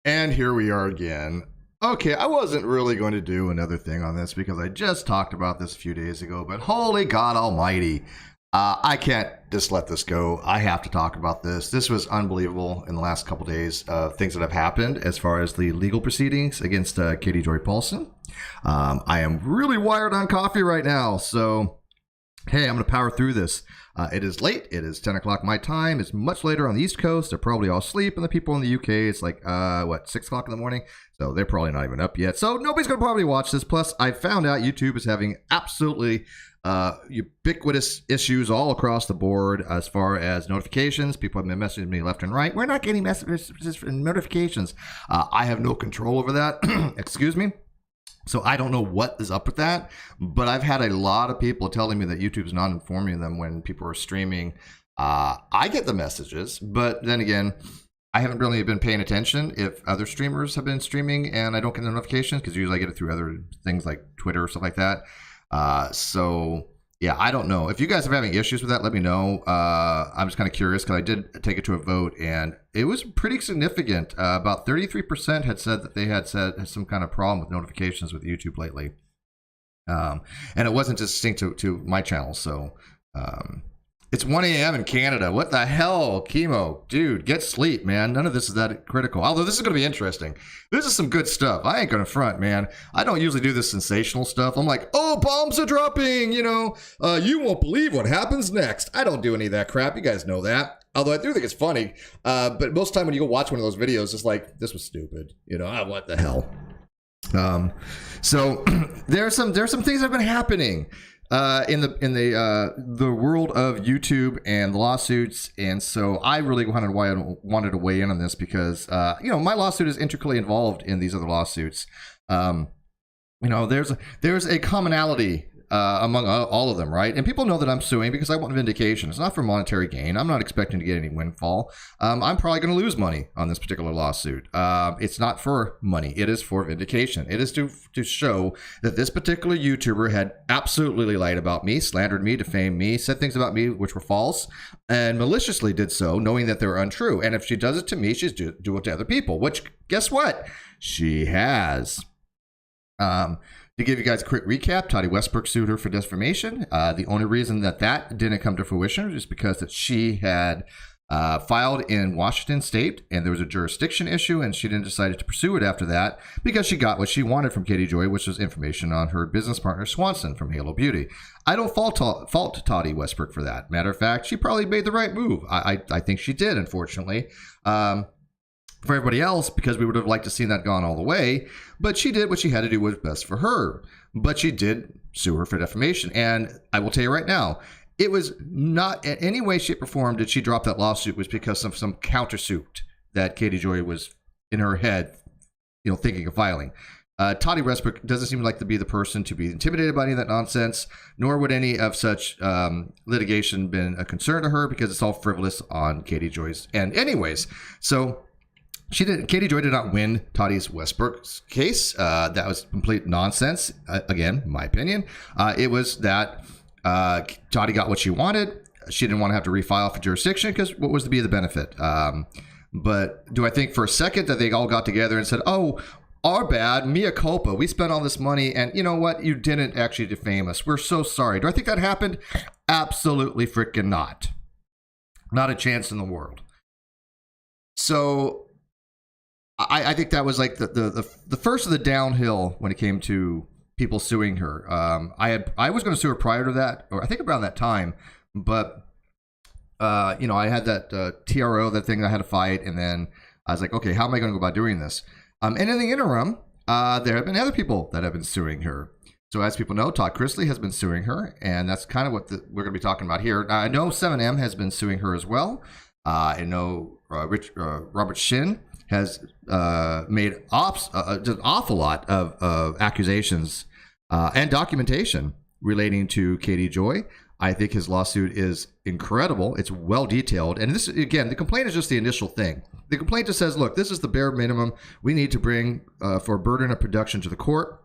And here we are again. Okay, I wasn't really going to do another thing on this because I just talked about this a few days ago, but holy God almighty, I can't just let this go. I have to talk about this. This was unbelievable in the last couple days of things that have happened as far as the legal proceedings against Katie Joy Paulson. I am really wired on coffee right now, so hey, I'm going to power through this. It is late. It is 10 o'clock my time. It's much later on the East Coast. They're probably all asleep. And the people in the UK, it's like, 6 o'clock in the morning? So they're probably not even up yet. So nobody's going to probably watch this. Plus, I found out YouTube is having absolutely ubiquitous issues all across the board as far as notifications. People have been messaging me left and right. We're not getting messages and notifications. I have no control over that. Excuse me. So I don't know what is up with that, but I've had a lot of people telling me that YouTube's not informing them when people are streaming. I get the messages, but then again, I haven't really been paying attention if other streamers have been streaming and I don't get the notifications because usually I get it through other things like Twitter or stuff like that. So yeah, I don't know. If you guys are having issues with that, let me know. I'm just kind of curious because I did take it to a vote and it was pretty significant. About 33% had said that they had some kind of problem with notifications with YouTube lately. And it wasn't distinct to my channel. So it's 1 a.m. in Canada. What the hell, Chemo? Dude, get sleep, man. None of this is that critical. Although this is going to be interesting. This is some good stuff. I ain't going to front, man. I don't usually do this sensational stuff. I'm like, oh, bombs are dropping, you won't believe what happens next. I don't do any of that crap. You guys know that. Although I do think it's funny. But most of the time when you go watch one of those videos, it's like, this was stupid. What the hell? So there's some things that have been happening in the world of YouTube and the lawsuits, and so I really wanted to weigh in on this because my lawsuit is intricately involved in these other lawsuits. There's a commonality among all of them, right? And people know that I'm suing because I want vindication. It's not for monetary gain. I'm not expecting to get any windfall. I'm probably going to lose money on this particular lawsuit. It's not for money. It is for vindication. It is to show that this particular YouTuber had absolutely lied about me, slandered me, defamed me, said things about me which were false, and maliciously did so, knowing that they were untrue. And if she does it to me, she's do it to other people, which, guess what? She has. To give you guys a quick recap, Todd Westbrook sued her for defamation. The only reason that didn't come to fruition is because that she had filed in Washington State, and there was a jurisdiction issue, and she didn't decide to pursue it after that because she got what she wanted from Katie Joy, which was information on her business partner Swanson from Halo Beauty. I don't fault Todd Westbrook for that. Matter of fact, she probably made the right move. I think she did, unfortunately. For everybody else, because we would have liked to see that gone all the way, but she did what she had to do was best for her. But she did sue her for defamation, and I will tell you right now, it was not in any way, shape, or form did she drop that lawsuit was because of some countersuit that Katie Joy was in her head, thinking of filing. Todd Westbrook doesn't seem like to be the person to be intimidated by any of that nonsense, nor would any of such litigation been a concern to her because it's all frivolous on Katie Joy's end anyways. So Katie Joy did not win Todd Westbrook's case. That was complete nonsense. Again, my opinion. It was that Todd got what she wanted. She didn't want to have to refile for jurisdiction because what was to be the benefit? But do I think for a second that they all got together and said, oh, our bad, mea culpa, we spent all this money and you know what? You didn't actually defame us. We're so sorry. Do I think that happened? Absolutely freaking not. Not a chance in the world. So I think that was like the first of the downhill when it came to people suing her. I was going to sue her prior to that, or I think around that time, but I had that TRO, that thing that I had to fight, and then I was like, okay, how am I going to go about doing this? And in the interim, there have been other people that have been suing her. So as people know, Todd Chrisley has been suing her, and that's kind of what we're going to be talking about here. Now, I know 7M has been suing her as well. I know Robert Shin has made just an awful lot of accusations and documentation relating to Katie Joy. I think his lawsuit is incredible. It's well detailed. And this, again, the complaint is just the initial thing. The complaint just says, look, this is the bare minimum we need to bring for burden of production to the court.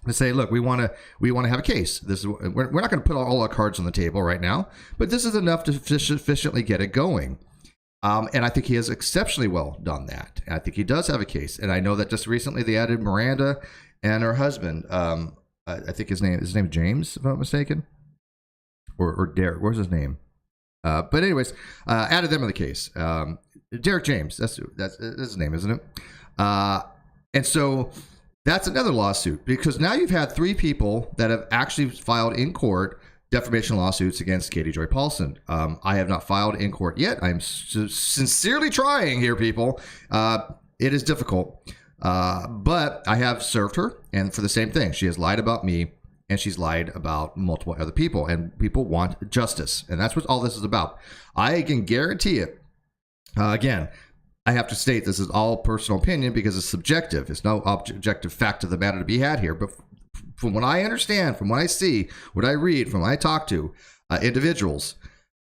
To say, look, we want to have a case. We're not going to put all our cards on the table right now, but this is enough to sufficiently get it going. And I think he has exceptionally well done that. And I think he does have a case. And I know that just recently they added Miranda and her husband. I think his name is James, if I'm not mistaken, or Derek. Where's his name? But anyways, added them in the case. Derek James. That's his name, isn't it? And so that's another lawsuit, because now you've had 3 people that have actually filed in court defamation lawsuits against Katie Joy Paulson. I have not filed in court yet. I'm sincerely trying here, people. It is difficult, but I have served her, and for the same thing. She has lied about me, and she's lied about multiple other people, and people want justice, and that's what all this is about. I can guarantee it. Again, I have to state this is all personal opinion because it's subjective. It's no objective fact of the matter to be had here, but from what I understand, from what I see, what I read, from what I talk to individuals,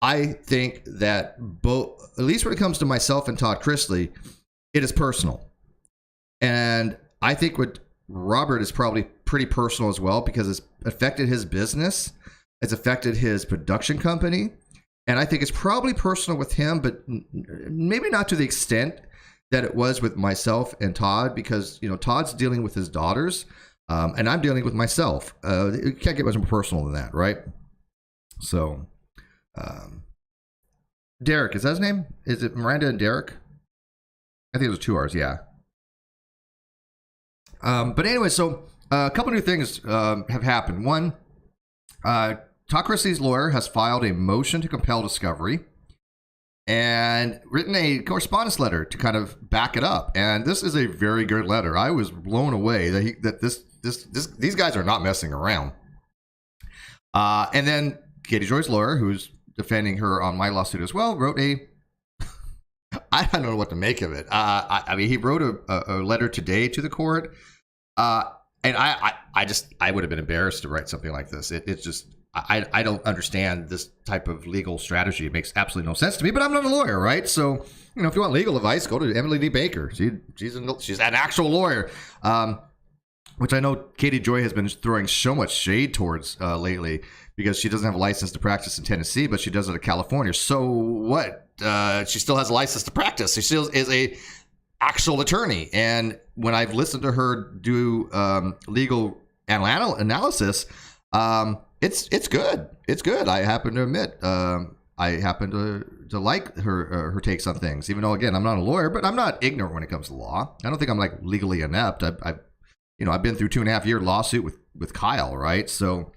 I think that both, at least when it comes to myself and Todd Chrisley, it is personal. And I think what Robert is probably pretty personal as well, because it's affected his business. It's affected his production company. And I think it's probably personal with him, but maybe not to the extent that it was with myself and Todd, because, Todd's dealing with his daughters. And I'm dealing with myself. It can't get much more personal than that, right? So, Derek, is that his name? Is it Miranda and Derek? I think it was 2 R's, yeah. But anyway, so a couple new things have happened. One, Todd Chrisley's lawyer has filed a motion to compel discovery and written a correspondence letter to kind of back it up. And this is a very good letter. I was blown away that these guys are not messing around. And then Katie Joy's lawyer, who's defending her on my lawsuit as well, wrote I don't know what to make of it. I mean, he wrote a letter today to the court. And I would have been embarrassed to write something like this. It's just, I don't understand this type of legal strategy. It makes absolutely no sense to me, but I'm not a lawyer, right? So, if you want legal advice, go to Emily D. Baker. She's an actual lawyer. Which I know Katie Joy has been throwing so much shade towards lately, because she doesn't have a license to practice in Tennessee, but she does it in California. So what? She still has a license to practice. She still is a actual attorney. And when I've listened to her do legal analysis, it's good. It's good. I happen to admit, I happen to like her takes on things, even though, again, I'm not a lawyer, but I'm not ignorant when it comes to law. I don't think I'm like legally inept. I've been through 2.5-year lawsuit with Kyle, right? So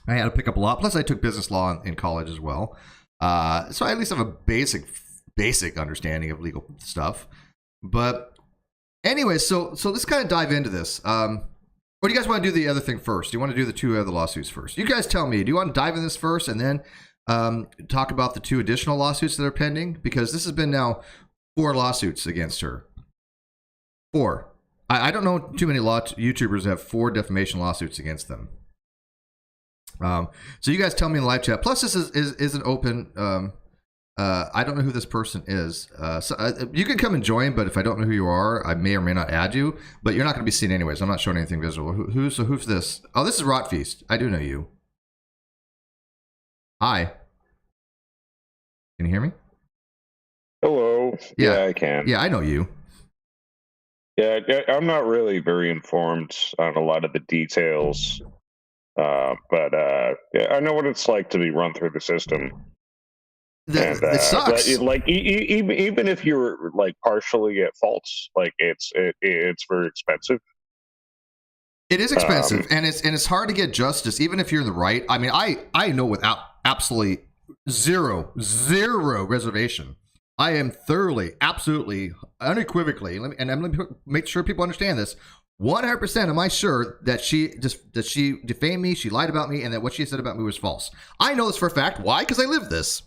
I had to pick up a law. Plus, I took business law in college as well. So I at least have a basic understanding of legal stuff. But anyway, so let's kind of dive into this. Or do you guys want to do the other thing first? Do you want to do the 2 other lawsuits first? You guys tell me. Do you want to dive in this first and then talk about the 2 additional lawsuits that are pending? Because this has been now 4 lawsuits against her. 4. I don't know too many YouTubers that have 4 defamation lawsuits against them. So you guys tell me in the live chat. Plus, this is an open. I don't know who this person is. So you can come and join, but if I don't know who you are, I may or may not add you. But you're not going to be seen anyways. I'm not showing anything visible. Who's this? Oh, this is Rotfeast. I do know you. Hi. Can you hear me? Hello. Yeah, I can. Yeah, I know you. Yeah, I'm not really very informed on a lot of the details, but yeah, I know what it's like to be run through the system. It sucks. But even if you're like partially at fault, like it's very expensive. It is expensive, and it's hard to get justice, even if you're in the right. I mean, I know without absolutely zero reservation, I am thoroughly, absolutely, unequivocally, let me make sure people understand this. 100% am I sure that she defamed me, she lied about me, and that what she said about me was false. I know this for a fact. Why? Because I live this.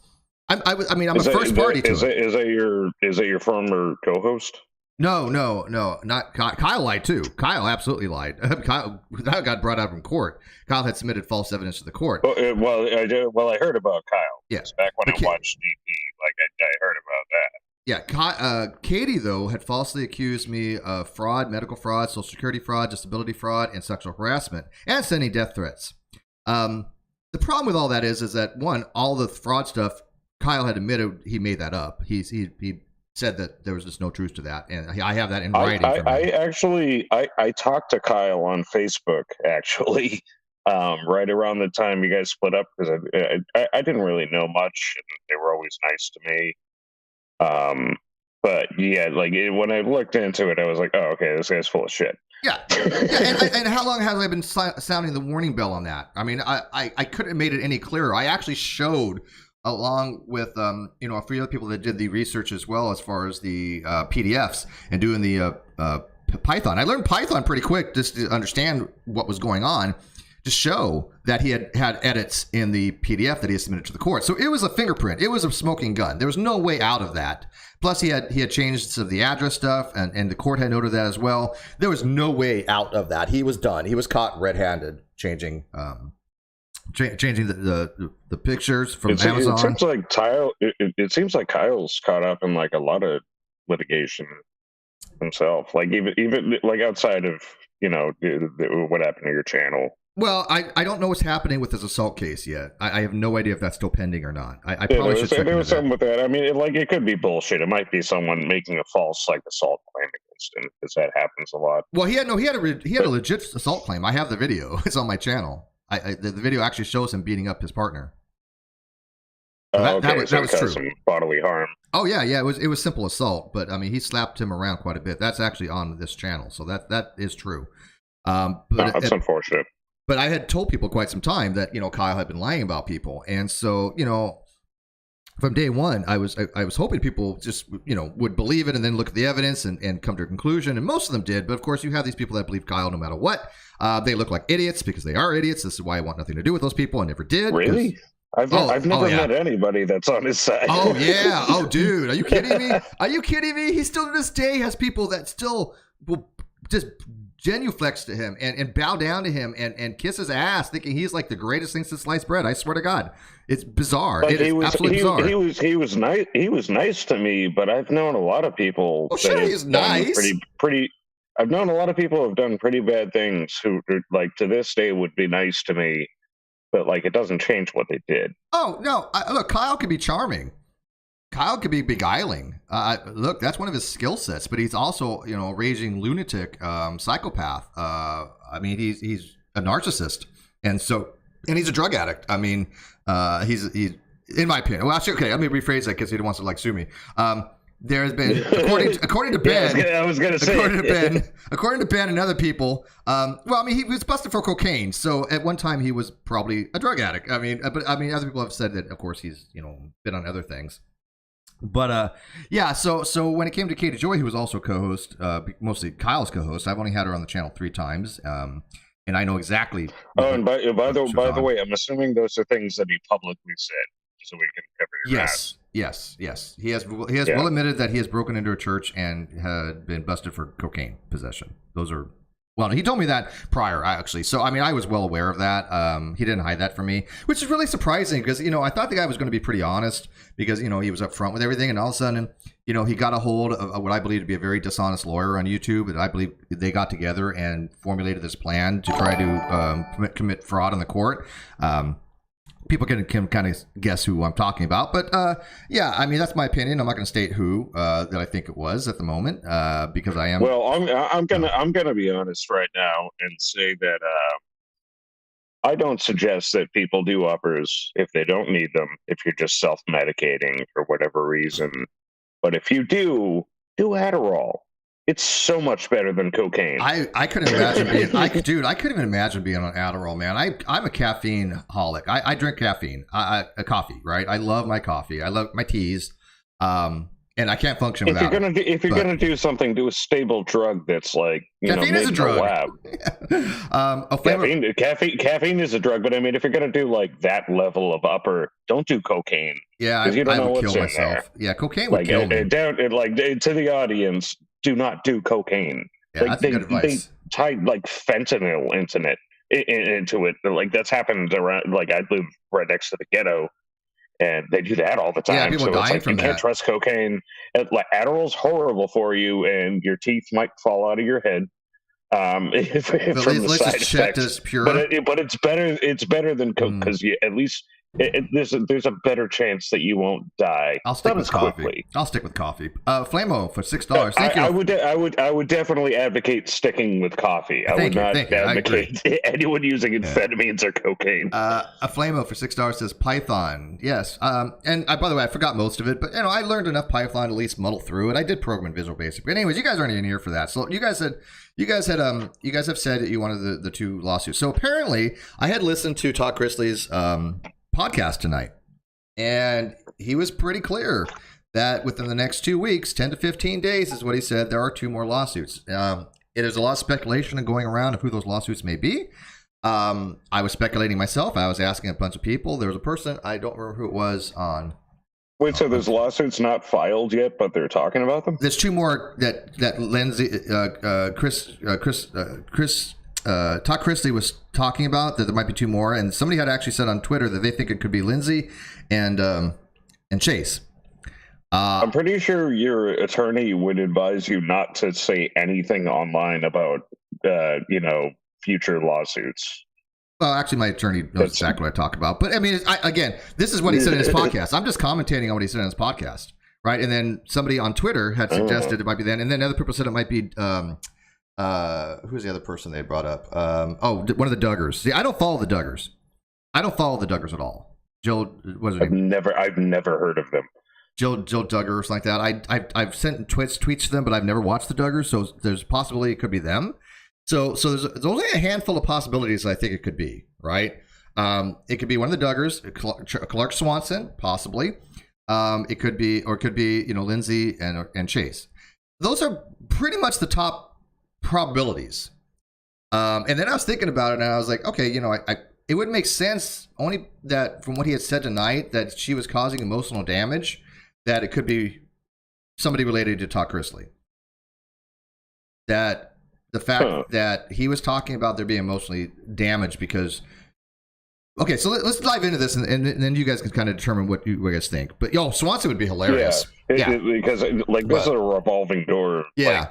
I'm a first party to it. Is that your former co-host? No, not Kyle. Kyle lied too. Kyle absolutely lied. Kyle, that got brought out from court. Kyle had submitted false evidence to the court. Well, I heard about Kyle. Yes, back when I watched DP, like I heard about that. Yeah, Katie though had falsely accused me of fraud, medical fraud, Social Security fraud, disability fraud, and sexual harassment, and sending death threats. The problem with all that is that one, all the fraud stuff Kyle had admitted he made that up. He said that there was just no truth to that, and I have that in writing. I talked to Kyle on Facebook actually, right around the time you guys split up, because I didn't really know much, and they were always nice to me. But yeah, like when I looked into it, I was like, oh, okay, this guy's full of shit. Yeah. And how long have I been sounding the warning bell on that? I mean, I couldn't have made it any clearer. I actually showed, along with a few other people that did the research as well, as far as the PDFs and doing the Python. I learned Python pretty quick just to understand what was going on, to show that he had edits in the PDF that he had submitted to the court. So it was a fingerprint. It was a smoking gun. There was no way out of that. Plus, he had changed some of the address stuff, and the court had noted that as well. There was no way out of that. He was done. He was caught red-handed changing the pictures from Amazon. It seems like Kyle's caught up in like a lot of litigation himself. Like even like outside of what happened to your channel. Well, I don't know what's happening with this assault case yet. I have no ididea if that's still pending or not. I probably should check. There was something with that. I mean, it could be bullshit. It might be someone making a false assault claim against him, because that happens a lot. Well, he had a legit assault claim. I have the video. It's on my channel. The video actually shows him beating up his partner. So that was true. Some bodily harm. Oh yeah. It was simple assault, but I mean, he slapped him around quite a bit. That's actually on this channel, so that is true. But that's unfortunate. But I had told people quite some time that Kyle had been lying about people, and so from day one, I was hoping people just would believe it and then look at the evidence and come to a conclusion, and most of them did. But of course, you have these people that believe Kyle no matter what. They look like idiots because they are idiots. This is why I want nothing to do with those people. I never did. Really? I've never met anybody that's on his side. Oh yeah. Oh dude, are you kidding me? Are you kidding me? He still to this day has people that still will just genuflex to him and bow down to him and kiss his ass, thinking he's like the greatest thing since sliced bread. I swear to God, it's bizarre. But it is absolutely bizarre. He was nice. He was nice to me, but I've known a lot of people. Oh, sure, he's nice. Pretty. I've known a lot of people who have done pretty bad things who, like, to this day would be nice to me, but like it doesn't change what they did. Oh no! Look, Kyle could be charming. Kyle could be beguiling. Look, that's one of his skill sets. But he's also, a raging lunatic, psychopath. I mean, he's a narcissist, and he's a drug addict. I mean, he's in my opinion. Well, actually, okay, let me rephrase that because he wants to sue me. There has been, according to Ben, I was going to say, according to Ben and other people. Well, I mean, he was busted for cocaine, so at one time he was probably a drug addict. I mean, but other people have said that, of course, he's been on other things. But yeah, so when it came to Katie Joy, who was also co-host, mostly Kyle's co-host, I've only had her on the channel 3 times, and I know exactly. Oh, and by the way, I'm assuming those are things that he publicly said, so we can cover your ass. Yes. He has well admitted that he has broken into a church and had been busted for cocaine possession. Those are. Well, he told me that prior, actually. So, I mean, I was well aware of that. He didn't hide that from me, which is really surprising because, I thought the guy was going to be pretty honest because, he was upfront with everything. And all of a sudden, he got a hold of what I believe to be a very dishonest lawyer on YouTube. And I believe they got together and formulated this plan to try to commit fraud in the court. People can kind of guess who I'm talking about, but yeah, I mean that's my opinion. I'm not going to state who that I think it was at the moment because I am. Well, I'm gonna be honest right now and say that I don't suggest that people do uppers if they don't need them. If you're just self-medicating for whatever reason, but if you do Adderall. It's so much better than cocaine. I couldn't imagine being. I couldn't even imagine being on Adderall, man. I'm a caffeine holic. I drink caffeine. Coffee, right? I love my coffee. I love my teas. And I can't function without it. If you're gonna do something, do a stable drug that's like caffeine is a drug. Lab. Caffeine is a drug, but I mean, if you're gonna do like that level of upper, don't do cocaine. Yeah, you don't I know would what's kill in myself. There. Yeah, cocaine would kill me. To the audience, do not do cocaine. Yeah, that's good advice. They tied like fentanyl into it. Like that's happened around. Like I live right next to the ghetto. And they do that all the time. Yeah, people so dying it's like from you can't trust cocaine. Like Adderall's horrible for you, and your teeth might fall out of your head. From the side effects. As pure. But it's better. It's better than coke because at least there's a better chance that you won't die. I'll stick Not with as coffee. quickly. I'll stick with coffee. Flamo for $6. Thank you. I would definitely advocate sticking with coffee. I would not advocate anyone using amphetamines or cocaine. A Flamo for $6 says Python. Yes. And by the way, I forgot most of it, but I learned enough Python to at least muddle through it. I did program in Visual Basic. But anyways, you guys aren't even here for that. So you guys have said that you wanted the two lawsuits. So apparently, I had listened to Todd Chrisley's podcast tonight, and he was pretty clear that within the next 2 weeks, 10 to 15 days is what he said, there are two more lawsuits. It is a lot of speculation going around of who those lawsuits may be. I was speculating myself. I was asking a bunch of people. There was a person, I don't remember who it was, on. Wait, so those lawsuits not filed yet, but they're talking about them? There's two more that Lindsay, Todd Chrisley was talking about, that there might be two more, and somebody had actually said on Twitter that they think it could be Lindsay and Chase. I'm pretty sure your attorney would advise you not to say anything online about future lawsuits. Well, actually, my attorney knows exactly what I talk about. But I mean, again, this is what he said in his podcast. I'm just commentating on what he said in his podcast, right? And then somebody on Twitter had suggested it might be then, and then other people said it might be. Who's the other person they brought up? One of the Duggars. See, I don't follow the Duggars. I don't follow the Duggars at all. Jill, what is her name? I've never heard of them. Jill Duggar or something like that. I've sent tweets to them, but I've never watched the Duggars, so there's a possibility it could be them. So there's only a handful of possibilities I think it could be, right? It could be one of the Duggars, Clark Swanson, possibly. It could be Lindsay and Chase. Those are pretty much the top probabilities. And then I was thinking about it, and I was like, okay, it would make sense only that from what he had said tonight that she was causing emotional damage, that it could be somebody related to Todd Chrisley. That the fact that he was talking about there being emotionally damaged because. Okay, so let's dive into this, and then you guys can kind of determine what you guys think. But Swanson would be hilarious. Because this is a revolving door. Yeah.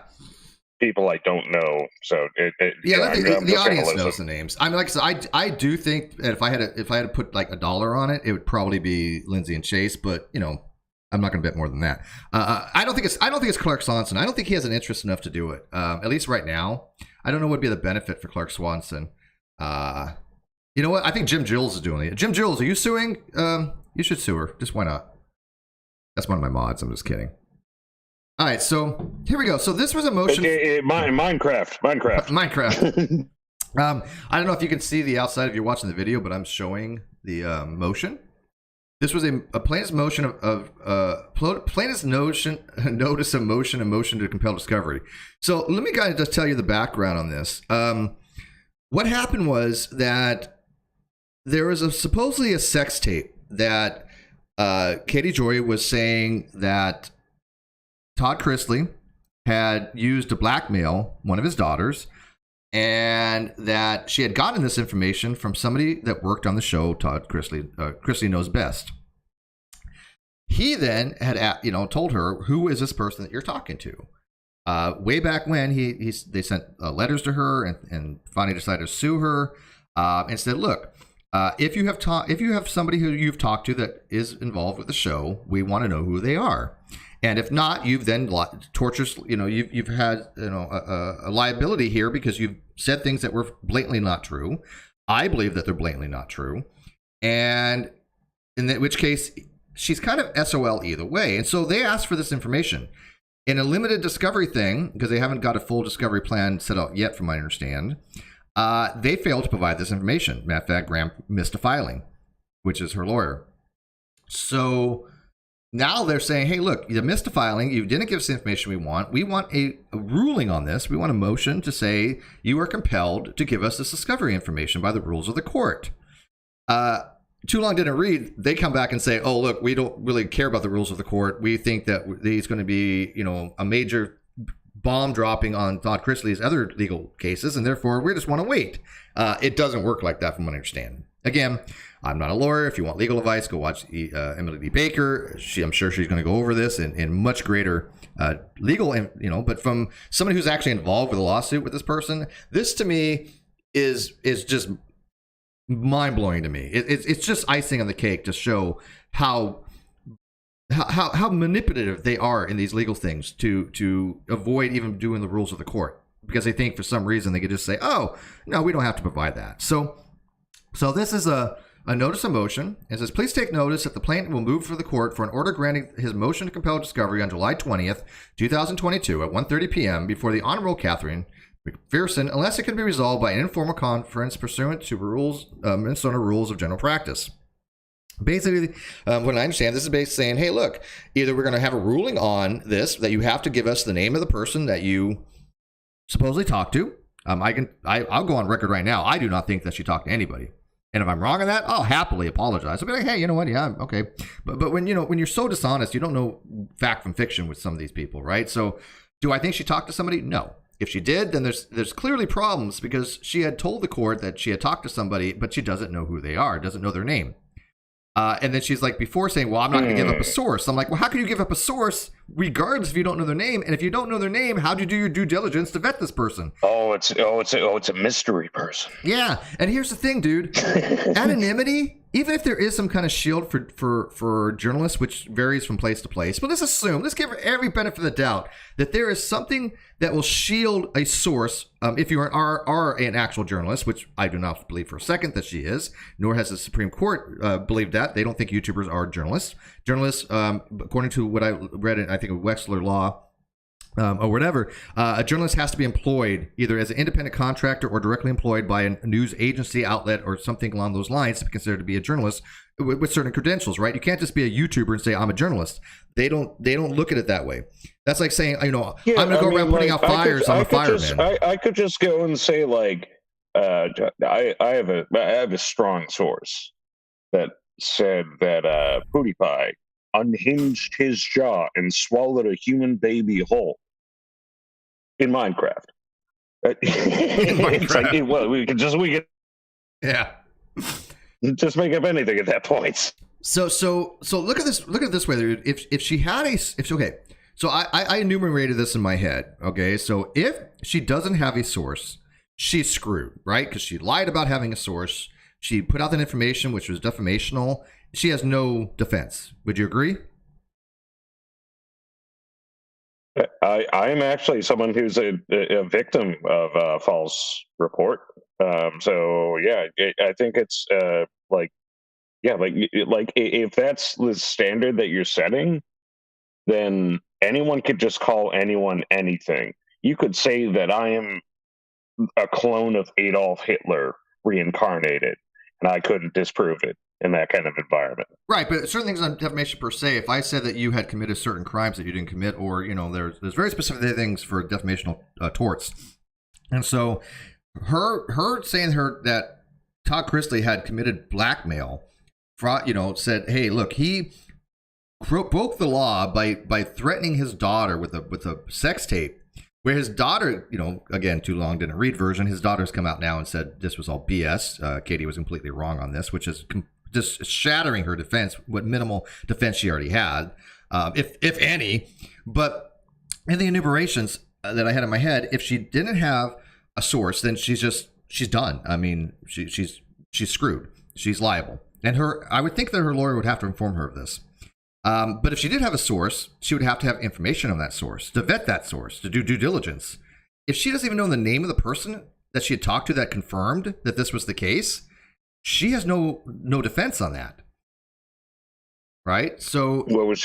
People I don't know, so the audience knows the names. I mean, like I said, I do think that if I had to put like $1 on it, it would probably be Lindsay and Chase. But I'm not going to bet more than that. I don't think it's Clark Swanson. I don't think he has an interest enough to do it. At least right now, I don't know what would be the benefit for Clark Swanson. You know what? I think Jim Jules is doing it. Jim Jules, are you suing? You should sue her. Just why not? That's one of my mods. I'm just kidding. All right, so here we go. So this was a motion. Minecraft. I don't know if you can see the outside if you're watching the video, but I'm showing the motion. This was a plaintiff's motion plaintiff's notice of motion and motion to compel discovery. So let me kind of just tell you the background on this. What happened was that there was supposedly a sex tape that Katie Joy was saying that Todd Chrisley had used to blackmail one of his daughters, and that she had gotten this information from somebody that worked on the show, Todd Chrisley. Chrisley Knows Best. He then had told her, who is this person that you're talking to? Way back when they sent letters to her and finally decided to sue her and said, look, if you have somebody who you've talked to that is involved with the show, we want to know who they are. And if not, you've then you've had a liability here because you've said things that were blatantly not true. I believe that they're blatantly not true, and in which case she's kind of SOL either way. And so they asked for this information in a limited discovery thing because they haven't got a full discovery plan set out yet, from what I understand. They failed to provide this information. Matter of fact, Graham missed a filing, which is her lawyer. So now they're saying, hey, look, you missed a filing. You didn't give us the information we want. We want a ruling on this. We want a motion to say you are compelled to give us this discovery information by the rules of the court. Too Long Didn't Read, they come back and say, oh, look, we don't really care about the rules of the court. We think that there's going to be, a major bomb dropping on Todd Chrisley's other legal cases, and therefore we just want to wait. It doesn't work like that from what I understand. Again, I'm not a lawyer. If you want legal advice, go watch Emily D. Baker. I'm sure she's going to go over this in much greater legal, but from somebody who's actually involved with a lawsuit with this person, this to me is just mind-blowing to me. It's just icing on the cake to show how manipulative they are in these legal things to avoid even doing the rules of the court, because they think for some reason they could just say, oh, no, we don't have to provide that. So this is a notice of motion. It says, please take notice that the plaintiff will move for the court for an order granting his motion to compel discovery on July 20th, 2022 at 1:30 p.m. before the Honorable Catherine McPherson, unless it can be resolved by an informal conference pursuant to Minnesota rules of general practice. Basically, what I understand, this is basically saying, hey, look, either we're going to have a ruling on this, that you have to give us the name of the person that you supposedly talked to. I'll go on record right now. I do not think that she talked to anybody. And if I'm wrong on that, I'll happily apologize. I'll be like, hey, you know what? Yeah, okay. But when you're so dishonest, you don't know fact from fiction with some of these people, right? So do I think she talked to somebody? No. If she did, then there's clearly problems, because she had told the court that she had talked to somebody, but she doesn't know who they are, doesn't know their name. And then she's like, before saying, well, I'm not going to give up a source. I'm like, well, how can you give up a source regardless if you don't know their name? And if you don't know their name, how do you do your due diligence to vet this person? It's a mystery person. Yeah. And here's the thing, dude. Anonymity, even if there is some kind of shield for journalists, which varies from place to place, but let's give every benefit of the doubt that there is something that will shield a source if you are an actual journalist, which I do not believe for a second that she is, nor has the Supreme Court believed that. They don't think YouTubers are journalists. Journalists, according to what I read in, I think, Wexler Law, or whatever, a journalist has to be employed either as an independent contractor or directly employed by a news agency, outlet, or something along those lines to be considered to be a journalist with certain credentials, right? You can't just be a YouTuber and say, I'm a journalist. They don't look at it that way. That's like saying, I'm going to go around putting out fires on a fireman. I could just go and say, like, I have a strong source that said that PewDiePie unhinged his jaw and swallowed a human baby whole in Minecraft. It's like, well, we could just make up anything at that point. So look at this. Look at it this way. If she had okay. So I enumerated this in my head. Okay. So if she doesn't have a source, she's screwed, right? Because she lied about having a source. She put out that information, which was defamational. She has no defense. Would you agree? I'm actually someone who's a victim of a false report. So yeah, I think it's if that's the standard that you're setting, then anyone could just call anyone anything. You could say that I am a clone of Adolf Hitler reincarnated, and I couldn't disprove it in that kind of environment. Right, but certain things on defamation per se, if I said that you had committed certain crimes that you didn't commit, or, there's very specific things for defamational torts. And so her saying that Todd Chrisley had committed blackmail, said, hey, look, he broke the law by threatening his daughter with a sex tape, where his daughter, again, too long didn't read version, his daughter's come out now and said this was all BS. Katie was completely wrong on this, which is just shattering her defense, what minimal defense she already had, if any. But in the enumerations that I had in my head, if she didn't have a source, then she's done. I mean, she's screwed. She's liable. And I would think that her lawyer would have to inform her of this. But if she did have a source, she would have to have information on that source, to vet that source, to do due diligence. If she doesn't even know the name of the person that she had talked to that confirmed that this was the case, she has no defense on that. Right? So what was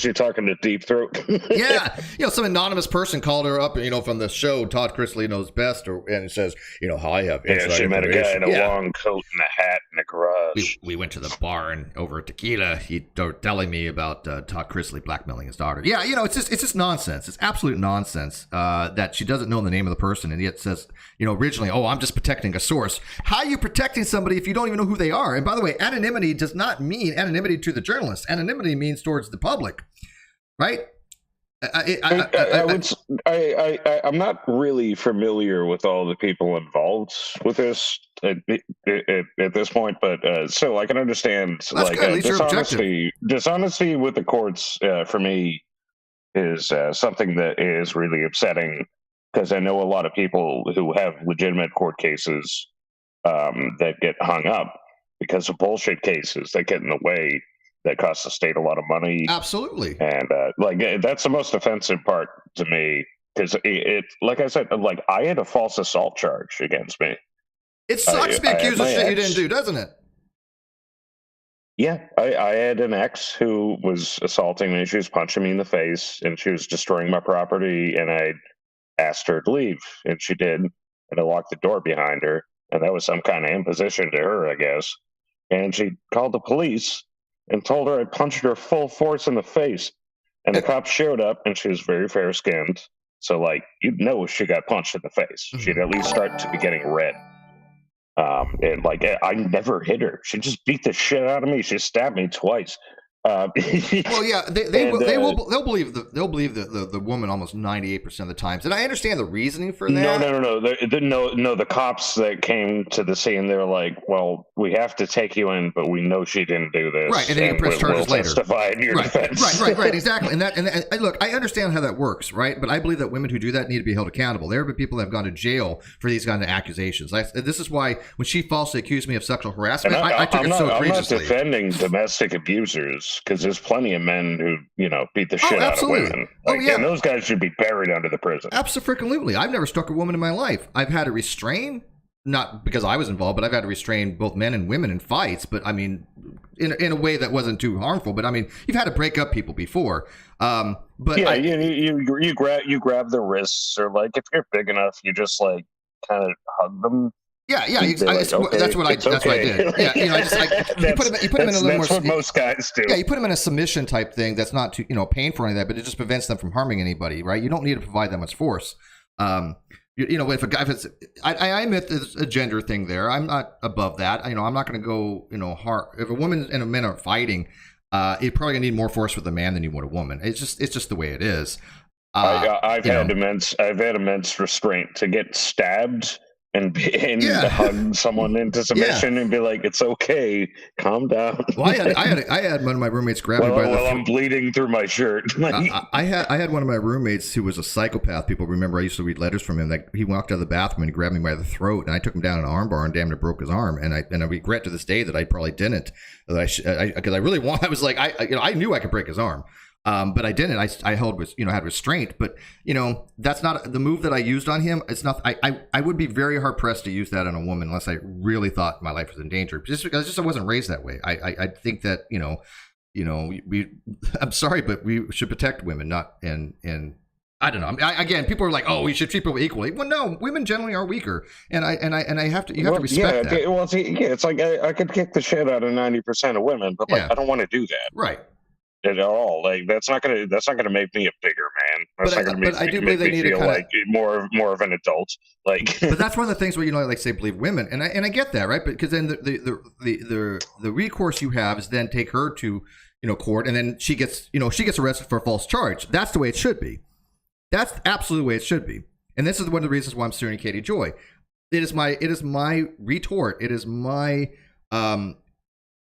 she talking to Deep Throat? Yeah. Some anonymous person called her up, from the show Todd Chrisley Knows Best, and says, how I have inside she met a guy in a yeah. long coat and a hat in a garage. We went to the bar and over tequila, he telling me about Todd Chrisley blackmailing his daughter. Yeah, it's just nonsense. It's absolute nonsense that she doesn't know the name of the person, and yet says, originally, I'm just protecting a source. How are you protecting somebody if you don't even know who they are? And by the way, anonymity does not mean anonymity to the journalist. Anonymity means towards the public, right? I'm not really familiar with all the people involved with this at this point, but so I can understand. That's good. At least dishonesty with the courts for me is something that is really upsetting, because I know a lot of people who have legitimate court cases that get hung up because of bullshit cases that get in the way that cost the state a lot of money. Absolutely. And that's the most offensive part to me, because it, like I said, like I had a false assault charge against me. It sucks to be accused of shit you didn't do, doesn't it? Yeah, I had an ex who was assaulting me. She was punching me in the face, and she was destroying my property. And I asked her to leave, and she did. And I locked the door behind her, and that was some kind of imposition to her, I guess. And she called the police and told her I punched her full force in the face. And the cops showed up, and she was very fair-skinned. So, like, you'd know she got punched in the face. She'd at least start to be getting red. And like I never hit her. She just beat the shit out of me. She stabbed me twice. Well, yeah, they'll believe the woman almost 98% of the times, and I understand the reasoning for that. No. The cops that came to the scene, they're like, "Well, we have to take you in, but we know she didn't do this." Right, and then you press charges later. Testify in your defense. Right, exactly. And look, I understand how that works, right? But I believe that women who do that need to be held accountable. There have been people that have gone to jail for these kind of accusations. This is why when she falsely accused me of sexual harassment, I took it so egregiously. I'm not defending domestic abusers, because there's plenty of men who, beat the shit out of women. And those guys should be buried under the prison. Absolutely. I've never struck a woman in my life. I've had to restrain, not because I was involved, but I've had to restrain both men and women in fights. But I mean, in a way that wasn't too harmful. But I mean, you've had to break up people before. But yeah, you grab the wrists, or like if you're big enough, you just like kind of hug them. Yeah, that's what I did. Yeah, you put them in a little more. That's what most guys do. Yeah, you put them in a submission type thing. That's not too painful or anything, but it just prevents them from harming anybody, right? You don't need to provide that much force. If a guy, I admit there's a gender thing there. I'm not above that. I'm not going to go hard. If a woman and a man are fighting, you're probably going to need more force with a man than you would a woman. It's just the way it is. I've had immense restraint to get stabbed. And to hug someone into submission and be like, "It's okay, calm down." Well, I had one of my roommates grab me by the throat. I'm bleeding through my shirt. I had one of my roommates who was a psychopath. People remember I used to read letters from him. That he walked out of the bathroom and he grabbed me by the throat, and I took him down an arm bar and damn near broke his arm. And I regret to this day that I probably didn't. Because I really want. I was like, I knew I could break his arm. But I didn't. I held with had restraint. But that's not the move that I used on him. It's not. I would be very hard pressed to use that on a woman unless I really thought my life was in danger. Just because I wasn't raised that way. I think that we. I'm sorry, but we should protect women, not and. I don't know. Again, people are like, "Oh, we should treat people equally." Well, no, women generally are weaker, and I have to. You have to respect that. Well, it's like I could kick the shit out of 90% of women, but I don't want to do that. Right. At all, like that's not gonna make me a bigger man. That's not gonna make me feel like more of an adult. Like, but that's one of the things where like say believe women, and I get that, right? Because then the recourse you have is then take her to court, and then she gets arrested for a false charge. That's the way it should be. That's absolutely the way it should be. And this is one of the reasons why I'm suing Katie Joy. It is my retort. It is my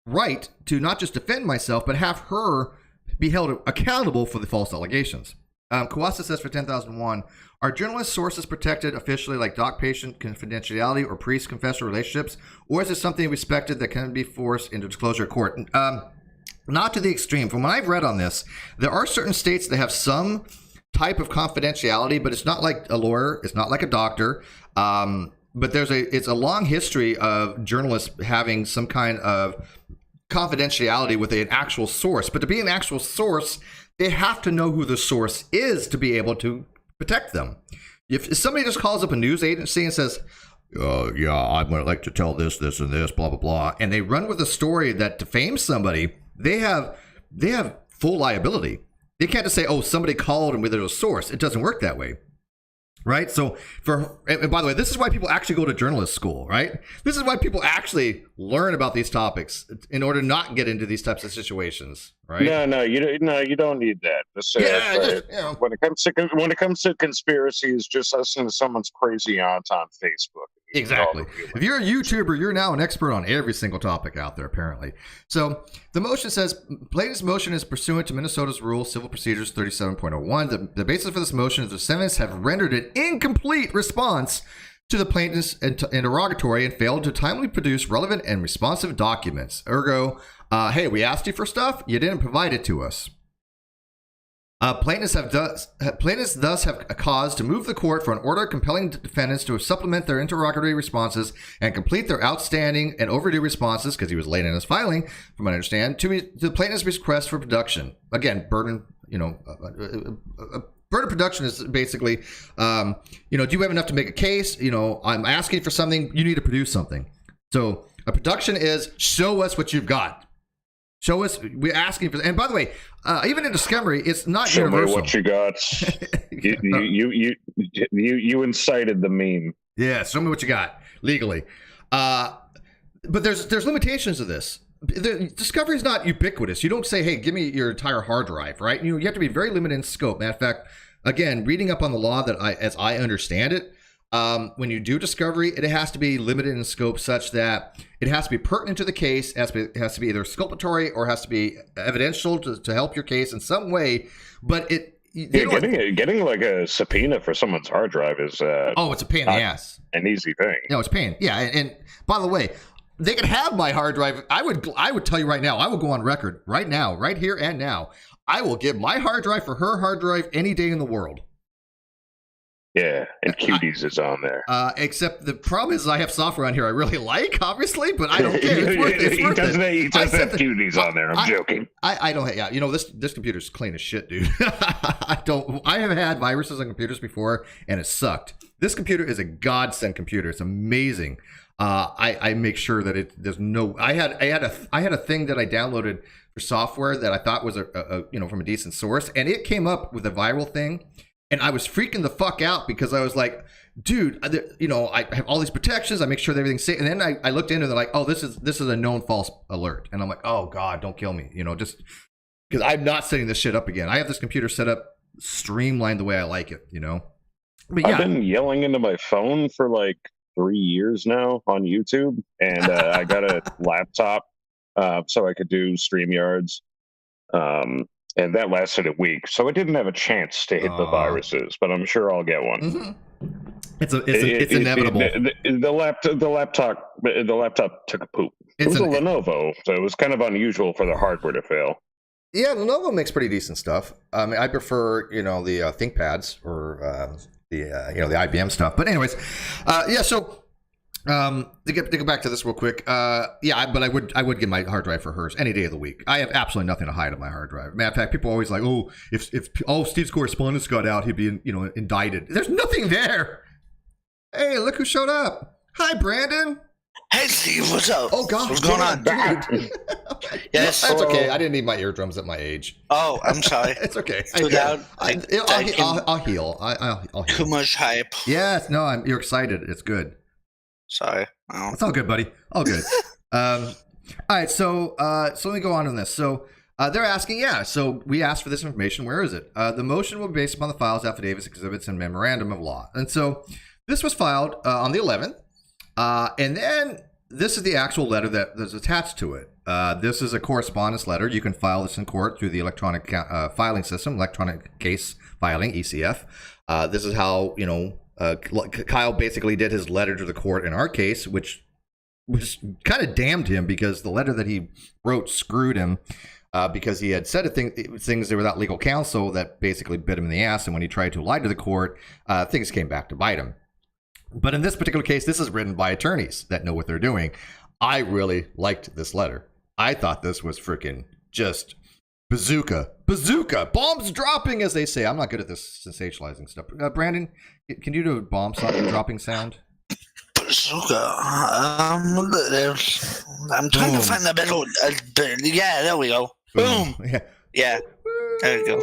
right to not just defend myself, but have her be held accountable for the false allegations. Kawasa says for 10,001, are journalist sources protected officially like doc-patient confidentiality or priest-confessor relationships, or is it something respected that can be forced into disclosure of court? Not to the extreme. From what I've read on this, there are certain states that have some type of confidentiality, but it's not like a lawyer, it's not like a doctor. But it's a long history of journalists having some kind of confidentiality with an actual source. But to be an actual source, they have to know who the source is to be able to protect them. If somebody just calls up a news agency and says, I'm going to like to tell this, this, and this, blah, blah, blah, and they run with a story that defames somebody, they have full liability. They can't just say, somebody called and with a source. It doesn't work that way. Right. So and by the way, this is why people actually go to journalist school. Right. This is why people actually learn about these topics in order to not get into these types of situations. Right. No, you don't need that. When it comes to conspiracies, just listen to someone's crazy aunt on Facebook. Exactly. If you're a YouTuber, you're now an expert on every single topic out there, apparently. So the motion says, plaintiff's motion is pursuant to Minnesota's rule, Civil Procedures 37.01. The basis for this motion is the defendants have rendered an incomplete response to the plaintiff's interrogatory and failed to timely produce relevant and responsive documents. Ergo, hey, we asked you for stuff, you didn't provide it to us. Plaintiffs thus have a cause to move the court for an order compelling defendants to supplement their interrogatory responses and complete their outstanding and overdue responses, because he was late in his filing, from what I understand, to the plaintiff's request for production. Again, burden, burden of production is basically, do you have enough to make a case? I'm asking for something, you need to produce something. So a production is show us what you've got. Show us. We're asking for. And by the way, even in discovery, it's not show universal. Show me what you got. You incited the meme. Yeah, show me what you got legally. But there's limitations to this. Discovery is not ubiquitous. You don't say, "Hey, give me your entire hard drive," right? You have to be very limited in scope. Matter of fact, again, reading up on the law as I understand it. When you do discovery, it has to be limited in scope such that it has to be pertinent to the case, it has to be either exculpatory or has to be evidential to help your case in some way. But getting like a subpoena for someone's hard drive is it's a pain in the ass. An easy thing. No, it's a pain. Yeah, and by the way, they could have my hard drive. I would tell you right now, I will go on record right now, right here and now. I will give my hard drive for her hard drive any day in the world. Yeah, and Cuties is on there. Except the problem is I have software on here I really like, obviously, but I don't care. It's worth it. He doesn't have Cuties on there. I'm joking. I don't. Yeah, this computer's clean as shit, dude. I have had viruses on computers before, and it sucked. This computer is a godsend computer. It's amazing. I make sure that there's no. I had a thing that I downloaded for software that I thought was from a decent source, and it came up with a viral thing. And I was freaking the fuck out because I was like, dude, I have all these protections. I make sure that everything's safe. And then I looked into it, they're like, oh, this is a known false alert. And I'm like, oh God, don't kill me. Just because I'm not setting this shit up again. I have this computer set up streamlined the way I like it, But yeah. I've been yelling into my phone for like 3 years now on YouTube. And I got a laptop so I could do StreamYards. And that lasted a week, so I didn't have a chance to hit the viruses, but I'm sure I'll get one. Mm-hmm. It's inevitable. The laptop took a poop. It was a Lenovo, so it was kind of unusual for the hardware to fail. Yeah, Lenovo makes pretty decent stuff. I prefer the ThinkPads or the IBM stuff. But anyways, So. To go back to this real quick, but I would give my hard drive for hers any day of the week. I have absolutely nothing to hide on my hard drive. Matter of fact, people are always like, oh, if all Steve's correspondence got out, he'd be indicted. There's nothing there. Hey, look who showed up. Hi, Brandon. Hey, Steve, what's up? Oh God, what's going on? Yes, that's okay. I didn't need my eardrums at my age. Oh, I'm sorry. It's okay. So I'll heal. I'll heal. Too much hype. Yes, no, you're excited. It's good. Sorry. It's all good, buddy. All good. All right, so let me go on this. So they're asking, so we asked for this information. Where is it? The motion will be based upon the files, affidavits, exhibits, and memorandum of law. And so this was filed on the 11th. And then this is the actual letter that's attached to it. This is a correspondence letter. You can file this in court through the electronic filing system, electronic case filing, ECF. This is how, Kyle basically did his letter to the court in our case, which kind of damned him because the letter that he wrote screwed him because he had said things that were without legal counsel that basically bit him in the ass. And when he tried to lie to the court, things came back to bite him. But in this particular case, this is written by attorneys that know what they're doing. I really liked this letter. I thought this was freaking just bazooka, bombs dropping, as they say. I'm not good at this sensationalizing stuff. Brandon, can you do a bomb dropping sound? Bazooka. I'm trying to find the better. Yeah, there we go. Boom. Yeah. There you go.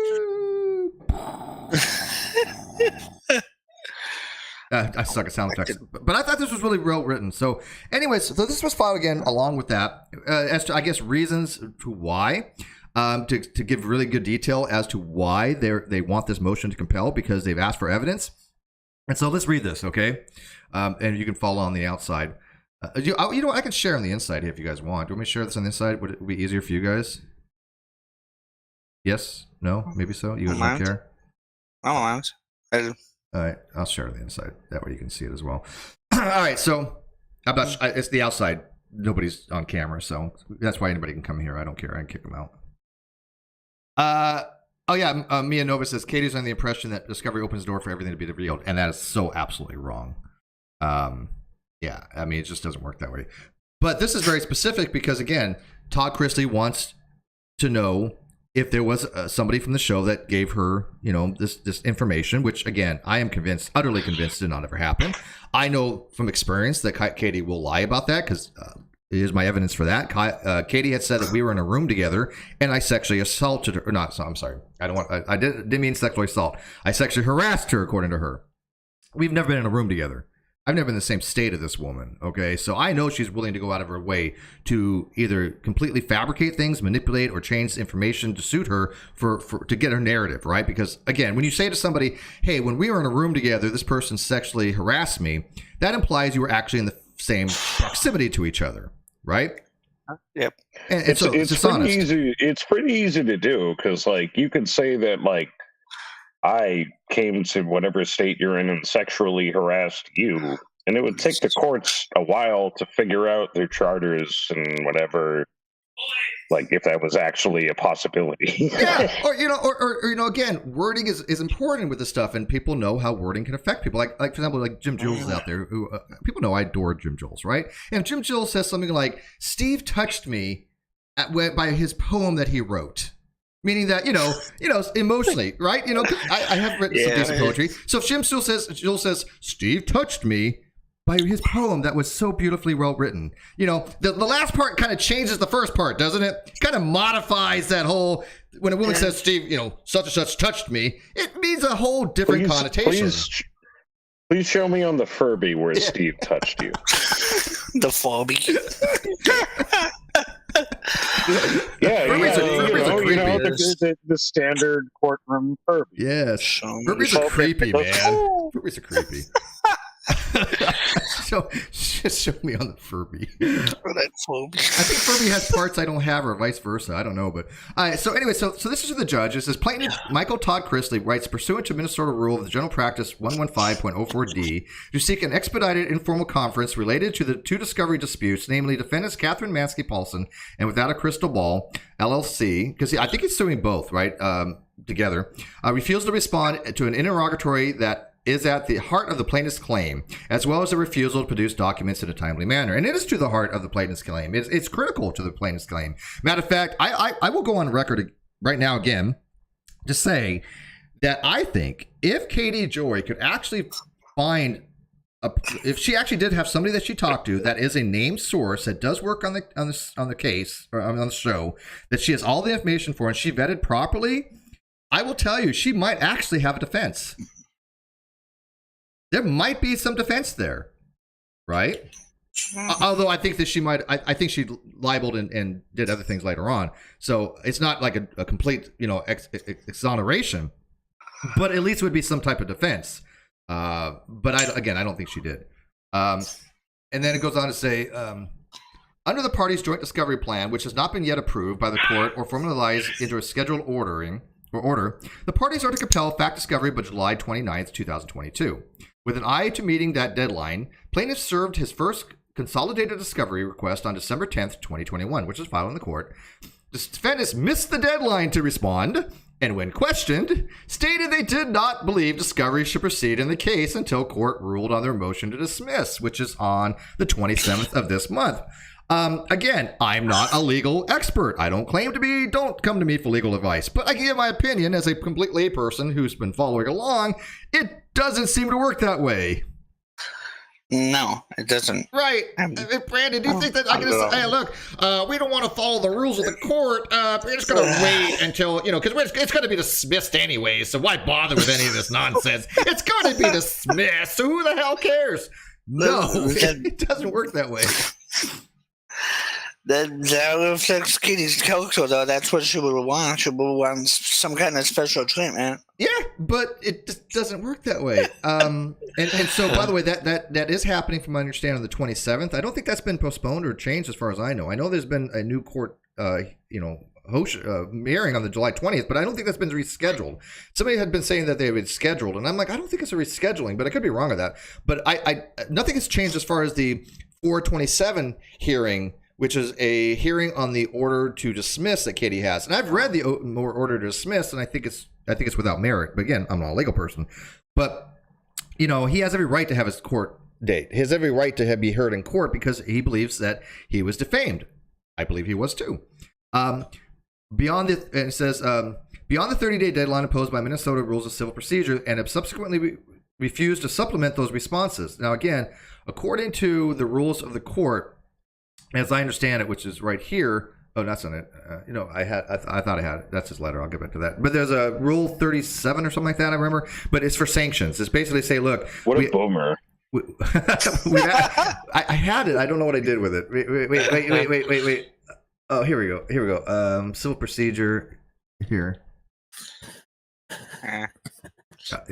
I suck at sound effects, but I thought this was really well written. So, anyways, so this was filed again along with that, as to I guess reasons to why. To give really good detail as to why they want this motion to compel, because they've asked for evidence. And so let's read this, okay? And you can follow on the outside. I can share on the inside if you guys want. Do you want me to share this on the inside? Would it be easier for you guys? Yes? No? Maybe so? You guys don't care? I don't mind. All right, I'll share on the inside. That way you can see it as well. All right, so it's the outside. Nobody's on camera, so that's why anybody can come here. I don't care. I can kick them out. Mia Nova says Katie's under the impression that discovery opens the door for everything to be revealed, and that is so absolutely wrong. It just doesn't work that way. But this is very specific because, again, Todd Chrisley wants to know if there was somebody from the show that gave her, this information, which, again, I am utterly convinced did not ever happen. I know from experience that Katie will lie about that because here's my evidence for that. Katie had said that we were in a room together and I sexually assaulted her. I'm sorry. I didn't mean sexual assault. I sexually harassed her, according to her. We've never been in a room together. I've never been in the same state of this woman, okay? So I know she's willing to go out of her way to either completely fabricate things, manipulate, or change information to suit her to get her narrative, right? Because, again, when you say to somebody, hey, when we were in a room together, this person sexually harassed me, that implies you were actually in the same proximity to each other, right? Yep. And it's pretty easy. It's pretty easy to do because, you could say that, I came to whatever state you're in and sexually harassed you. And it would take the courts a while to figure out their charters and whatever, if that was actually a possibility. Yeah, or again, wording is important with this stuff, and people know how wording can affect people. Like for example, Jim Jules is out there, who people know I adore Jim Jules, right? And if Jim Jules says something like, Steve touched me by his poem that he wrote. Meaning that, emotionally, right? I have written some decent poetry. So if Jim Jules says, Steve touched me by his poem that was so beautifully well written. The last part kind of changes the first part, doesn't it? It kind of modifies that whole, when a woman says, Steve, such and such touched me, it means a whole different connotation. Please show me on the Furby where Steve touched you. The Furby. The standard courtroom Furby. Yes, Furbies are creepy, man. Furbies are creepy. So just show me on the Furby. I think Furby has parts I don't have, or vice versa. I don't know, but so anyway, so this is to the judge. It says plaintiff Michael Todd Chrisley writes, pursuant to Minnesota Rule of the General Practice 115.04D, to seek an expedited informal conference related to the two discovery disputes, namely defendants Catherine Mansky Paulson and Without a Crystal Ball LLC, because I think he's suing both, right? Together, refused to respond to an interrogatory that is at the heart of the plaintiff's claim, as well as a refusal to produce documents in a timely manner. And it is to the heart of the plaintiff's claim. It's critical to the plaintiff's claim. Matter of fact, I will go on record right now again to say that I think if Katie Joy could actually find if she actually did have somebody that she talked to that is a named source that does work on the case or on the show, that she has all the information for and she vetted properly, I will tell you she might actually have a defense. There might be some defense there, right? Although I think that she might, I think she libeled and did other things later on. So it's not like a complete, exoneration, but at least it would be some type of defense. But I don't think she did. And then it goes on to say, under the parties' joint discovery plan, which has not been yet approved by the court or formalized into a scheduled order, the parties are to compel fact discovery by July 29th, 2022. With an eye to meeting that deadline, plaintiff served his first consolidated discovery request on December 10th, 2021, which was filed in the court. The defendants missed the deadline to respond, and when questioned, stated they did not believe discovery should proceed in the case until court ruled on their motion to dismiss, which is on the 27th of this month. Again, I'm not a legal expert. I don't claim to be. Don't come to me for legal advice. But I give my opinion as a complete layperson who's been following along. It doesn't seem to work that way. No, it doesn't. Right. Brandon, do you think that I can just say, hey, look, we don't want to follow the rules of the court. We're just going to wait until, because it's going to be dismissed anyway. So why bother with any of this nonsense? It's going to be dismissed. So who the hell cares? No, it doesn't work that way. That reflects Katie's character, though. That's what she would want. She would want some kind of special treatment. Yeah, but it just doesn't work that way. And so, by the way, that is happening from my understanding on the 27th. I don't think that's been postponed or changed as far as I know. I know there's been a new court, hearing on the July 20th, but I don't think that's been rescheduled. Somebody had been saying that they had been scheduled, and I'm like, I don't think it's a rescheduling, but I could be wrong on that. But I nothing has changed as far as the 427 hearing, which is a hearing on the order to dismiss that Katie has. And I've read the order to dismiss, and I think it's without merit. But again, I'm not a legal person. But, you know, he has every right to have his court date. He has every right to be heard in court because he believes that he was defamed. I believe he was too. Beyond the 30-day deadline imposed by Minnesota Rules of Civil Procedure, and have subsequently refused to supplement those responses. Now, again, according to the rules of the court, as I understand it, which is right here. Oh, that's on it. I thought I had it. That's his letter. I'll get back to that. But there's a Rule 37 or something like that, I remember. But it's for sanctions. It's basically say, look. What a boomer. I had it. I don't know what I did with it. Wait. Oh, here we go. Civil procedure here.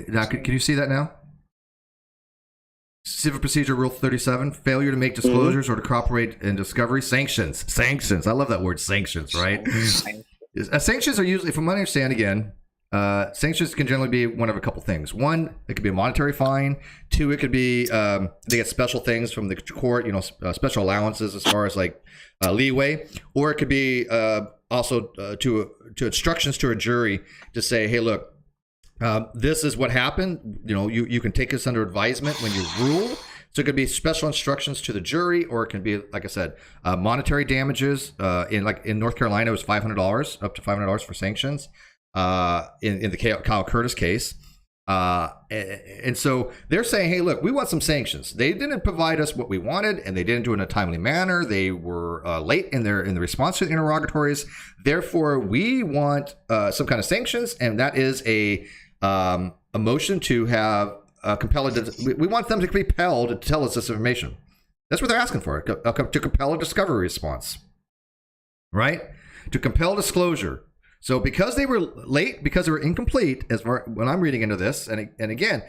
Now, can you see that now? Civil Procedure Rule 37, failure to make disclosures or to cooperate in discovery. Sanctions. I love that word, sanctions, right? Sanctions are usually, from what I understand, again, sanctions can generally be one of a couple things. One, it could be a monetary fine. Two, it could be they get special things from the court, special allowances as far as like leeway. Or it could be also to instructions to a jury to say, hey, look, this is what happened. You can take this under advisement when you rule. So it could be special instructions to the jury, or it can be, like I said, monetary damages. In North Carolina, it was $500, up to $500 for sanctions. In the Kyle Curtis case, and so they're saying, hey, look, we want some sanctions. They didn't provide us what we wanted, and they didn't do it in a timely manner. They were late in the response to the interrogatories. Therefore, we want some kind of sanctions, and that is a motion to have we want them to be compelled to tell us this information. That's what they're asking for, to compel a discovery response, right? To compel disclosure. So because they were late, because they were incomplete, as far when I'm reading into this, and again,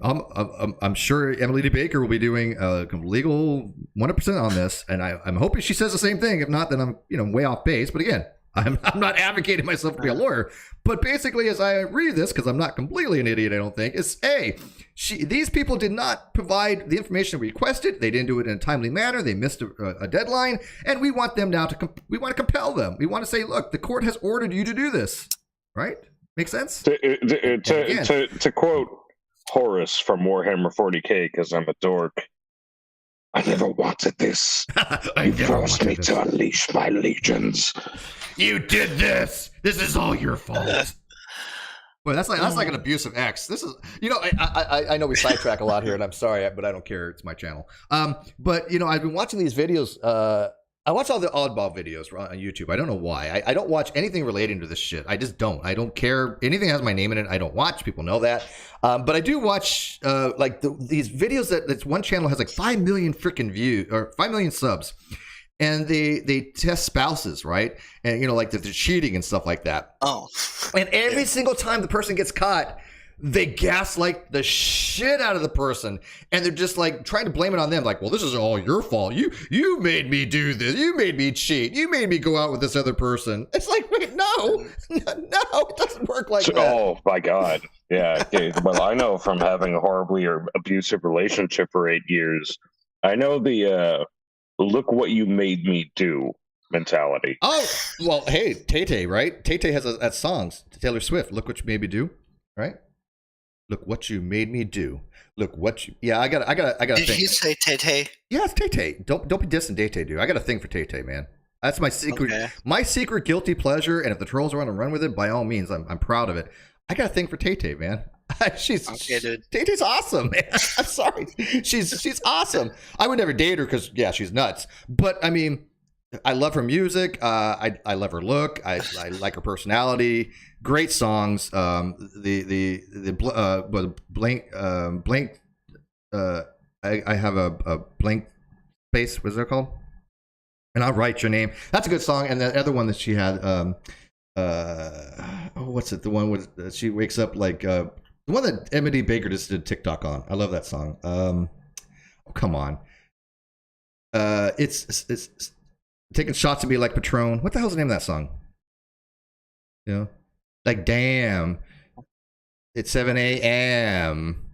I'm sure Emily D. Baker will be doing legal 100% on this, and I'm hoping she says the same thing. If not, then I'm way off base. But again, I'm not advocating myself to be a lawyer. But basically, as I read this, because I'm not completely an idiot, I don't think, is these people did not provide the information we requested. They didn't do it in a timely manner. They missed a deadline, and we want them now we want to compel them. We want to say, look, the court has ordered you to do this. Right? Make sense? To quote Horace from Warhammer 40K, because I'm a dork, I never wanted this. You forced me to unleash my legions. You did this. This is all your fault. Well, that's like an abusive ex. This is, I know we sidetrack a lot here, and I'm sorry, but I don't care. It's my channel. But I've been watching these videos. I watch all the oddball videos on YouTube. I don't know why. I don't watch anything relating to this shit. I just don't. I don't care. Anything that has my name in it, I don't watch. People know that. But I do watch these videos that one channel has like 5 million freaking views or 5 million subs. And they test spouses, right? And, like they're cheating and stuff like that. Oh. And every single time the person gets caught, they gaslight the shit out of the person, and they're just like trying to blame it on them. Like, well, this is all your fault. You made me do this. You made me cheat. You made me go out with this other person. It's like, wait, no, it doesn't work like that. Oh my God. Yeah. Well, I know from having a horribly or abusive relationship for 8 years, I know the look what you made me do mentality. Oh, well, hey, Tay-Tay, right? Tay-Tay has that songs to Taylor Swift. Look what you made me do, right? Look what you made me do. Look what you. Yeah, I got. Did you say Tay-Tay? Yeah, it's Tay-Tay. Don't be dissing Tay-Tay, dude. I got a thing for Tay-Tay, man. That's my secret. Okay. My secret guilty pleasure. And if the trolls are on to run with it, by all means, I'm proud of it. I got a thing for Tay-Tay, man. She's okay, dude. Tay-Tay's awesome, man. I'm sorry. She's awesome. I would never date her because she's nuts. But I mean, I love her music. I love her look. I like her personality. Great songs. The blank. I have a blank space. What's that called? And I'll write your name. That's a good song. And the other one that she had. What's it? The one with she wakes up like the one that Emily Baker just did TikTok on. I love that song. Come on. It's taking shots at me like Patron. What the hell's the name of that song? You know, like damn, it's 7 a.m.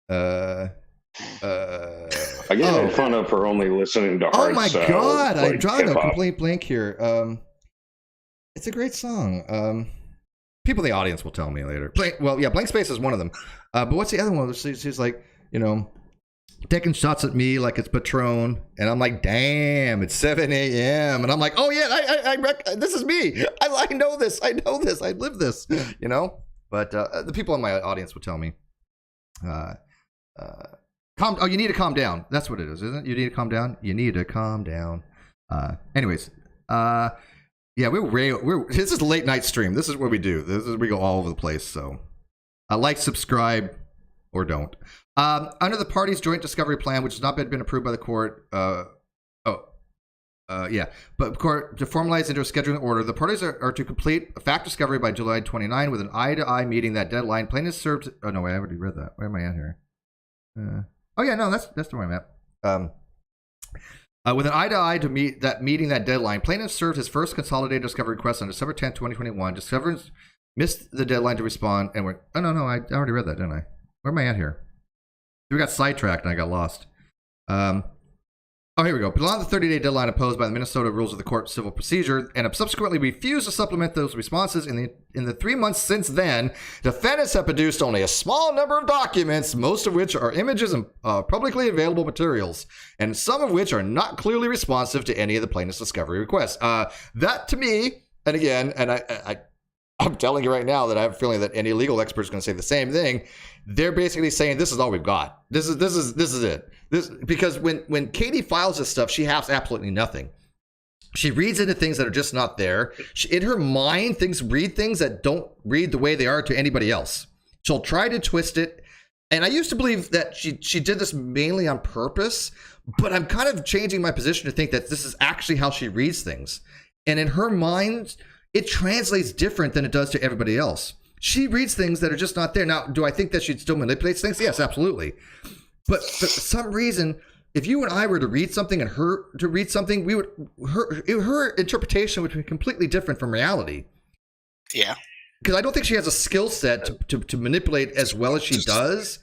I get made fun of for only listening to hard Oh my sound, god, I'm like drawing a hip-hop. complete blank here. It's a great song. People in the audience will tell me later. Blank Space is one of them. But what's the other one? She's like, you know, taking shots at me like it's Patron, and I'm like, damn, it's 7 a.m. And I'm like, oh yeah, this is me. I know this. I live this. You know. But the people in my audience will tell me, you need to calm down. That's what it is, isn't it? You need to calm down. You need to calm down. Anyways, yeah, this is a late night stream. This is what we do. We go all over the place. So, like, subscribe, or don't. Under the parties' joint discovery plan, which has not been approved by the court. But court to formalize into a scheduling order, the parties are to complete a fact discovery by July 29 with an eye-to-eye meeting. That deadline. Plaintiff served. Oh no, wait, I already read that. Where am I at here? That's the way I'm at. With an eye-to-eye to meet that deadline, plaintiff served his first consolidated discovery request on December 10, 2021. Discoverers missed the deadline to respond and went, I already read that, didn't I? Where am I at here? We got sidetracked and I got lost. Here we go. Beyond the 30-day deadline imposed by the Minnesota Rules of the Court Civil Procedure, and have subsequently refused to supplement those responses in the 3 months since then, defendants have produced only a small number of documents, most of which are images and publicly available materials, and some of which are not clearly responsive to any of the plaintiff's discovery requests. That to me, and again, and I'm telling you right now that I have a feeling that any legal expert is going to say the same thing. They're basically saying this is all we've got. This is it. Because when Katie files this stuff, she has absolutely nothing. She reads into things that are just not there. In her mind, read things that don't read the way they are to anybody else. She'll try to twist it. And I used to believe that she did this mainly on purpose, but I'm kind of changing my position to think that this is actually how she reads things. And in her mind, it translates different than it does to everybody else. She reads things that are just not there. Now, do I think that she still manipulates things? Yes, absolutely. But for some reason, if you and I were to read something and her to read something, her interpretation would be completely different from reality. Yeah. Because I don't think she has a skill set to manipulate as well as she does,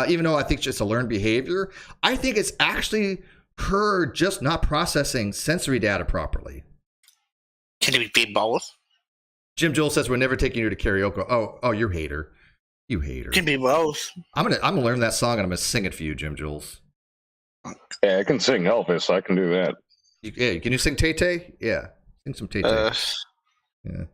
even though I think it's a learned behavior. I think it's actually her just not processing sensory data properly. Can it be both? Jim Joel says we're never taking you to karaoke. Oh, you hater. You hater. Can be both. I'm gonna learn that song and I'm gonna sing it for you, Jim Jules. Yeah, I can sing Elvis. I can do that. Can you sing Tay Tay? Yeah, sing some Tay Tay. Yeah.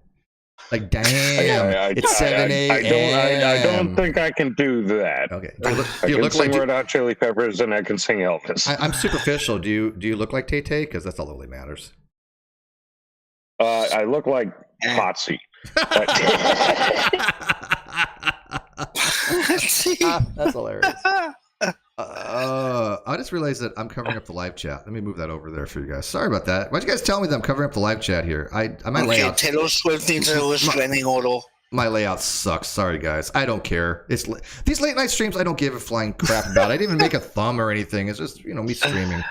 Like damn, it's 7 a.m. I don't think I can do that. Okay. I can sing Red Hot Chili Peppers and I can sing Elvis. I'm superficial. Do you look like Tay Tay? Because that's all that really matters. I look like Potsy. That's hilarious. I just realized that I'm covering up the live chat. Let me move that over there for you guys. Sorry about that. Why'd you guys tell me that I'm covering up the live chat here? My layout. Taylor Swift needs a restraining order. My layout sucks. Sorry, guys. I don't care. These late night streams. I don't give a flying crap about. I didn't even make a thumb or anything. It's just me streaming.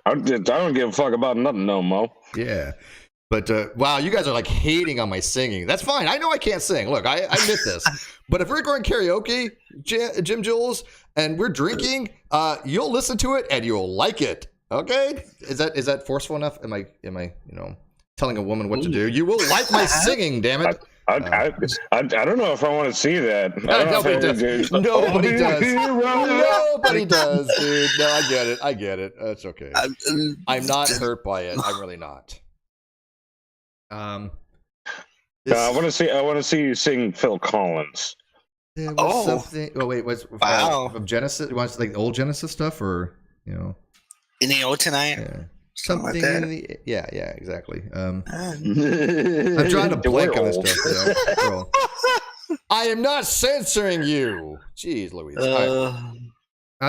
I don't give a fuck about nothing no more. Yeah. But wow, you guys are like hating on my singing. That's fine. I know I can't sing. Look, I admit this. But if we're going karaoke, Jim Jules, and we're drinking, you'll listen to it and you'll like it. Okay? Is that forceful enough? Am I telling a woman what to do? You will like my singing, damn it. I don't know if I want to see that. Nobody does. Nobody does. Nobody does, dude. No, I get it. That's okay. I'm not hurt by it. I'm really not. I want to see you sing Phil Collins. There was something. Oh wait, from Genesis? You want like old Genesis stuff, or in the old tonight? Yeah. Something like that. Yeah, exactly. I'm trying to blank on this stuff. Yeah. I am not censoring you. Jeez, Louise.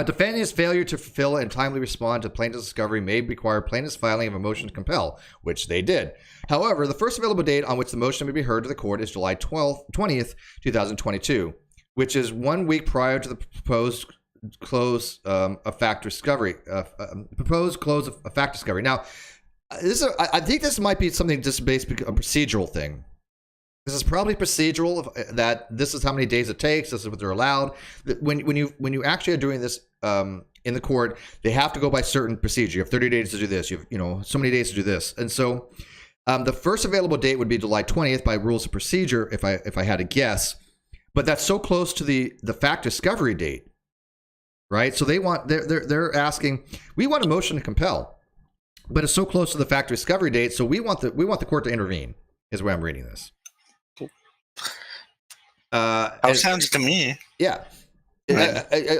Defendant's failure to fulfill and timely respond to plaintiff's discovery may require plaintiff's filing of a motion to compel, which they did. However, the first available date on which the motion may be heard to the court is July 20th, 2022, which is 1 week prior to the proposed close of fact discovery. Proposed close of fact discovery. Now, I think this might be something just based on a procedural thing. This is probably procedural, that this is how many days it takes. This is what they're allowed. When you actually are doing this in the court, they have to go by certain procedure. You have 30 days to do this. You have so many days to do this. And so the first available date would be July 20th by rules of procedure, if I had to guess. But that's so close to the fact discovery date, right? So they're asking, we want a motion to compel, but it's so close to the fact discovery date. So we want the court to intervene. Is where I'm reading this. Sounds to me. Yeah.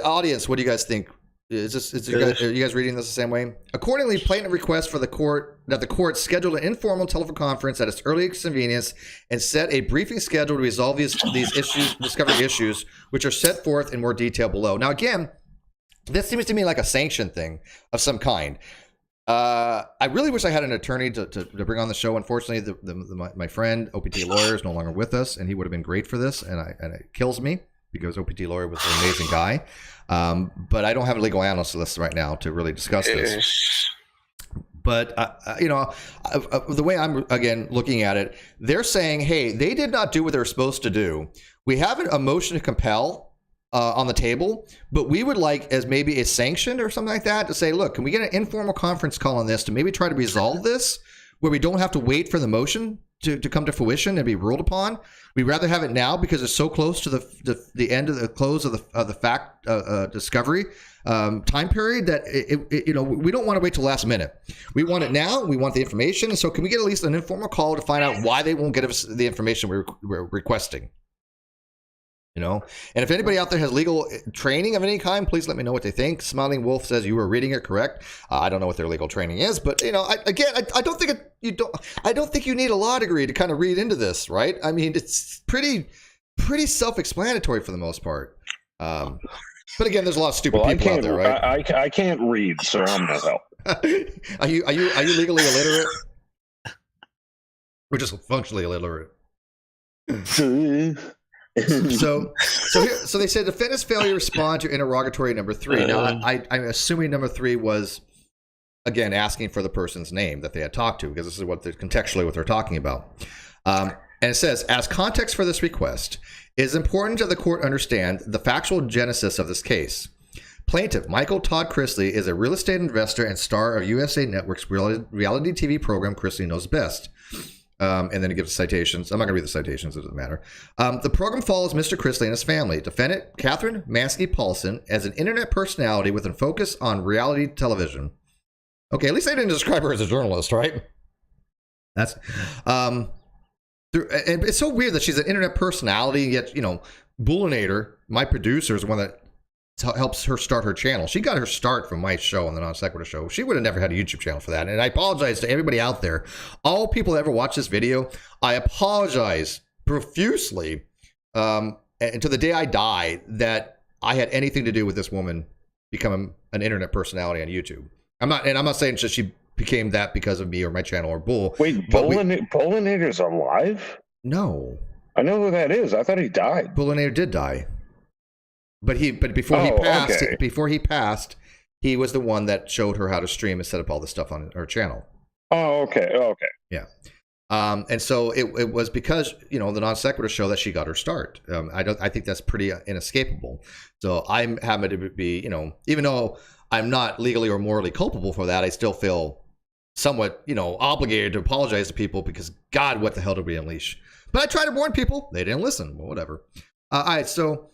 Audience, what do you guys think? Are you guys reading this the same way? Accordingly, plaintiff requests for the court schedule an informal telephone conference at its earliest convenience and set a briefing schedule to resolve these discovery issues, which are set forth in more detail below. Now, again, this seems to me like a sanction thing of some kind. I really wish I had an attorney to bring on the show. Unfortunately, my friend OPT lawyer is no longer with us, and he would have been great for this. And it kills me because OPT lawyer was an amazing guy. But I don't have a legal analyst list right now to really discuss this. But the way I'm again looking at it, they're saying, hey, they did not do what they were supposed to do. We have a motion to compel on the table, but we would like, as maybe a sanction or something like that, to say, look, can we get an informal conference call on this to maybe try to resolve this, where we don't have to wait for the motion to come to fruition and be ruled upon? We'd rather have it now because it's so close to the end of the close of the fact discovery time period that we don't want to wait till last minute. We want it now. We want the information. And so can we get at least an informal call to find out why they won't get us the information we're requesting? And if anybody out there has legal training of any kind, please let me know what they think. Smiling Wolf says you were reading it correct. I don't know what their legal training is, but I don't think you need a law degree to kind of read into this, right? I mean, it's pretty self-explanatory for the most part. But again, there's a lot of stupid people out there, right? I can't read, so I'm gonna help. Are you legally illiterate? We're just functionally illiterate. So they said defendant's failure to respond to interrogatory number 3. Now, I'm assuming number 3 was, again, asking for the person's name that they had talked to, because this is contextually what they're talking about. And it says, as context for this request, it is important that the court understand the factual genesis of this case. Plaintiff Michael Todd Chrisley is a real estate investor and star of USA Network's reality TV program Chrisley Knows Best. And then it gives citations. I'm not going to read the citations. It doesn't matter. The program follows Mr. Chrisley and his family. Defendant Catherine Maskey Paulson as an internet personality with a focus on reality television. Okay, at least they didn't describe her as a journalist, right? That's and it's so weird that she's an internet personality, yet Bullinator, my producer, is the one that helps her start her channel. She got her start from my show on the Non Sequitur Show. She would have never had a YouTube channel for that. And I apologize to everybody out there. All people that ever watch this video, I apologize profusely and to the day I die that I had anything to do with this woman becoming an internet personality on YouTube. I'm not saying that she became that because of me or my channel or Bull. Wait, Bullinator's alive? No. I know who that is. I thought he died. Bullinator did die. But before he passed, he was the one that showed her how to stream and set up all this stuff on her channel. Oh, okay. Yeah. And so it was because, the Non Sequitur Show that she got her start. I think that's pretty inescapable. So I'm happy to be, even though I'm not legally or morally culpable for that, I still feel somewhat, obligated to apologize to people because, God, what the hell did we unleash? But I tried to warn people. They didn't listen. Well, whatever. All right. So,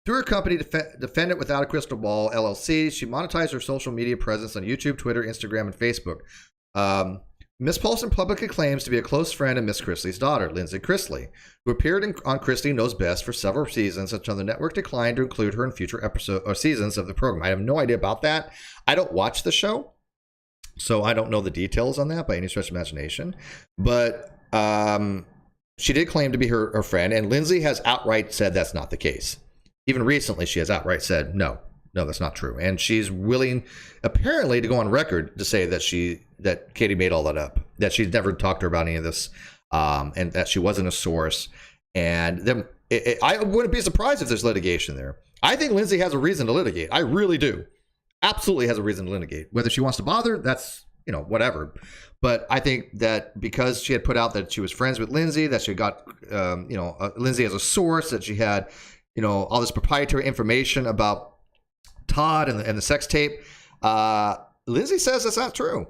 through her company, Defendant Without a Crystal Ball, LLC, she monetized her social media presence on YouTube, Twitter, Instagram, and Facebook. Ms. Paulson publicly claims to be a close friend of Ms. Chrisley's daughter, Lindsay Chrisley, who appeared on Chrisley Knows Best for several seasons until the network declined to include her in future episodes or seasons of the program. I have no idea about that. I don't watch the show, so I don't know the details on that by any stretch of imagination. But she did claim to be her friend, and Lindsay has outright said that's not the case. Even recently, she has outright said, no, that's not true. And she's willing, apparently, to go on record to say that Katie made all that up, that she's never talked to her about any of this, and that she wasn't a source. And then I wouldn't be surprised if there's litigation there. I think Lindsay has a reason to litigate. I really do. Absolutely has a reason to litigate. Whether she wants to bother, that's whatever. But I think that because she had put out that she was friends with Lindsay, that she got, Lindsay as a source, that she had, all this proprietary information about Todd and the sex tape, Lindsay says that's not true.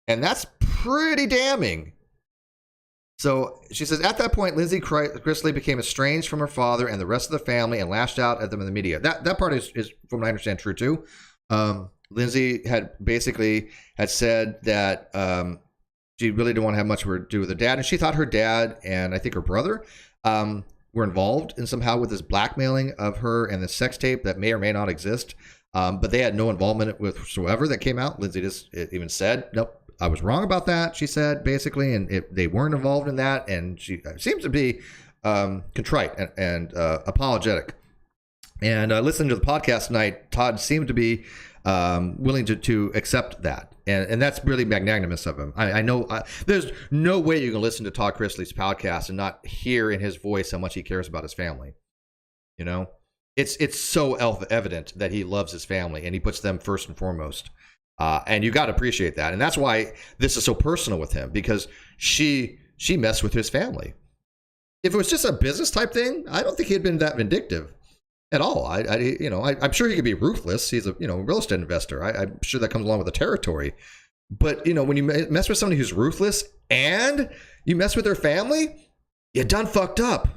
And that's pretty damning. So she says, at that point, Lindsay Chrisley became estranged from her father and the rest of the family and lashed out at them in the media. That part is, from what I understand, true too. Lindsay had said that she really didn't want to have much to do with her dad. And she thought her dad and I think her brother were involved in somehow with this blackmailing of her and the sex tape that may or may not exist. But they had no involvement whatsoever that came out. Lindsay just even said, nope, I was wrong about that, she said, basically. And they weren't involved in that. And she seems to be contrite and apologetic. And listening to the podcast tonight, Todd seemed to be willing to accept that. And that's really magnanimous of him. I know there's no way you can listen to Todd Chrisley's podcast and not hear in his voice how much he cares about his family. It's so evident that he loves his family and he puts them first and foremost. And you got to appreciate that. And that's why this is so personal with him, because she messed with his family. If it was just a business type thing, I don't think he'd been that vindictive at all. I'm sure he could be ruthless. He's a real estate investor. I'm sure that comes along with the territory. But when you mess with somebody who's ruthless and you mess with their family, you done fucked up.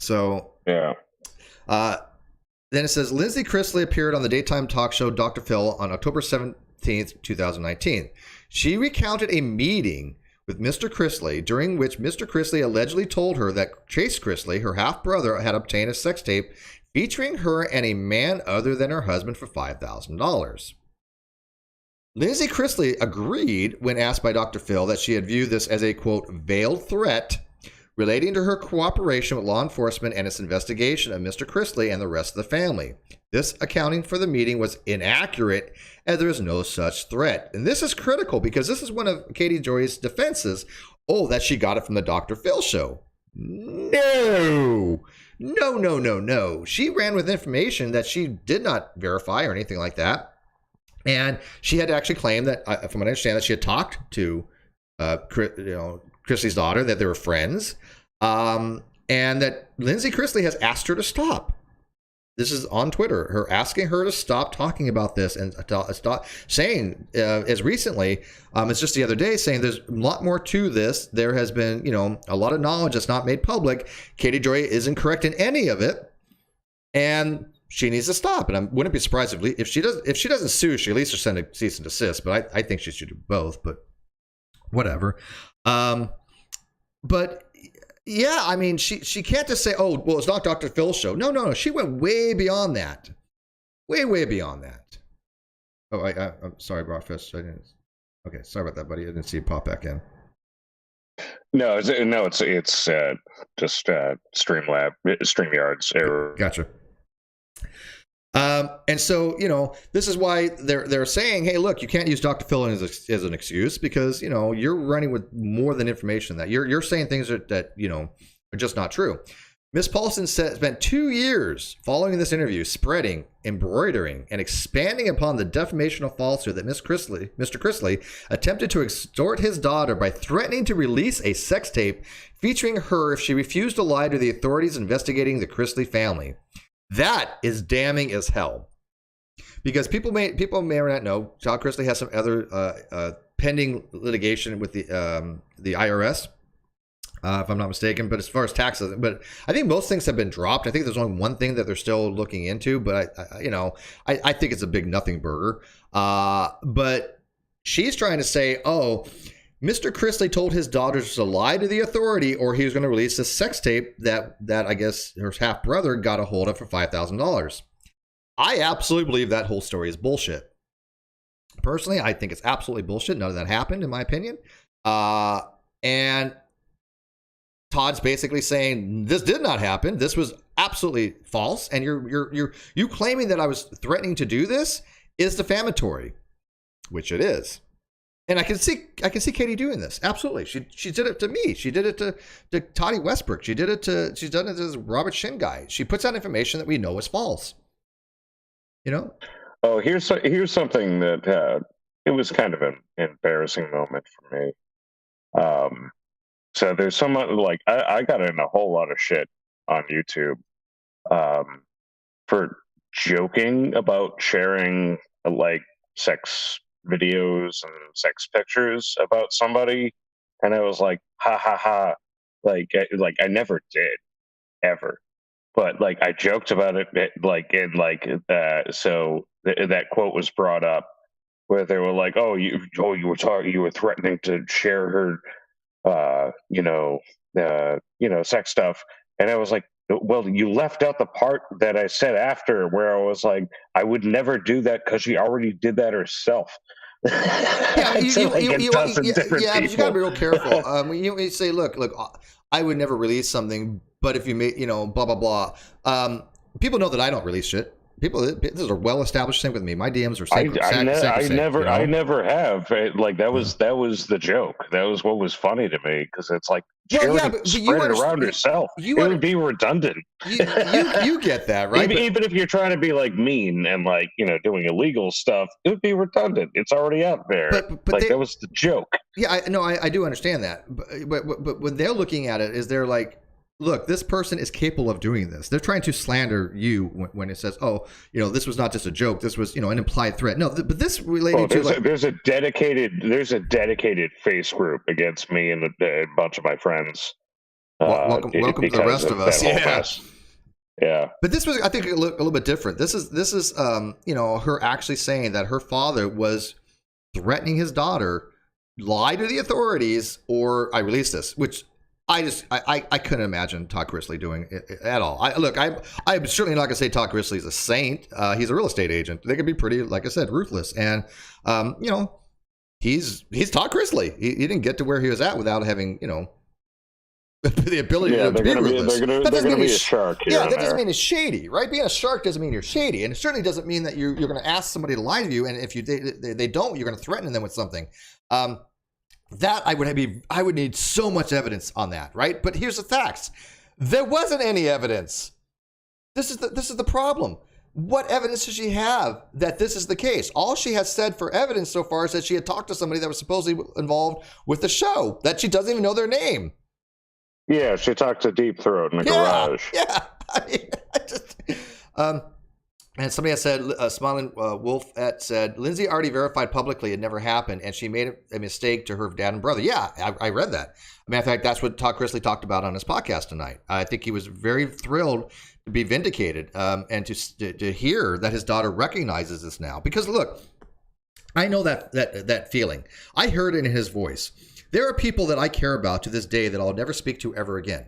So yeah. Then it says Lindsay Chrisley appeared on the daytime talk show Dr. Phil on October 17th, 2019. She recounted a meeting with Mr. Chrisley, during which Mr. Chrisley allegedly told her that Chase Chrisley, her half-brother, had obtained a sex tape featuring her and a man other than her husband for $5,000. Lindsay Chrisley agreed when asked by Dr. Phil that she had viewed this as a, quote, veiled threat relating to her cooperation with law enforcement and its investigation of Mr. Chrisley and the rest of the family. This accounting for the meeting was inaccurate, as there is no such threat. And this is critical because this is one of Katie Joy's defenses. Oh, that she got it from the Dr. Phil show. No. She ran with information that she did not verify or anything like that. And she had actually claimed that, from what I understand, that she had talked to Chrisley's daughter, that they were friends, and that Lindsay Chrisley has asked her to stop. This is on Twitter, her asking her to stop talking about this and stop saying, as recently, it's just the other day, saying there's a lot more to this. There has been, a lot of knowledge that's not made public. Katie Joy isn't correct in any of it, and she needs to stop. And I wouldn't be surprised if she doesn't sue, she at least should send a cease and desist. But I think she should do both. But whatever. But yeah, I mean, she can't just say, oh, well, it's not Dr. Phil's show. No. She went way beyond that. Way beyond that. Oh, I'm sorry, Broadfish. Okay, sorry about that, buddy. I didn't see it pop back in. No, it's just StreamYard's error. Gotcha. And so, this is why they're saying, hey, look, you can't use Dr. Phil as an excuse because, you're running with more than information that you're saying things that are just not true. Ms. Paulson spent 2 years following this interview, spreading, embroidering, and expanding upon the defamation of falsehood that Mr. Chrisley attempted to extort his daughter by threatening to release a sex tape featuring her if she refused to lie to the authorities investigating the Chrisley family. That is damning as hell, because people may or not know Todd Chrisley has some other pending litigation with the IRS, if I'm not mistaken. But as far as taxes, but I think most things have been dropped. I think there's only one thing that they're still looking into, but I think it's a big nothing burger. But she's trying to say, oh, Mr. Chrisley told his daughters to lie to the authority or he was going to release a sex tape that I guess her half-brother got a hold of for $5,000. I absolutely believe that whole story is bullshit. Personally, I think it's absolutely bullshit. None of that happened, in my opinion. And Todd's basically saying this did not happen. This was absolutely false. And you claiming that I was threatening to do this is defamatory, which it is. And I can see Katie doing this. Absolutely. She did it to me. She did it to Toddy Westbrook. She's done it to Robert Shin guy. She puts out information that we know is false. Oh, here's something that it was kind of an embarrassing moment for me. So there's someone like I got in a whole lot of shit on YouTube for joking about sharing like sex videos and sex pictures about somebody, and I was like, ha ha ha, like I never did ever, but like I joked about it, like and like that quote was brought up where they were like, you were threatening to share her sex stuff. And I was like, well, you left out the part that I said after where I was like, I would never do that because she already did that herself. Yeah, but you gotta be real careful. You say, look, I would never release something, but if you made, blah blah blah. People know that I don't release shit. This is a well-established thing with me. My DMs are sacred. I never have. That was the joke. That was what was funny to me, because it's like, spread it around yourself. It would be redundant. You get that, right? Even if you're trying to be like mean and like doing illegal stuff, it would be redundant. It's already out there. But that was the joke. Yeah, I do understand that. But when they're looking at it, is they're like, look, this person is capable of doing this. They're trying to slander you when it says, oh, this was not just a joke. This was, an implied threat. No, but this related to there's a dedicated face group against me and a bunch of my friends. Welcome to the rest of us. Yeah. Yeah. But this was, I think, a little bit different. This is her actually saying that her father was threatening his daughter, lie to the authorities, or I release this, which I couldn't imagine Todd Chrisley doing it at all. I'm certainly not going to say Todd Chrisley is a saint. He's a real estate agent. They can be pretty, like I said, ruthless. And, he's Todd Chrisley. He didn't get to where he was at without having, the ability to be ruthless. They're going to be a shark. That doesn't mean he's shady, right? Being a shark doesn't mean you're shady. And it certainly doesn't mean that you're going to ask somebody to lie to you. And if they don't, you're going to threaten them with something. That I would need so much evidence on that, right? But here's the facts: there wasn't any evidence. This is the problem. What evidence does she have that this is the case? All she has said for evidence so far is that she had talked to somebody that was supposedly involved with the show that she doesn't even know their name. Yeah, she talked to Deep Throat in the garage. Yeah, and somebody has said, Smiling Wolf said, Lindsay already verified publicly it never happened, and she made a mistake to her dad and brother. Yeah, I read that. Matter of fact, that's what Todd Chrisley talked about on his podcast tonight. I think he was very thrilled to be vindicated and to hear that his daughter recognizes this now. Because look, I know that feeling. I heard it in his voice. There are people that I care about to this day that I'll never speak to ever again,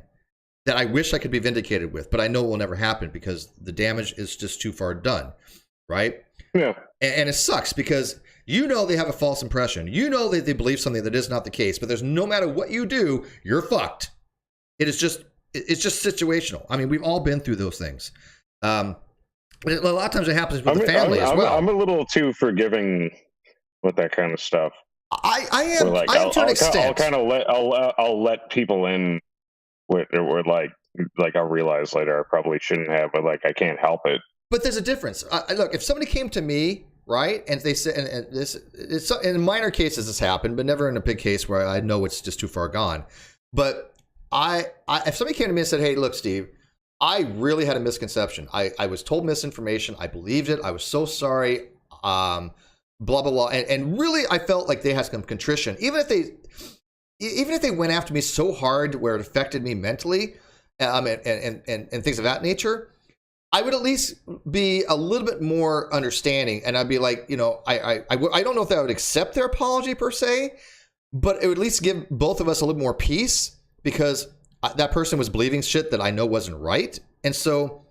that I wish I could be vindicated with, but I know it will never happen because the damage is just too far done, right? Yeah. And it sucks because they have a false impression. That they believe something that is not the case, but there's no matter what you do, you're fucked. It's just situational. I mean, we've all been through those things. A lot of times it happens with the family as well. I'm a little too forgiving with that kind of stuff. I am to an extent. I'll let people in where like I'll realize later I probably shouldn't have, but like I can't help it. But there's a difference. Look, if somebody came to me, right, and they said, and it's in minor cases this happened, but never in a big case where I know it's just too far gone. But if somebody came to me and said, "Hey, look, Steve, I really had a misconception. I was told misinformation. I believed it. I was so sorry. Blah blah blah." And really, I felt like they had some contrition, even if they went after me so hard where it affected me mentally, and things of that nature. I would at least be a little bit more understanding, and I'd be like, I don't know if I would accept their apology per se, but it would at least give both of us a little more peace because that person was believing shit that I know wasn't right, and so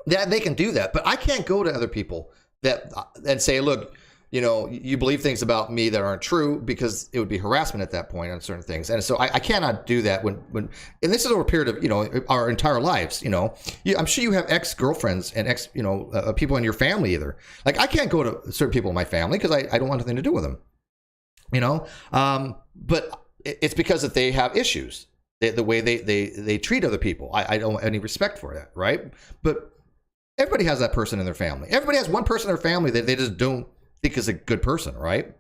that they can do that. But I can't go to other people and say, look, you believe things about me that aren't true, because it would be harassment at that point on certain things. And so I cannot do that when, and this is over a period of, our entire lives, I'm sure you have ex-girlfriends and people in your family either. Like I can't go to certain people in my family because I don't want nothing to do with them, but it's because that they have issues, the way they treat other people. I don't have any respect for that. Right. But Everybody has that person in their family. Everybody has one person in their family that they just don't think is a good person, right?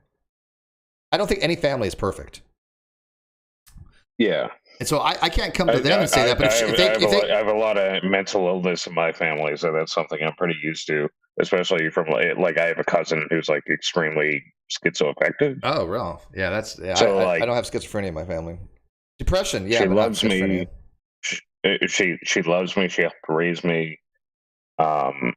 I don't think any family is perfect. Yeah. And so I can't come to them and say that. But I have a lot of mental illness in my family, so that's something I'm pretty used to, especially from like I have a cousin who's like extremely schizoaffective. Oh, real? Yeah, So, I don't have schizophrenia in my family. Depression, yeah. She but loves not me. She loves me. She helped raise me. And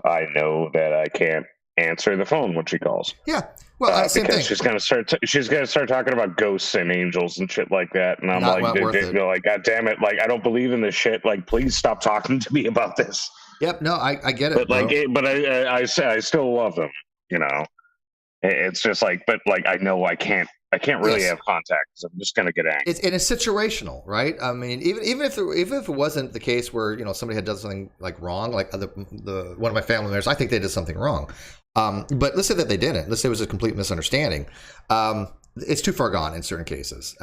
I know that I can't answer the phone when she calls. Yeah, well, same because thing. she's gonna start talking about ghosts and angels and shit like that, and I'm like, like, God damn it, like I don't believe in this shit. Like, please stop talking to me about this. Yep, no, I get it. But like, I still love them. You know, it's just like, but like, I know I can't really have contact because I'm just gonna get angry. It's situational, right? I mean, even if it wasn't the case where somebody had done something like wrong, like the one of my family members, I think they did something wrong. But let's say that they didn't. Let's say it was a complete misunderstanding. It's too far gone in certain cases.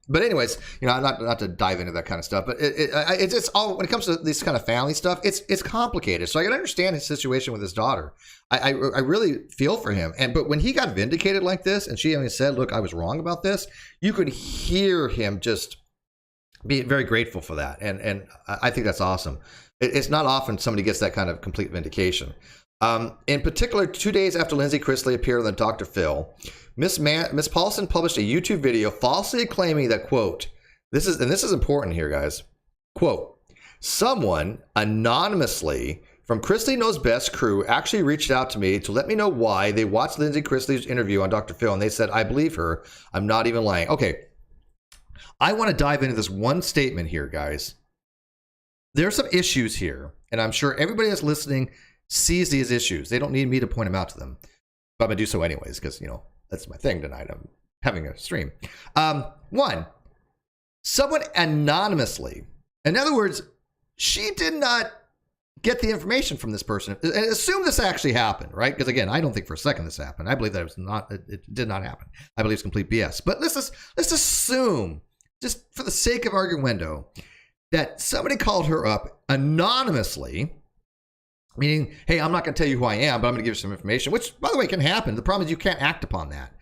But anyways, not to dive into that kind of stuff, but it's all when it comes to this kind of family stuff, it's complicated. So I can understand his situation with his daughter. I really feel for him. But when he got vindicated like this, and she said, "Look, I was wrong about this," you could hear him just be very grateful for that, and I think that's awesome. It's not often somebody gets that kind of complete vindication. In particular, 2 days after Lindsay Chrisley appeared on the Dr. Phil, Miss Paulson published a YouTube video falsely claiming that, quote, this is important here, guys, quote, someone anonymously from Chrisley Knows Best crew actually reached out to me to let me know why they watched Lindsay Chrisley's interview on Dr. Phil, and they said, I believe her. I'm not even lying. Okay, I want to dive into this one statement here, guys. There are some issues here, and I'm sure everybody that's listening sees these issues. They don't need me to point them out to them. But I'm going to do so anyways, because, that's my thing tonight. I'm having a stream. One, someone anonymously, in other words, she did not get the information from this person. And assume this actually happened, right? Because again, I don't think for a second this happened. I believe that it did not happen. I believe it's complete BS. But let's assume, just for the sake of arguendo, that somebody called her up anonymously, meaning, hey, I'm not going to tell you who I am, but I'm going to give you some information, which, by the way, can happen. The problem is you can't act upon that.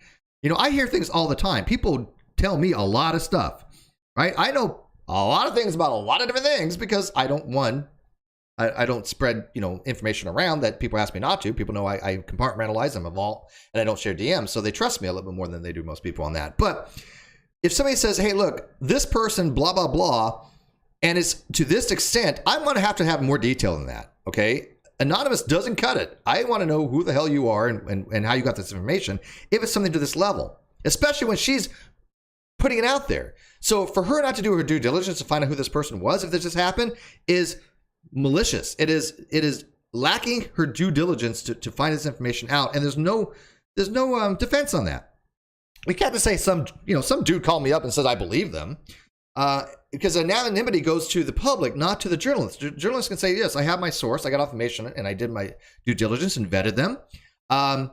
I hear things all the time. People tell me a lot of stuff, right? I know a lot of things about a lot of different things because I don't spread, information around that people ask me not to. People know I compartmentalize them, and I don't share DMs, so they trust me a little bit more than they do most people on that. But if somebody says, hey, look, this person, blah, blah, blah, and it's to this extent, I'm going to have more detail than that, okay? Anonymous doesn't cut it. I want to know who the hell you are and how you got this information if it's something to this level, especially when she's putting it out there. So for her not to do her due diligence to find out who this person was, if this just happened, is malicious. It is lacking her due diligence to find this information out, and there's no defense on that. We can't just say some dude called me up and says I believe them. Because anonymity goes to the public, not to the journalist. Journalists can say, yes, I have my source. I got information and I did my due diligence and vetted them. But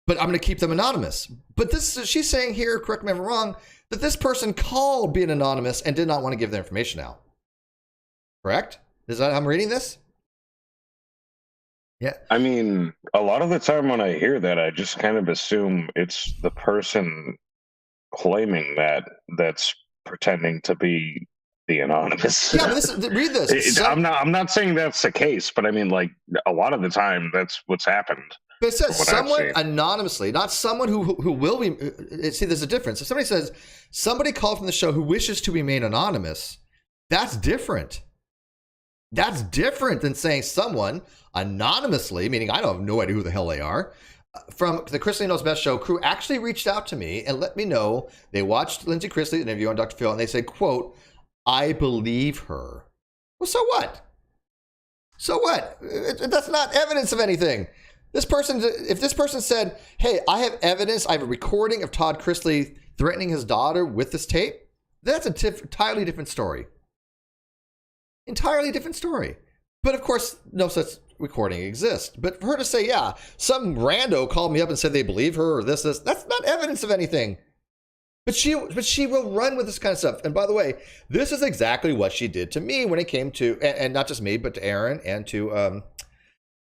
I'm going to keep them anonymous. But she's saying here, correct me if I'm wrong, that this person called being anonymous and did not want to give their information out. Correct? Is that how I'm reading this? Yeah. I mean, a lot of the time when I hear that, I just kind of assume it's the person claiming that's pretending to be the anonymous. Yeah, but read this. I'm not saying that's the case, but I mean, like, a lot of the time that's what's happened. But it says someone anonymously, not someone who will be. See, there's a difference. If somebody says somebody called from the show who wishes to remain anonymous, that's different. That's different than saying someone anonymously, meaning I don't have no idea who the hell they are, from the Chrisley Knows Best show crew actually reached out to me and let me know they watched Lindsay Chrisley's interview on Dr. Phil, and they said, quote, I believe her. Well, so what? So what? That's not evidence of anything. If this person said, hey, I have evidence, I have a recording of Todd Chrisley threatening his daughter with this tape, that's an entirely different story. Entirely different story. But of course, no such recording exists. But for her to say, yeah, some rando called me up and said they believe her or this, that's not evidence of anything. But she will run with this kind of stuff. And by the way, this is exactly what she did to me when it came to, and not just me, but to Aaron and to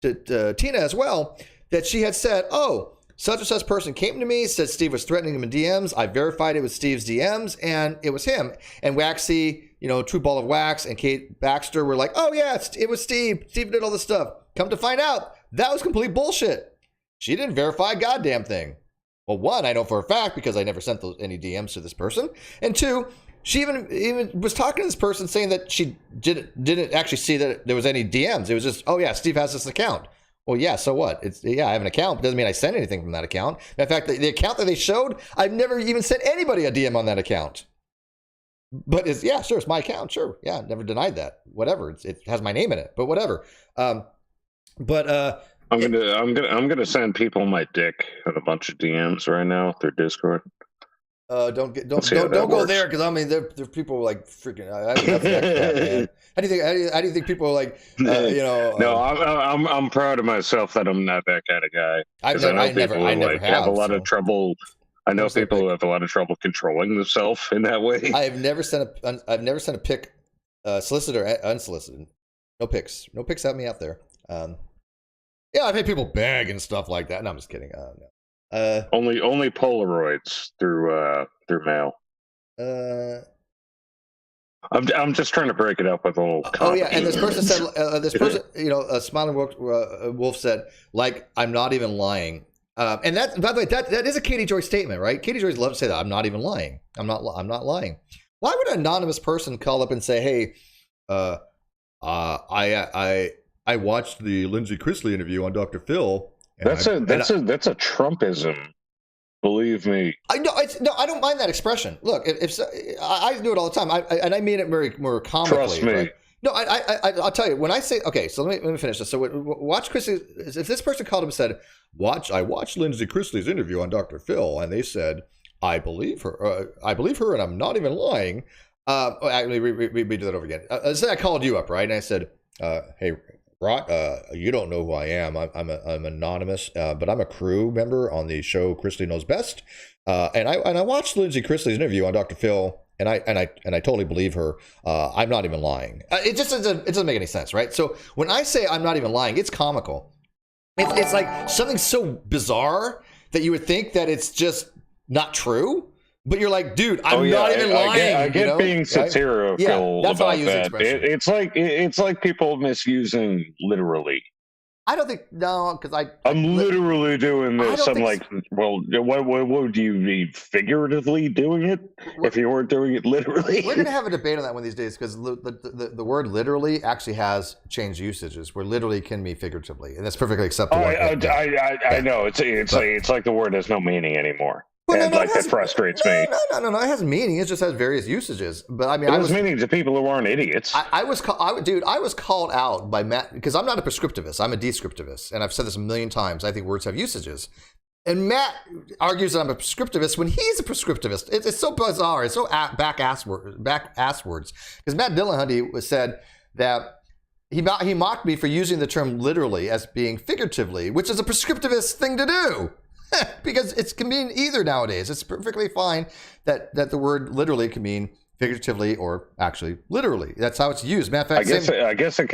Tina as well, that she had said, oh, such and such person came to me, said Steve was threatening him in DMs. I verified it with Steve's DMs, and it was him. And Waxy, True Ball of Wax, and Kate Baxter were like, oh yeah, it was Steve. Steve did all this stuff. Come to find out, that was complete bullshit. She didn't verify a goddamn thing. Well, one, I know for a fact because I never sent any DMs to this person. And two, she even was talking to this person saying that she didn't actually see that there was any DMs. It was just, oh yeah, Steve has this account. Well, yeah, so what? I have an account, but doesn't mean I sent anything from that account. In fact, the account that they showed, I've never even sent anybody a DM on that account. But sure, it's my account, sure. Yeah, never denied that. Whatever, it has my name in it, but whatever. I'm gonna send people my dick in a bunch of DMs right now through Discord. Don't go there because I mean there people like freaking. Man. How do you think people are like? No, I'm proud of myself that I'm not that kind of guy. I never have a lot of trouble. I know people who have a lot of trouble controlling themselves in that way. I've never sent a pic, solicited or unsolicited. No pics at me out there. Yeah, I've had people beg and stuff like that. No, I'm just kidding. No. Only Polaroids through mail. I'm just trying to break it up with a little. Oh yeah, and this person said, Smiling Wolf said, like, I'm not even lying. And that, by the way, that is a Katie Joy statement, right? Katie Joy's love to say that. I'm not even lying. I'm not lying. Why would an anonymous person call up and say, hey, I watched the Lindsay Chrisley interview on Dr. Phil. That's a Trumpism. Believe me. I don't mind that expression. Look, if I do it all the time, and I mean it more comically. Trust me. Right? No, I'll tell you when I say okay. So let me finish this. So watch Chrisley. If this person called him and said, I watched Lindsay Chrisley's interview on Dr. Phil, and they said, I believe her, and I'm not even lying. Actually, we do that over again. Say I called you up, right? And I said, hey, Rot, you don't know who I am. I'm anonymous, but I'm a crew member on the show Chrisley Knows Best. And I watched Lindsay Chrisley's interview on Dr. Phil, and I totally believe her. I'm not even lying. It doesn't make any sense, right? So when I say I'm not even lying, it's comical. It's like something so bizarre that you would think that it's just not true. But you're like, dude, I'm not even lying. I get being satirical. Yeah, that's how I use that. Expression. It's like people misusing literally. I don't think because I'm literally doing this. I'm like, well, what would you be figuratively doing it if you weren't doing it literally? We're gonna have a debate on that one of these days because the word literally actually has changed usages where literally can be figuratively, and that's perfectly acceptable. I know it's like the word has no meaning anymore. And that frustrates me. No. It has meaning. It just has various usages. But I mean, it has meaning to people who aren't idiots. I was called out by Matt because I'm not a prescriptivist. I'm a descriptivist, and I've said this a million times. I think words have usages, and Matt argues that I'm a prescriptivist when he's a prescriptivist. It's so bizarre. It's so back ass words. Because Matt Dillahunty said that he mocked me for using the term literally as being figuratively, which is a prescriptivist thing to do. Because it can mean either nowadays. It's perfectly fine that the word literally can mean figuratively or actually literally. That's how it's used. Matter of fact, I guess it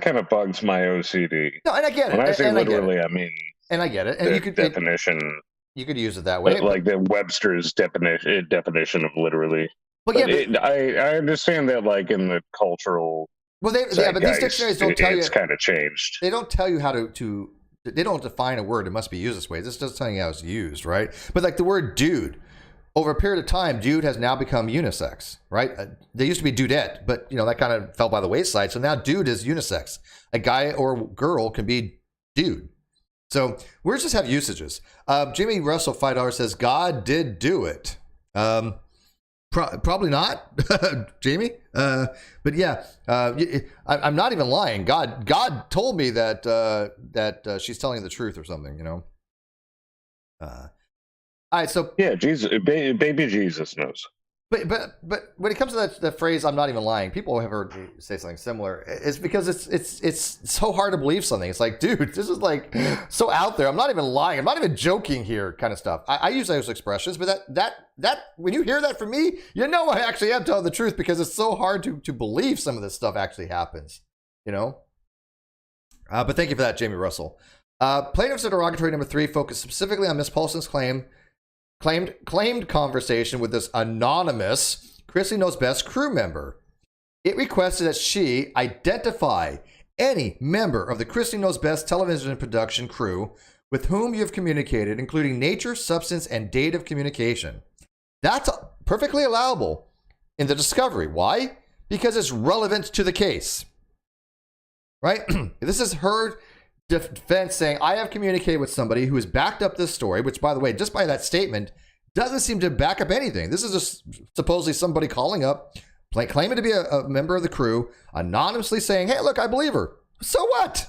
kind of bugs my OCD. No, and I get it. When I say literally, I mean, and I get it. And you could definition. You could use it that way, like the Webster's definition of literally. But I understand that, like in the cultural. Well, but these dictionaries don't tell you. It's kind of changed. They don't tell you how to. They don't define a word. It must be used this way. This doesn't tell you how it's used, right? But like the word dude, over a period of time, dude has now become unisex, right? There used to be dudette, but that kind of fell by the wayside. So now dude is unisex. A guy or girl can be dude. So words just have usages. Jimmy Russell $5 says God did do it. Probably not, Jamie. But yeah, I'm not even lying. God told me that she's telling the truth or something. All right, so yeah, Jesus, baby Jesus knows. But when it comes to that phrase, "I'm not even lying," people have heard me say something similar. It's because it's so hard to believe something. It's like, dude, this is like so out there. I'm not even lying. I'm not even joking here, kind of stuff. I use those expressions, but that when you hear that from me, you know I actually am telling the truth because it's so hard to believe some of this stuff actually happens. You know. But thank you for that, Jamie Russell. Plaintiff's interrogatory number 3 focused specifically on Miss Paulson's claimed conversation with this anonymous Chrisley Knows Best crew member. It requested that she identify any member of the Chrisley Knows Best television production crew with whom you have communicated, including nature, substance, and date of communication. That's perfectly allowable in the discovery. Why? Because it's relevant to the case. Right? This is her defense saying, I have communicated with somebody who has backed up this story, which, by the way, just by that statement, doesn't seem to back up anything. This is just supposedly somebody calling up, claiming to be a member of the crew, anonymously saying, hey, look, I believe her. So what?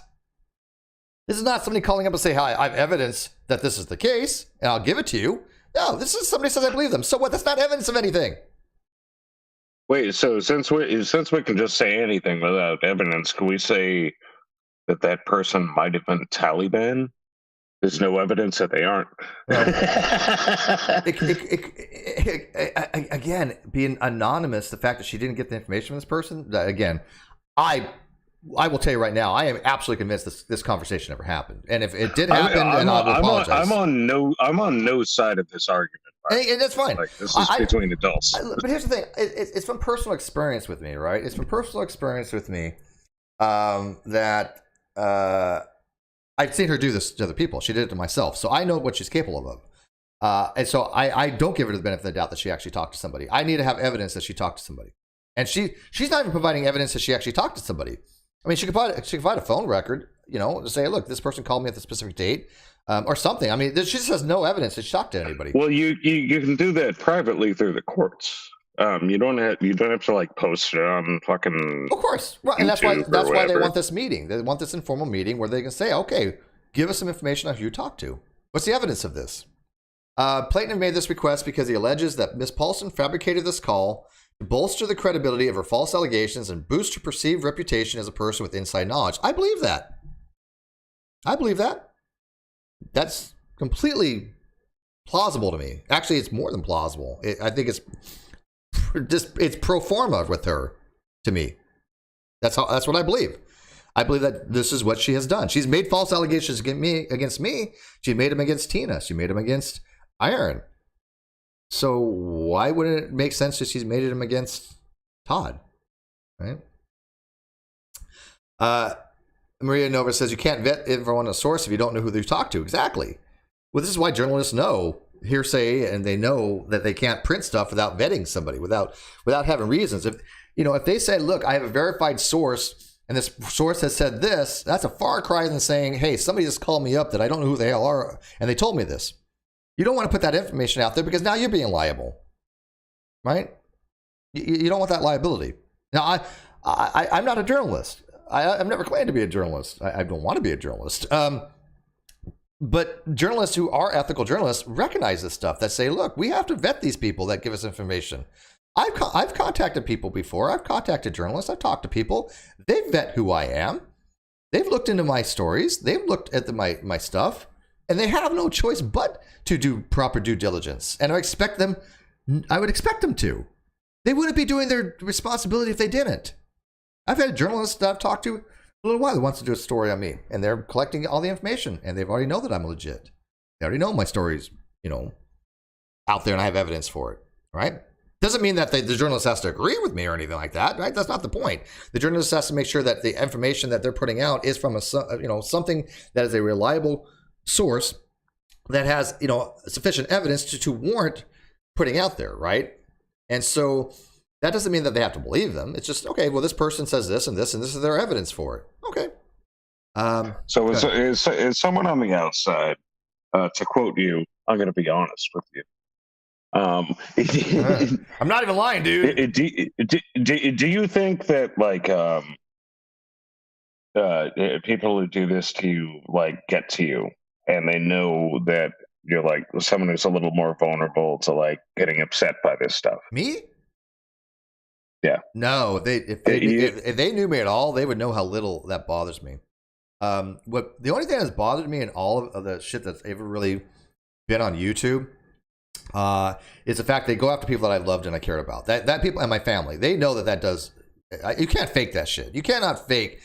This is not somebody calling up and say, hi, I have evidence that this is the case, and I'll give it to you. No, this is somebody says I believe them. So what? That's not evidence of anything. Wait, so since we can just say anything without evidence, can we say that person might have been Taliban? There's no evidence that they aren't. Again, being anonymous, the fact that she didn't get the information from this person, again, I will tell you right now, I am absolutely convinced this conversation never happened. And if it did happen, then I will apologize. I'm on no side of this argument. Right? And that's fine. Like, this is between adults. But here's the thing: it's from personal experience with me, right? It's from personal experience with me that I've seen her do this to other people. She did it to myself, so I know what she's capable of. And so I don't give her the benefit of the doubt that she actually talked to somebody. I need to have evidence that she talked to somebody, and she's not even providing evidence that she actually talked to somebody. I mean, she could provide a phone record, you know, to say, look, this person called me at the specific date. Or something. I mean, she just has no evidence that she talked to anybody. Well, you can do that privately through the courts. You don't have to like post it on fucking. Of course, right, and that's why they want this meeting. They want this informal meeting where they can say, okay, give us some information on who you talked to. What's the evidence of this? Plaintiff made this request because he alleges that Ms. Paulson fabricated this call to bolster the credibility of her false allegations and boost her perceived reputation as a person with inside knowledge. I believe that. That's completely plausible to me. Actually, it's more than plausible. I think it's pro forma with her to me. That's what I believe. I believe that this is what she has done. She's made false allegations against me. She made them against Tina. She made them against Iron. So why wouldn't it make sense that she's made them against Todd? Right? Maria Nova says you can't vet info on a source if you don't know who they talk to. Exactly. Well, this is why journalists know hearsay, and they know that they can't print stuff without vetting somebody, without having reasons. If they say, look, I have a verified source, and this source has said this, that's a far cry than saying, hey, somebody just called me up that I don't know who the hell are, and they told me this. You don't want to put that information out there because now you're being liable, right? You don't want that liability. Now, I'm not a journalist. I've never claimed to be a journalist. I don't want to be a journalist. But journalists who are ethical journalists recognize this stuff, that say, look, we have to vet these people that give us information. I've contacted people before. I've contacted journalists. I've talked to people. They vet who I am. They've looked into my stories. They've looked at my stuff. And they have no choice but to do proper due diligence. And I would expect them to. They wouldn't be doing their responsibility if they didn't. I've had journalists that I've talked to a little while that wants to do a story on me, and they're collecting all the information, and they've already know that I'm legit. They already know my story's, out there, and I have evidence for it, right? Doesn't mean that the journalist has to agree with me or anything like that, right? That's not the point. The journalist has to make sure that the information that they're putting out is from something that is a reliable source that has, sufficient evidence to warrant putting out there, right? And so that doesn't mean that they have to believe them. It's just, okay, well, this person says this and this is their evidence for it. Okay. So is someone on the outside, to quote you, I'm going to be honest with you. I'm not even lying, dude. Do you think that, like, people who do this to you, like, get to you, and they know that you're, like, someone who's a little more vulnerable to, like, getting upset by this stuff? Me? Yeah. No, if they knew me at all, they would know how little that bothers me. What the only thing that's bothered me in all of the shit that's ever really been on YouTube is the fact they go after people that I loved and I cared about. That people and my family, they know that does. You can't fake that shit. You cannot fake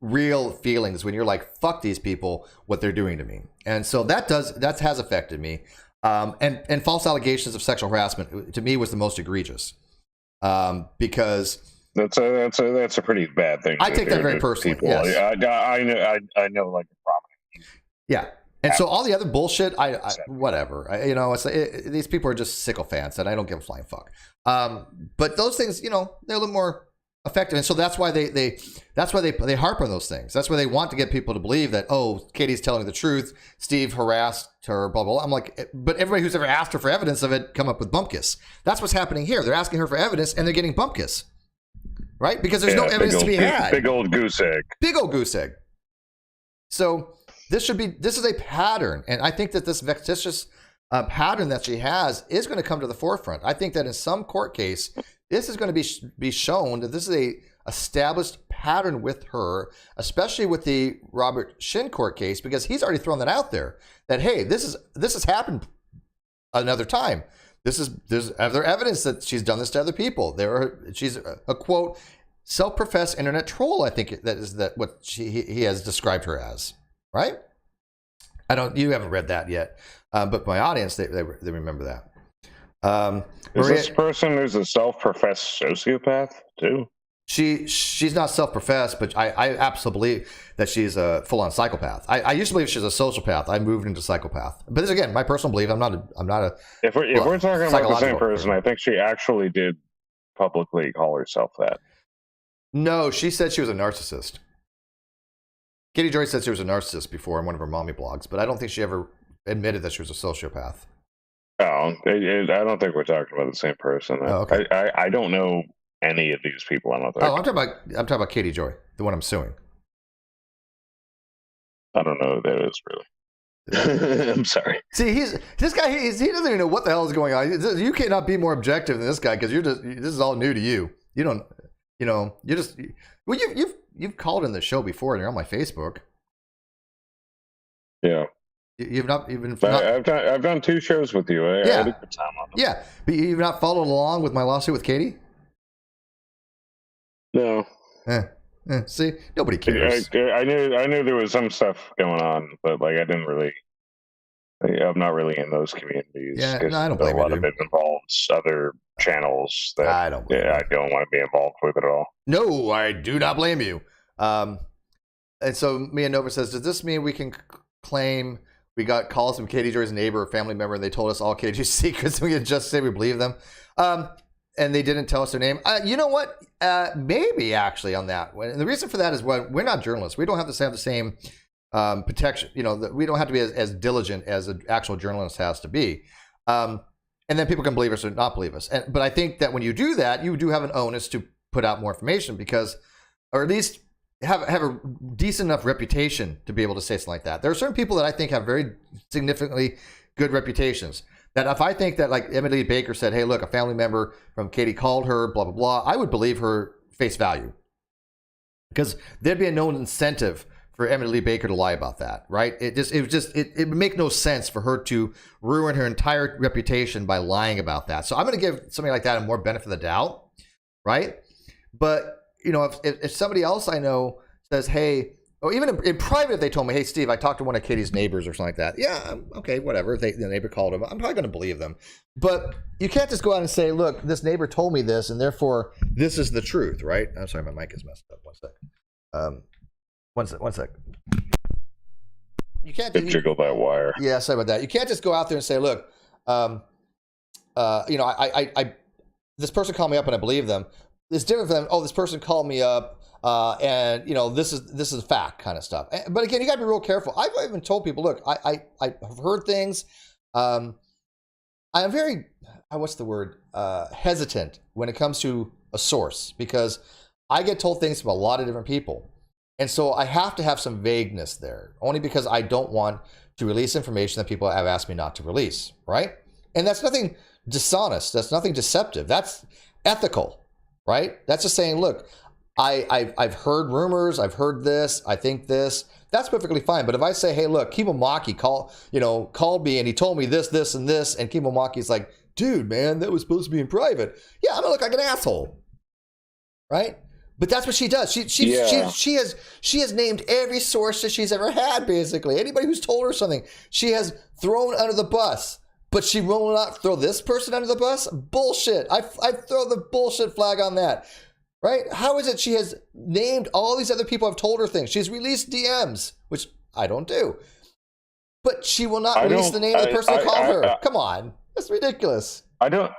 real feelings when you're like, fuck these people, what they're doing to me. And so that has affected me. And false allegations of sexual harassment to me was the most egregious. Because that's a pretty bad thing. I take that very personally. Yes. I know, like a prominent. Yeah, and so all the other bullshit, whatever. These people are just sycophants, and I don't give a flying fuck. But those things, they're a little more effective, and so that's why they harp on those things. That's why they want to get people to believe that, oh, Katie's telling the truth. Steve harassed her, blah blah blah. I'm like, but everybody who's ever asked her for evidence of it come up with bumpkiss. That's what's happening here. They're asking her for evidence, and they're getting bumpkiss, right? Because there's no evidence to be had. Big old goose egg. Big old goose egg. So this is a pattern, and I think that this vexatious pattern that she has is going to come to the forefront. I think that in some court case, this is going to be shown that this is a established pattern with her, especially with the Robert Shin court case, because he's already thrown that out there that, hey, this has happened another time. There's other evidence that she's done this to other people. She's a quote self-professed internet troll. I think that what he has described her as, right? You haven't read that yet, but my audience they remember that. Is this person who's a self-professed sociopath too? She's not self-professed, but I absolutely believe that she's a full-on psychopath. I used to believe she's a sociopath. I moved into psychopath. But this again, my personal belief. I'm not a. If we're talking about the same person, I think she actually did publicly call herself that. No, she said she was a narcissist. Katie Joy said she was a narcissist before in one of her mommy blogs, but I don't think she ever admitted that she was a sociopath. Oh, I don't think we're talking about the same person. Oh, okay. I don't know any of these people. I don't think. Oh, I'm talking about Katie Joy, the one I'm suing. I don't know who that is really. I'm sorry. See, this guy. He doesn't even know what the hell is going on. You cannot be more objective than this guy because this is all new to you. You don't. You're just. Well, you've called in the show before, and you're on my Facebook. Yeah. You've not even. I've done 2 shows with you. I had a good time on them. Yeah, but you've not followed along with my lawsuit with Katie. No. See, nobody cares. I knew there was some stuff going on, but like I didn't really. I'm not really in those communities. Yeah, no, I don't blame you. A lot of it involves other channels that I don't want to be involved with at all. No, I do not blame you. And so Mia Nova says, does this mean we can claim we got calls from Katie Joy's neighbor or family member and they told us all Katie's secrets and we can just say we believe them? And they didn't tell us their name. You know what? Maybe actually on that. And the reason for that is we're not journalists. We don't have to have the same protection. We don't have to be as diligent as an actual journalist has to be. And then people can believe us or not believe us. But I think that when you do that, you do have an onus to put out more information or at least have a decent enough reputation to be able to say something like that. There are certain people that I think have very significantly good reputations. That if I think that like Emily Baker said, hey, look, a family member from Katie called her, blah, blah, blah, I would believe her face value. Because there'd be a known incentive for Emily Baker to lie about that, right? It would make no sense for her to ruin her entire reputation by lying about that. So I'm going to give somebody like that a more benefit of the doubt, right? But, if somebody else I know says, hey, or even in private, they told me, hey, Steve, I talked to one of Katie's neighbors or something like that. Yeah, okay, whatever. If the neighbor called him, I'm probably going to believe them. But you can't just go out and say, look, this neighbor told me this, and therefore this is the truth, right? I'm sorry, my mic is messed up. One sec. You can't jiggle that wire. Yeah, sorry about that. You can't just go out there and say, look, this person called me up and I believe them. It's different from, this person called me up. And this is a fact kind of stuff. But again, you got to be real careful. I've even told people, look, I've heard things. I'm very, hesitant when it comes to a source because I get told things from a lot of different people. And so I have to have some vagueness there only because I don't want to release information that people have asked me not to release. Right. And that's nothing dishonest. That's nothing deceptive. That's ethical. right? That's just saying, look, I've heard rumors, I've heard this, I think this. That's perfectly fine. But if I say, hey, look, Kimomaki called me and he told me this, this, and this, and Kimomaki's like, dude, man, that was supposed to be in private. Yeah, I'm gonna look like an asshole, right? But that's what she does. She has named every source that she's ever had. Basically, anybody who's told her something, she has thrown under the bus. But she will not throw this person under the bus. Bullshit. I throw the bullshit flag on that. Right? How is it she has named all these other people have told her things? She's released DMs, which I don't do. But she will not release the name of the person that called her. Come on. That's ridiculous. I don't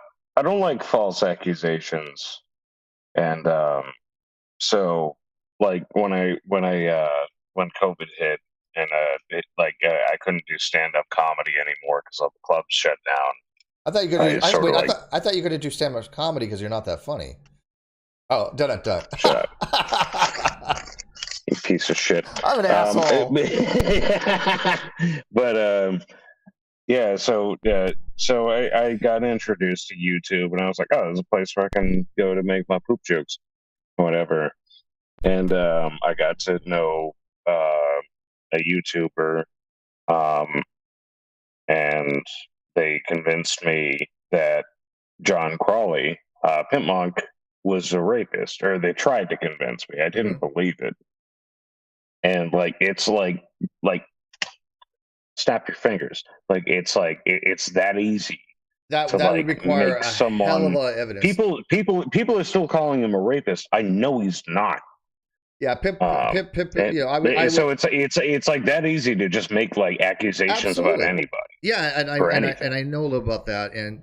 like false accusations. And so like when COVID hit and I couldn't do stand-up comedy anymore because all the clubs shut down. I thought you were going to do stand-up comedy because you're not that funny. Oh, done. Shut up. You piece of shit. I'm an asshole. But yeah, so I got introduced to YouTube, and I was like, oh, there's a place where I can go to make my poop jokes, whatever. And I got to know a YouTuber, and they convinced me that John Crawley, Pimp Monk, was a rapist, or they tried to convince me. I didn't believe it. And it's like snap your fingers. It's that easy. That would require a hell of a lot of evidence. People are still calling him a rapist. I know he's not. Yeah, Pimp. So it's like that easy to just make accusations about anybody. Yeah, and I know a little about that. And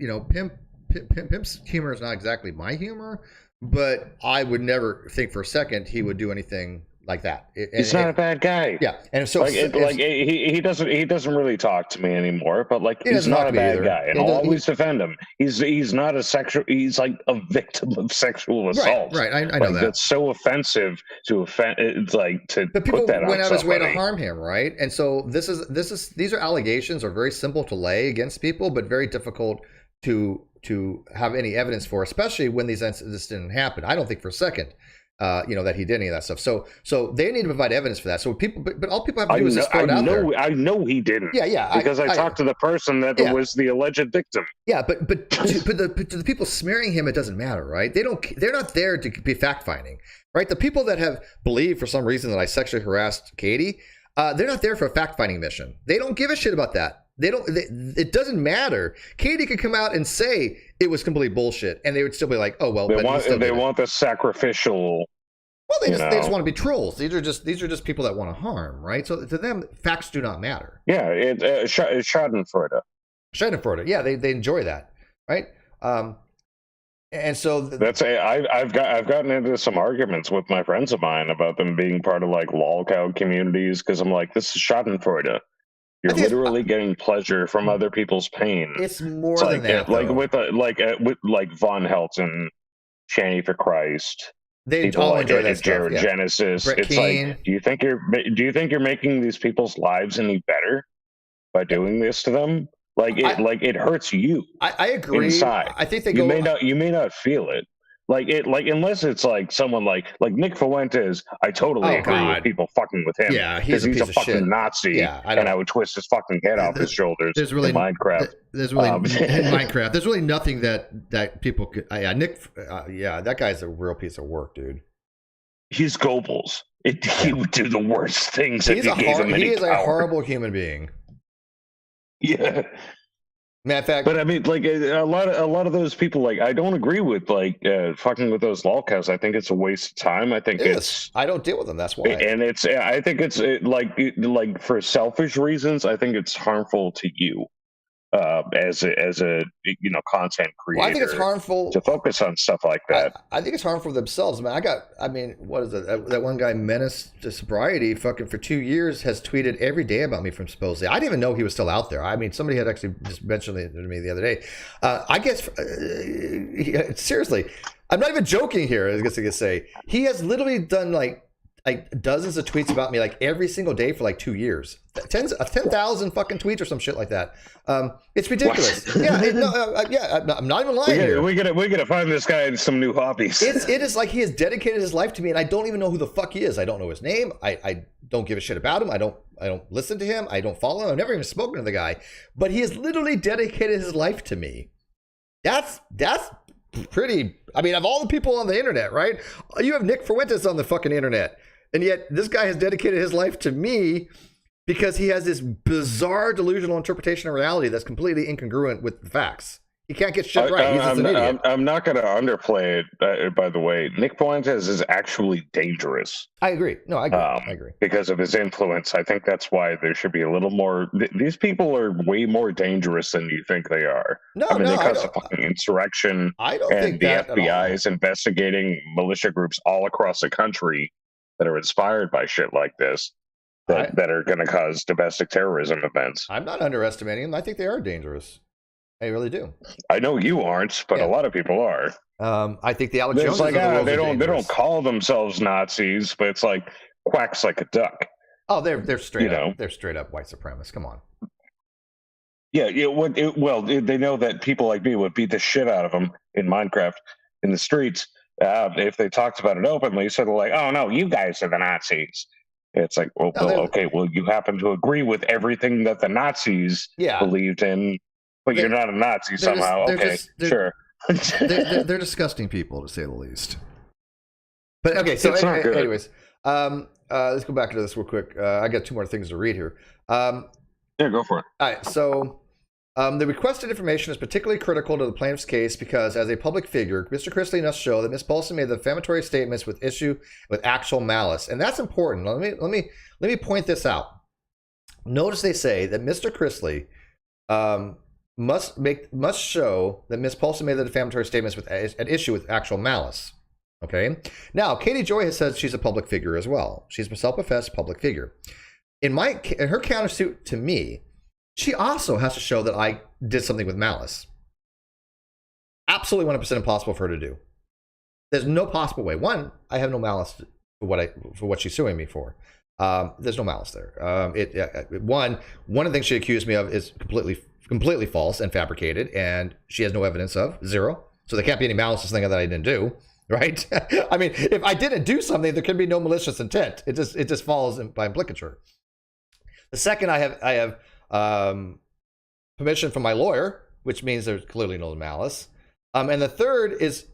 Pimp's humor is not exactly my humor, but I would never think for a second he would do anything like that. He's not a bad guy. Yeah, and so he doesn't really talk to me anymore. But he's not a bad guy, and I'll always defend him. He's not a sexual. He's like a victim of sexual assault. Right. I know that. That's so offensive to offend. It's to but people put that went on out his way to somebody. harm him, right? And so these are allegations are very simple to lay against people, but very difficult to have any evidence for, especially when these incidents didn't happen. I don't think for a second. That he did any of that stuff. So they need to provide evidence for that. So but all people have to do is just throw it out there. I know he didn't. Yeah. Because I talked to the person that was the alleged victim. Yeah, but to the people smearing him, it doesn't matter, right? They're not there to be fact finding, right? The people that have believed for some reason that I sexually harassed Katie, they're not there for a fact finding mission. They don't give a shit about that. It doesn't matter. Katie could come out and say it was complete bullshit, and they would still be like, "Oh well." They want the sacrificial. Well, they just want to be trolls. These are just people that want to harm, right? So to them, facts do not matter. Yeah, it's Schadenfreude. Schadenfreude. Yeah, they enjoy that, right? And so I've gotten into some arguments with my friends of mine about them being part of lolcow communities because I'm like, this is Schadenfreude. You're literally getting pleasure from other people's pain. It's more than that. With Von Helton, Shanny for Christ. They all enjoy that stuff. Jared Genesis. Brett It's Keane. do you think you're making these people's lives any better by doing this to them? It hurts you. I agree. Inside. I think you may not feel it. Unless it's someone like Nick Fuentes, I totally agree with people fucking with him. Yeah, he's a fucking shit. Nazi. Yeah, and I would twist his fucking head off his shoulders. There's really in Minecraft. There's really in Minecraft. There's really nothing that people could. That guy's a real piece of work, dude. He's Goebbels. He would do the worst things. He is a horrible human being. Yeah. Matter of fact, but I mean, a lot of those people, I don't agree with fucking with those lolcows. I think it's a waste of time. I think I don't deal with them. That's why. And I think it's for selfish reasons. I think it's harmful to you as a content creator. Well, I think it's harmful to focus on stuff like that. I think it's harmful for themselves. What is it? That one guy, Menace to Sobriety, fucking for 2 years has tweeted every day about me from supposedly. I didn't even know he was still out there. I mean, somebody had actually just mentioned it to me the other day. I guess, seriously, I'm not even joking here. I guess I could say he has literally done like dozens of tweets about me like every single day for like 2 years. 10,000 fucking tweets or some shit like that. It's ridiculous. I'm not even lying here. We gotta find this guy some new hobbies. It is like he has dedicated his life to me, and I don't even know who the fuck he is. I don't know his name. I don't give a shit about him. I don't listen to him. I don't follow him. I've never even spoken to the guy, but he has literally dedicated his life to me. That's pretty. I mean, of all the people on the internet, right? You have Nick Fuentes on the fucking internet. And yet this guy has dedicated his life to me because he has this bizarre delusional interpretation of reality that's completely incongruent with the facts. He can't get shit right. He's just an idiot. I'm not going to underplay it, by the way. Nick Fuentes is actually dangerous. I agree. No, I agree. I agree. Because of his influence. I think that's why there should be a little more... These people are way more dangerous than you think they are. No, they caused a fucking insurrection. I don't think that the FBI is investigating militia groups all across the country that are inspired by shit like this, that are going to cause domestic terrorism events. I'm not underestimating them. I think they are dangerous. I really do. I know you aren't, but a lot of people are. I think the Alex Jones like they don't call themselves Nazis, but it's like quacks like a duck. Oh, they're straight up. They're straight up white supremacists. Come on. Yeah. They know that people like me would beat the shit out of them in Minecraft in the streets if they talked about it openly. So they're like, "Oh no, you guys are the Nazis." It's like, okay, well, you happen to agree with everything that the Nazis believed in. But you're not a Nazi somehow. Sure. they're disgusting people, to say the least. But okay, so anyways, let's go back to this real quick. I got 2 more things to read here. Yeah, go for it. All right, so the requested information is particularly critical to the plaintiff's case because, as a public figure, Mr. Chrisley must show that Ms. Paulson made the defamatory statements with actual malice, and that's important. Let me point this out. Notice they say that Mr. Chrisley must show that Ms. Paulson made the defamatory statements at issue with actual malice. Okay. Now, Katie Joy has said she's a public figure as well. She's a self-professed public figure. In her countersuit to me, she also has to show that I did something with malice. Absolutely 100% impossible for her to do. There's no possible way. One, I have no malice for what she's suing me for. There's no malice there. One of the things she accused me of is completely false and fabricated, and she has no evidence of. 0. So there can't be any malicious thing that I didn't do, right? I mean, if I didn't do something, there can be no malicious intent. It just follows by implicature. The second, I have permission from my lawyer, which means there's clearly no malice. And the third is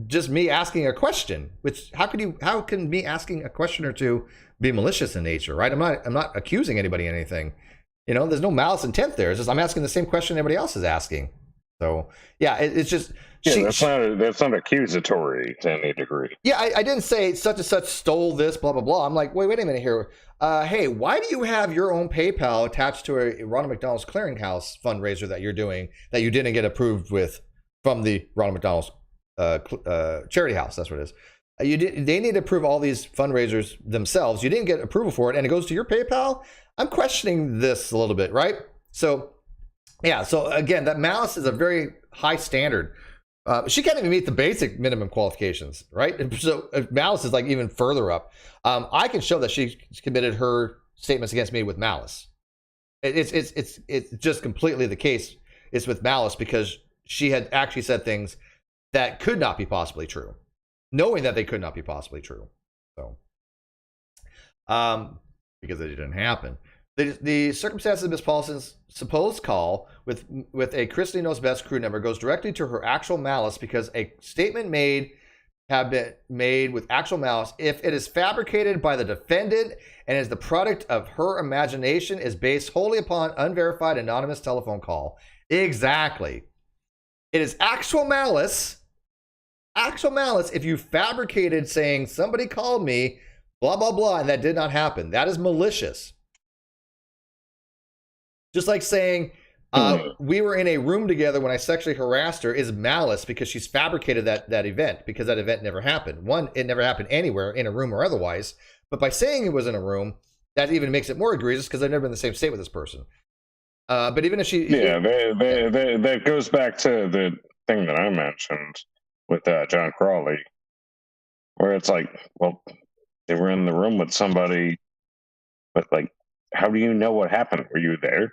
just me asking a question, which how can me asking a question or two be malicious in nature, right? I'm not accusing anybody of anything. There's no malice intent there. It's just I'm asking the same question everybody else is asking. So yeah, it's just that's not accusatory to any degree. Yeah, I didn't say such and such stole this, blah blah blah. I'm like, wait a minute here. Hey, why do you have your own PayPal attached to a Ronald McDonald's Clearinghouse fundraiser that you're doing that you didn't get approved with from the Ronald McDonald's charity house? That's what it is. They need to approve all these fundraisers themselves. You didn't get approval for it, and it goes to your PayPal. I'm questioning this a little bit, right? So, yeah. So again, that malice is a very high standard. She can't even meet the basic minimum qualifications, right? So malice is like even further up. I can show that she committed her statements against me with malice. It's just completely the case. It's with malice because she had actually said things that could not be possibly true, knowing that they could not be possibly true. So, because it didn't happen. The circumstances of Ms. Paulson's supposed call with a Chrisley Knows Best crew member goes directly to her actual malice because a statement have been made with actual malice if it is fabricated by the defendant and is the product of her imagination, is based wholly upon unverified anonymous telephone call. Exactly. It is actual malice if you fabricated saying somebody called me, blah, blah, blah, and that did not happen. That is malicious. Just like saying we were in a room together when I sexually harassed her is malice because she's fabricated that event because that event never happened. One, it never happened anywhere, in a room or otherwise. But by saying it was in a room, that even makes it more egregious because I've never been in the same state with this person. But even if she... Yeah, that goes back to the thing that I mentioned with John Crawley, where it's like, well, They were in the room with somebody, but like, how do you know what happened? Were you there?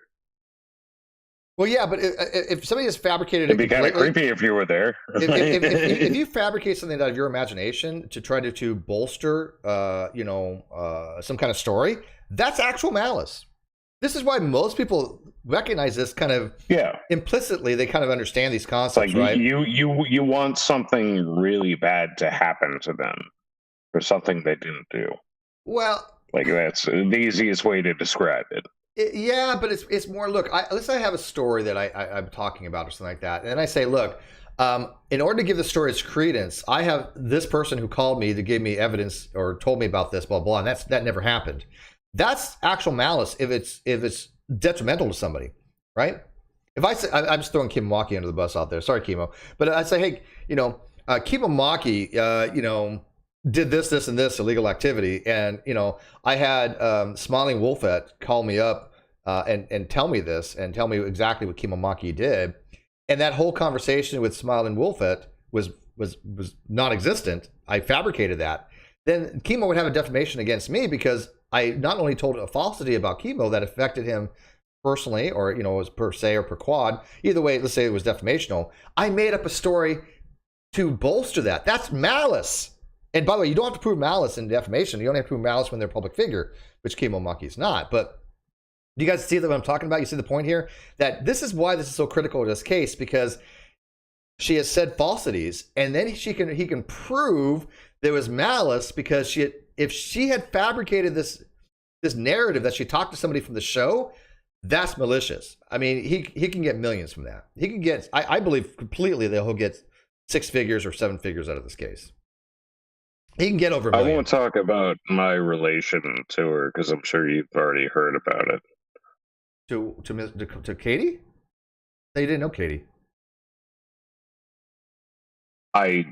Well, yeah, but if somebody has fabricated It'd it be kind of completely, creepy if you were there. if you fabricate something out of your imagination to try to bolster, some kind of story, that's actual malice. This is why most people recognize this kind of implicitly. They kind of understand these concepts, like right? You want something really bad to happen to them for something they didn't do. Well, like that's the easiest way to describe it. Yeah, but it's more. Look, let's say I have a story that I'm talking about or something like that, and I say, look, in order to give the story its credence, I have this person who called me to give me evidence or told me about this, blah blah, and that never happened. That's actual malice if it's detrimental to somebody, right? If I say, I'm just throwing Kimo Maki under the bus out there. Sorry, Kimo, but I say, hey, Kimo Maki, did this, and this illegal activity. And, I had Smiling Wolfette call me up and tell me this and tell me exactly what Kimo Maki did. And that whole conversation with Smiling Wolfette was non-existent. I fabricated that. Then Kimo would have a defamation against me because I not only told a falsity about Kimo that affected him personally or, was per se or per quad. Either way, let's say it was defamational. I made up a story to bolster that. That's malice. And by the way, you don't have to prove malice in defamation. You only have to prove malice when they're a public figure, which Kimo Maki is not. But do you guys see what I'm talking about? You see the point here? That this is why this is so critical to this case, because she has said falsities, and then he can prove there was malice because if she had fabricated this narrative that she talked to somebody from the show, that's malicious. I mean, he can get millions from that. He can get, I believe completely that he'll get 6 figures or 7 figures out of this case. He can get over a million. I won't talk about my relation to her because I'm sure you've already heard about it. To Katie? You didn't know Katie. I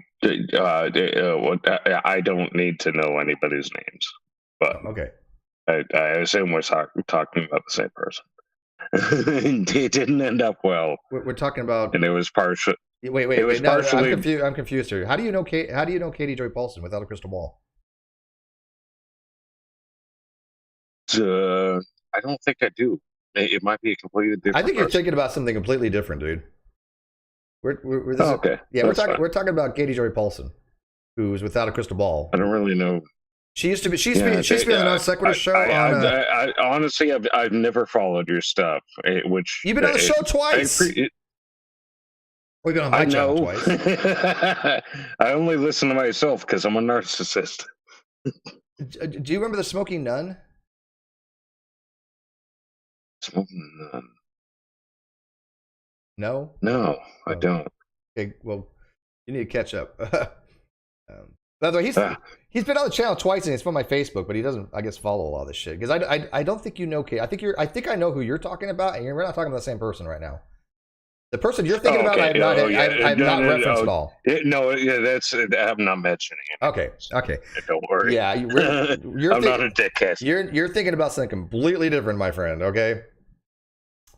don't need to know anybody's names, but okay. I assume we're talking about the same person. It didn't end up well. We're talking about, and it was partial. Wait. No, partially... I'm confused here. How do you know Katie Joy Paulson without a crystal ball? I don't think I do. It might be a completely different. I think you're thinking about something completely different, dude. Okay. Yeah, we're talking about Katie Joy Paulson, who's without a crystal ball. I don't really know. She used to be. She's been on the Non Sequitur show. I honestly, I've never followed your stuff. Which you've been on the show twice. We've been on my channel twice. I only listen to myself because I'm a narcissist. Do you remember the Smoking Nun? Smoking Nun. No, I don't. Okay, well, you need to catch up. By the way, he's been on the channel twice, and it's from my Facebook, but he doesn't, I guess, follow a lot of this shit because I don't think you know Kate. I think I know who you're talking about, and we're not talking about the same person right now. The person you're thinking about, I have not referenced at all. I'm not mentioning it. Okay. Don't worry. Yeah, I'm not a dickhead. You're thinking about something completely different, my friend. Okay.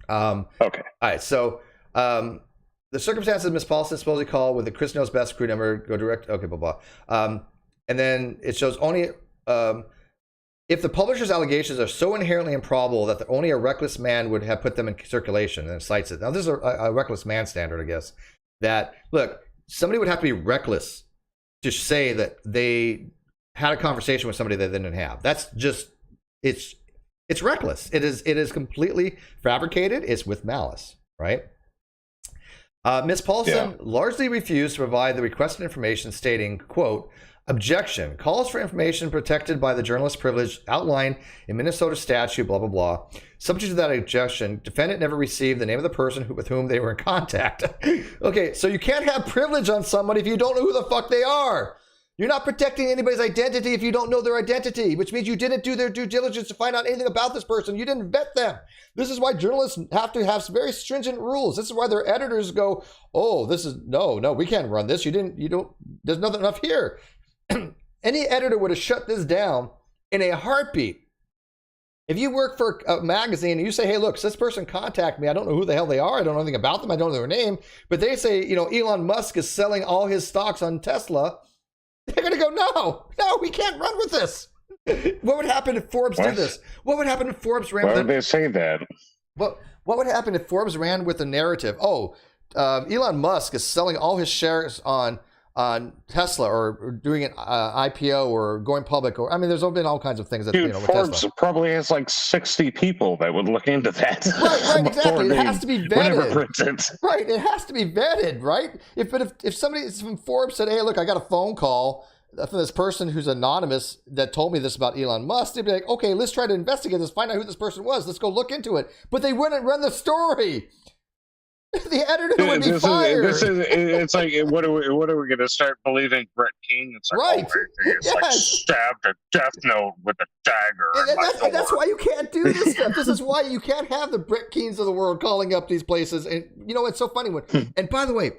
Okay. All right. So, the circumstances of Miss Paulson supposedly called with the Chris Knows Best crew number go direct. Okay, blah blah. And then it shows only if the publisher's allegations are so inherently improbable that only a reckless man would have put them in circulation, and it cites it. Now, this is a reckless man standard, I guess. That look, somebody would have to be reckless to say that they had a conversation with somebody they didn't have. That's just it's reckless. It is completely fabricated. It's with malice, right? Ms. Paulson largely refused to provide the requested information, stating, quote, objection, calls for information protected by the journalist privilege outlined in Minnesota statute, blah, blah, blah. Subject to that objection, defendant never received the name of the person with whom they were in contact. Okay, so you can't have privilege on somebody if you don't know who the fuck they are. You're not protecting anybody's identity if you don't know their identity, which means you didn't do their due diligence to find out anything about this person. You didn't vet them. This is why journalists have to have very stringent rules. This is why their editors go, oh, this is, no, we can't run this. There's nothing enough here. Any editor would have shut this down in a heartbeat. If you work for a magazine and you say, hey, look, this person contact me. I don't know who the hell they are. I don't know anything about them. I don't know their name. But they say, Elon Musk is selling all his stocks on Tesla. They're going to go, no, we can't run with this. What would happen if Forbes did this? What would happen if Forbes ran? Why would they say that? What would happen if Forbes ran with the narrative? Oh, Elon Musk is selling all his shares on Tesla, or doing an IPO, or going public, or I mean, there's been all kinds of things that with Forbes Tesla. Probably has like 60 people that would look into that. Right, exactly. It has to be vetted. Right, it has to be vetted, right? If somebody from Forbes said, "Hey, look, I got a phone call from this person who's anonymous that told me this about Elon Musk," they'd be like, "Okay, let's try to investigate this, find out who this person was. Let's go look into it." But they wouldn't run the story. The editor would be fired. It's like, what are we going to start believing Brett King? It's like, right. It's like stabbed a death note with a dagger. And that's why you can't do this stuff. This is why you can't have the Brett Keens of the world calling up these places. And it's so funny and by the way,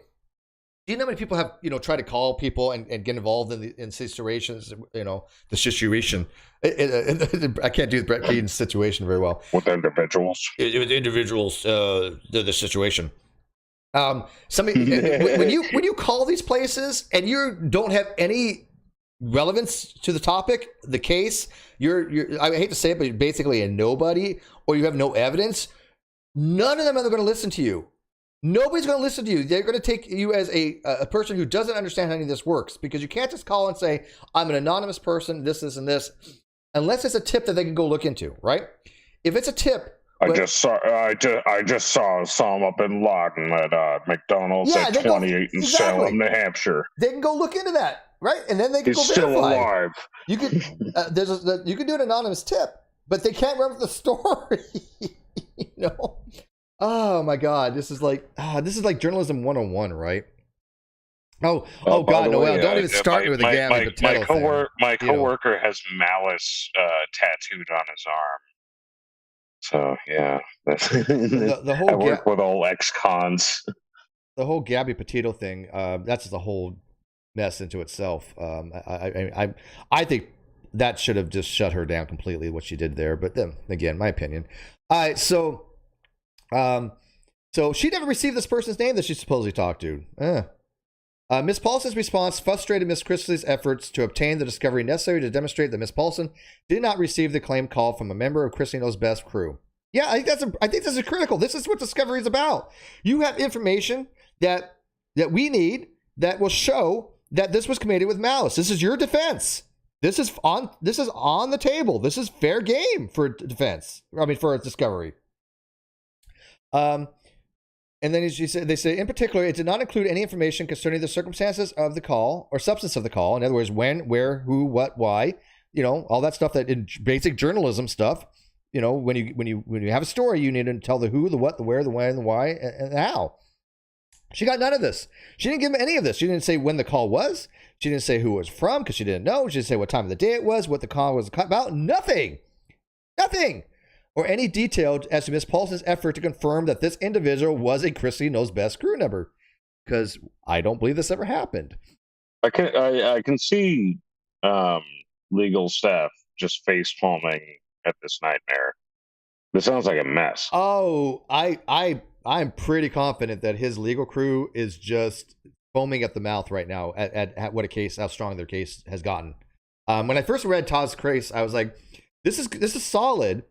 do you know how many people have try to call people and get involved in situations? The situation. I can't do the Brett Keens situation very well. With individuals. With individuals, the situation. Somebody when you call these places and you don't have any relevance to the topic, the case, you're I hate to say it, but you're basically a nobody, or you have no evidence. None of them are going to listen to you. Nobody's going to listen to you. They're going to take you as a person who doesn't understand how any of this works, because you can't just call and say, "I'm an anonymous person, this, and this," unless it's a tip that they can go look into, right? If it's a tip. I just saw Osama bin Laden at McDonald's at 28 in Salem, New Hampshire. They can go look into that, right? And then they can He's go still verify. alive. You could you can do an anonymous tip, but they can't run with the story. Oh my God, this is like journalism 101, right? Oh God, Noel, don't even start with the Gabby Potato thing. My coworker has Malice tattooed on his arm. So yeah, the whole I work with all ex-cons. The whole Gabby Petito thing, that's the whole mess into itself. I think that should have just shut her down completely, what she did there. But then again, my opinion. All right, so she never received this person's name that she supposedly talked to. Ms. Paulson's response frustrated Ms. Chrisley's efforts to obtain the discovery necessary to demonstrate that Ms. Paulson did not receive the claimed call from a member of Chrisley Knows Best crew. Yeah, I think this is critical. This is what discovery is about. You have information that we need that will show that this was committed with malice. This is your defense. This is on the table. This is fair game for defense. I mean, for a discovery. And then they say, in particular, it did not include any information concerning the circumstances of the call or substance of the call. In other words, when, where, who, what, why, all that stuff that in basic journalism stuff, when you have a story, you need to tell the who, the what, the where, the when, the why, and how. She got none of this. She didn't give him any of this. She didn't say when the call was. She didn't say who it was from, because she didn't know. She didn't say what time of the day it was, what the call was about. Nothing. Or any detail as to Ms. Paulson's effort to confirm that this individual was a Chrisley Knows Best crew member, because I don't believe this ever happened. I can see legal staff just face palming at this nightmare. This sounds like a mess. Oh, I'm pretty confident that his legal crew is just foaming at the mouth right now at what how strong their case has gotten. When I first read Todd's case, I was like, this is solid.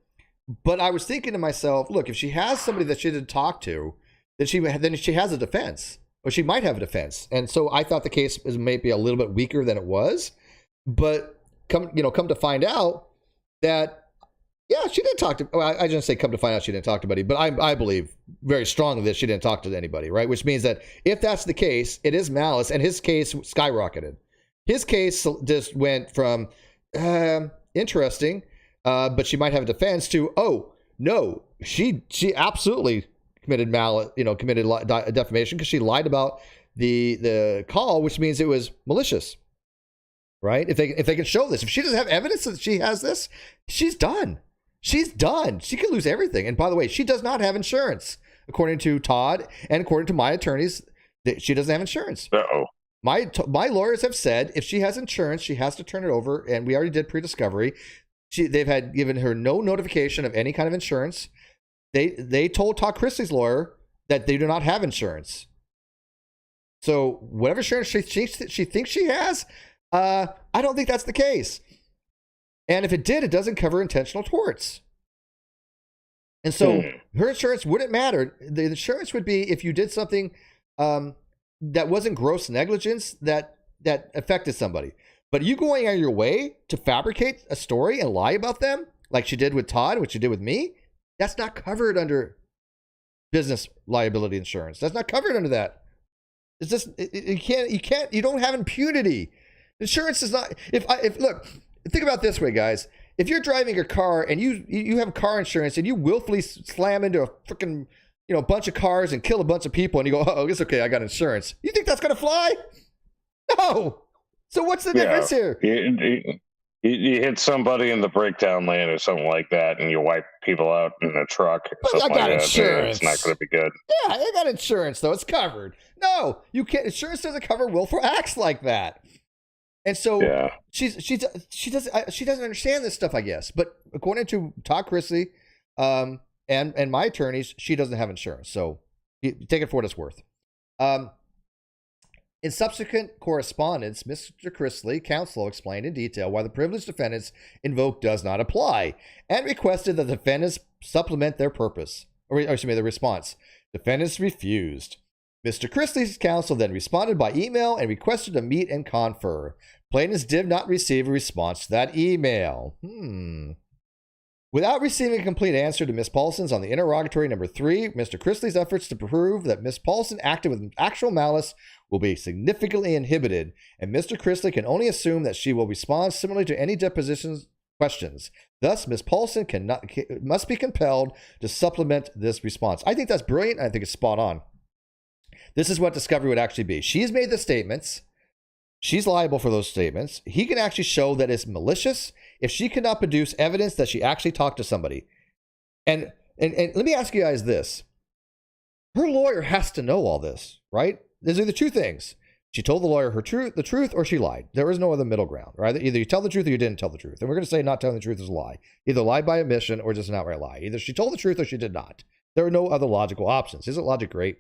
But I was thinking to myself, look, if she has somebody that she didn't talk to, then she has a defense, or she might have a defense. And so I thought the case was maybe a little bit weaker than it was. But come to find out that, yeah, she didn't talk to. Well, I didn't say come to find out she didn't talk to anybody, but I believe very strongly that she didn't talk to anybody, right? Which means that if that's the case, it is malice, and his case skyrocketed. His case just went from interesting. But she might have a defense to, oh no, she absolutely committed malice, committed defamation, because she lied about the call, which means it was malicious, right? If they can show this, if she doesn't have evidence that she has this, she's done. She could lose everything. And by the way, she does not have insurance, according to Todd and according to my attorneys. That she doesn't have insurance. Uh-oh. My lawyers have said if she has insurance, she has to turn it over, and we already did pre-discovery. They've had given her no notification of any kind of insurance. They told Todd Chrisley's lawyer that they do not have insurance. So whatever insurance she thinks she has, I don't think that's the case. And if it did, it doesn't cover intentional torts. And so her insurance wouldn't matter. The insurance would be if you did something that wasn't gross negligence that affected somebody. But you going out of your way to fabricate a story and lie about them, like she did with Todd, what she did with me, that's not covered under business liability insurance. That's not covered under that. It's just you don't have impunity. Insurance is not. Look, think about it this way, guys. If you're driving a car and you have car insurance and you willfully slam into a freaking bunch of cars and kill a bunch of people and you go, oh, it's okay, I got insurance. You think that's gonna fly? No. So what's the difference here? You hit somebody in the breakdown lane or something like that, and you wipe people out in a truck. But I got insurance. It's not going to be good. Yeah, I got insurance though. It's covered. No, you can't. Insurance doesn't cover willful acts like that. And so she doesn't understand this stuff, I guess. But according to Todd Chrisley, and my attorneys, she doesn't have insurance. So take it for what it's worth. In subsequent correspondence, Mr. Chrisley, counsel, explained in detail why the privileged defendants invoked does not apply and requested that the defendants supplement their their response. Defendants refused. Mr. Chrisley's counsel then responded by email and requested to meet and confer. Plaintiffs did not receive a response to that email. Without receiving a complete answer to Ms. Paulson's on the interrogatory number 3, Mr. Chrisley's efforts to prove that Ms. Paulson acted with actual malice will be significantly inhibited, and Mr. Chrisley can only assume that she will respond similarly to any deposition questions. Thus, Ms. Paulson must be compelled to supplement this response. I think that's brilliant. I think it's spot on. This is what discovery would actually be. She's made the statements. She's liable for those statements. He can actually show that it's malicious if she cannot produce evidence that she actually talked to somebody. And let me ask you guys this. Her lawyer has to know all this, right? There's either two things. She told the lawyer the truth, or she lied. There is no other middle ground, right? Either you tell the truth or you didn't tell the truth. And we're going to say not telling the truth is a lie. Either lie by omission or just an outright lie. Either she told the truth or she did not. There are no other logical options. Isn't logic great?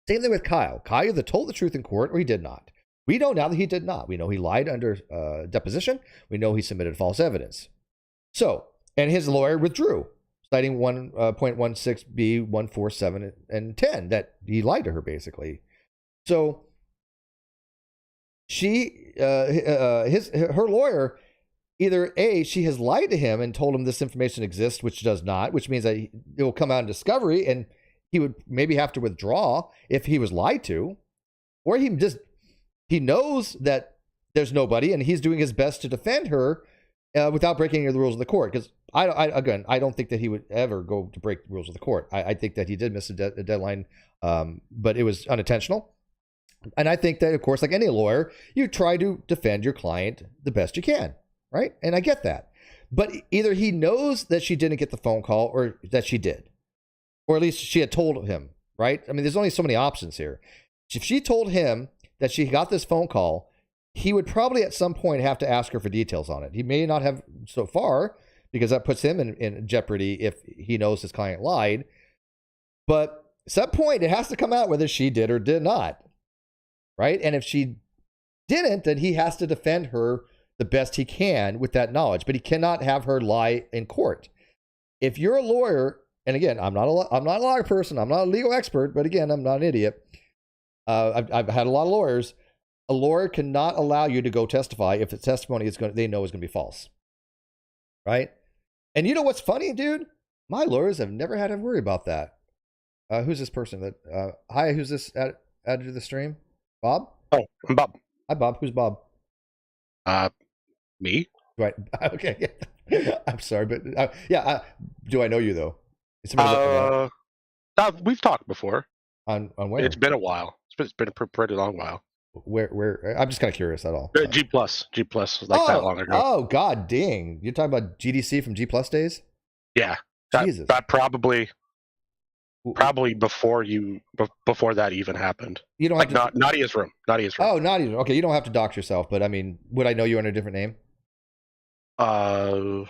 Same thing with Kyle. Kyle either told the truth in court or he did not. We know now that he did not. We know he lied under deposition. We know he submitted false evidence. So, and his lawyer withdrew, citing 1.16b, 147, and 10, that he lied to her, basically. So, her lawyer, either A, she has lied to him and told him this information exists, which does not, which means that it will come out in discovery, and he would maybe have to withdraw if he was lied to, or he knows that there's nobody and he's doing his best to defend her without breaking any of the rules of the court. Because I don't think that he would ever go to break the rules of the court. I think that he did miss a deadline, but it was unintentional. And I think that, of course, like any lawyer, you try to defend your client the best you can, right? And I get that. But either he knows that she didn't get the phone call or that she did, or at least she had told him, right? I mean, there's only so many options here. If she told him that she got this phone call, he would probably at some point have to ask her for details on it. He may not have so far, because that puts him in jeopardy if he knows his client lied. But at some point, it has to come out whether she did or did not, right? And if she didn't, then he has to defend her the best he can with that knowledge. But he cannot have her lie in court. If you're a lawyer, and again, I'm not a lawyer person, I'm not a legal expert, but again, I'm not an idiot. I've had a lot of lawyers. A lawyer cannot allow you to go testify if the testimony they know is going to be false, right? And you know what's funny, dude? My lawyers have never had to worry about that. Who's this person? Hi, who's this added to the stream? Bob? Oh, I'm Bob. Hi, Bob. Who's Bob? Me? Right. Okay. I'm sorry, but do I know you though? We've talked before. On where? It's been a while. It's been a pretty long while. Where? I'm just kind of curious. At all. G plus was like that long ago. Oh God, dang! You're talking about GDC from G plus days? Yeah, Jesus. That probably before that even happened. You don't have Nadia's room. Oh, Nadia's room. Okay, you don't have to dox yourself, but I mean, would I know you under a different name? No,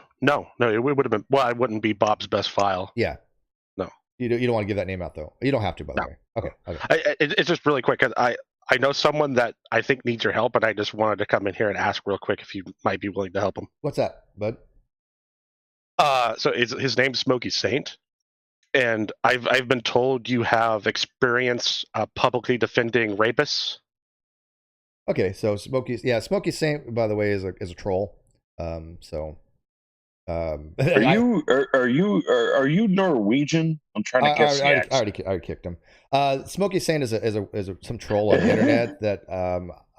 it would have been. Well, I wouldn't be Bob's best file. Yeah. No. You don't want to give that name out though. You don't have to, by the way. Okay. It's just really quick. I know someone that I think needs your help, and I just wanted to come in here and ask real quick if you might be willing to help him. What's that, bud? So his name's Smokey Saint, and I've been told you have experience publicly defending rapists. Okay, so Smokey Saint, by the way, is a troll. Are you Norwegian? I'm trying to guess. I already kicked him. Smokey Saint is some troll on the internet that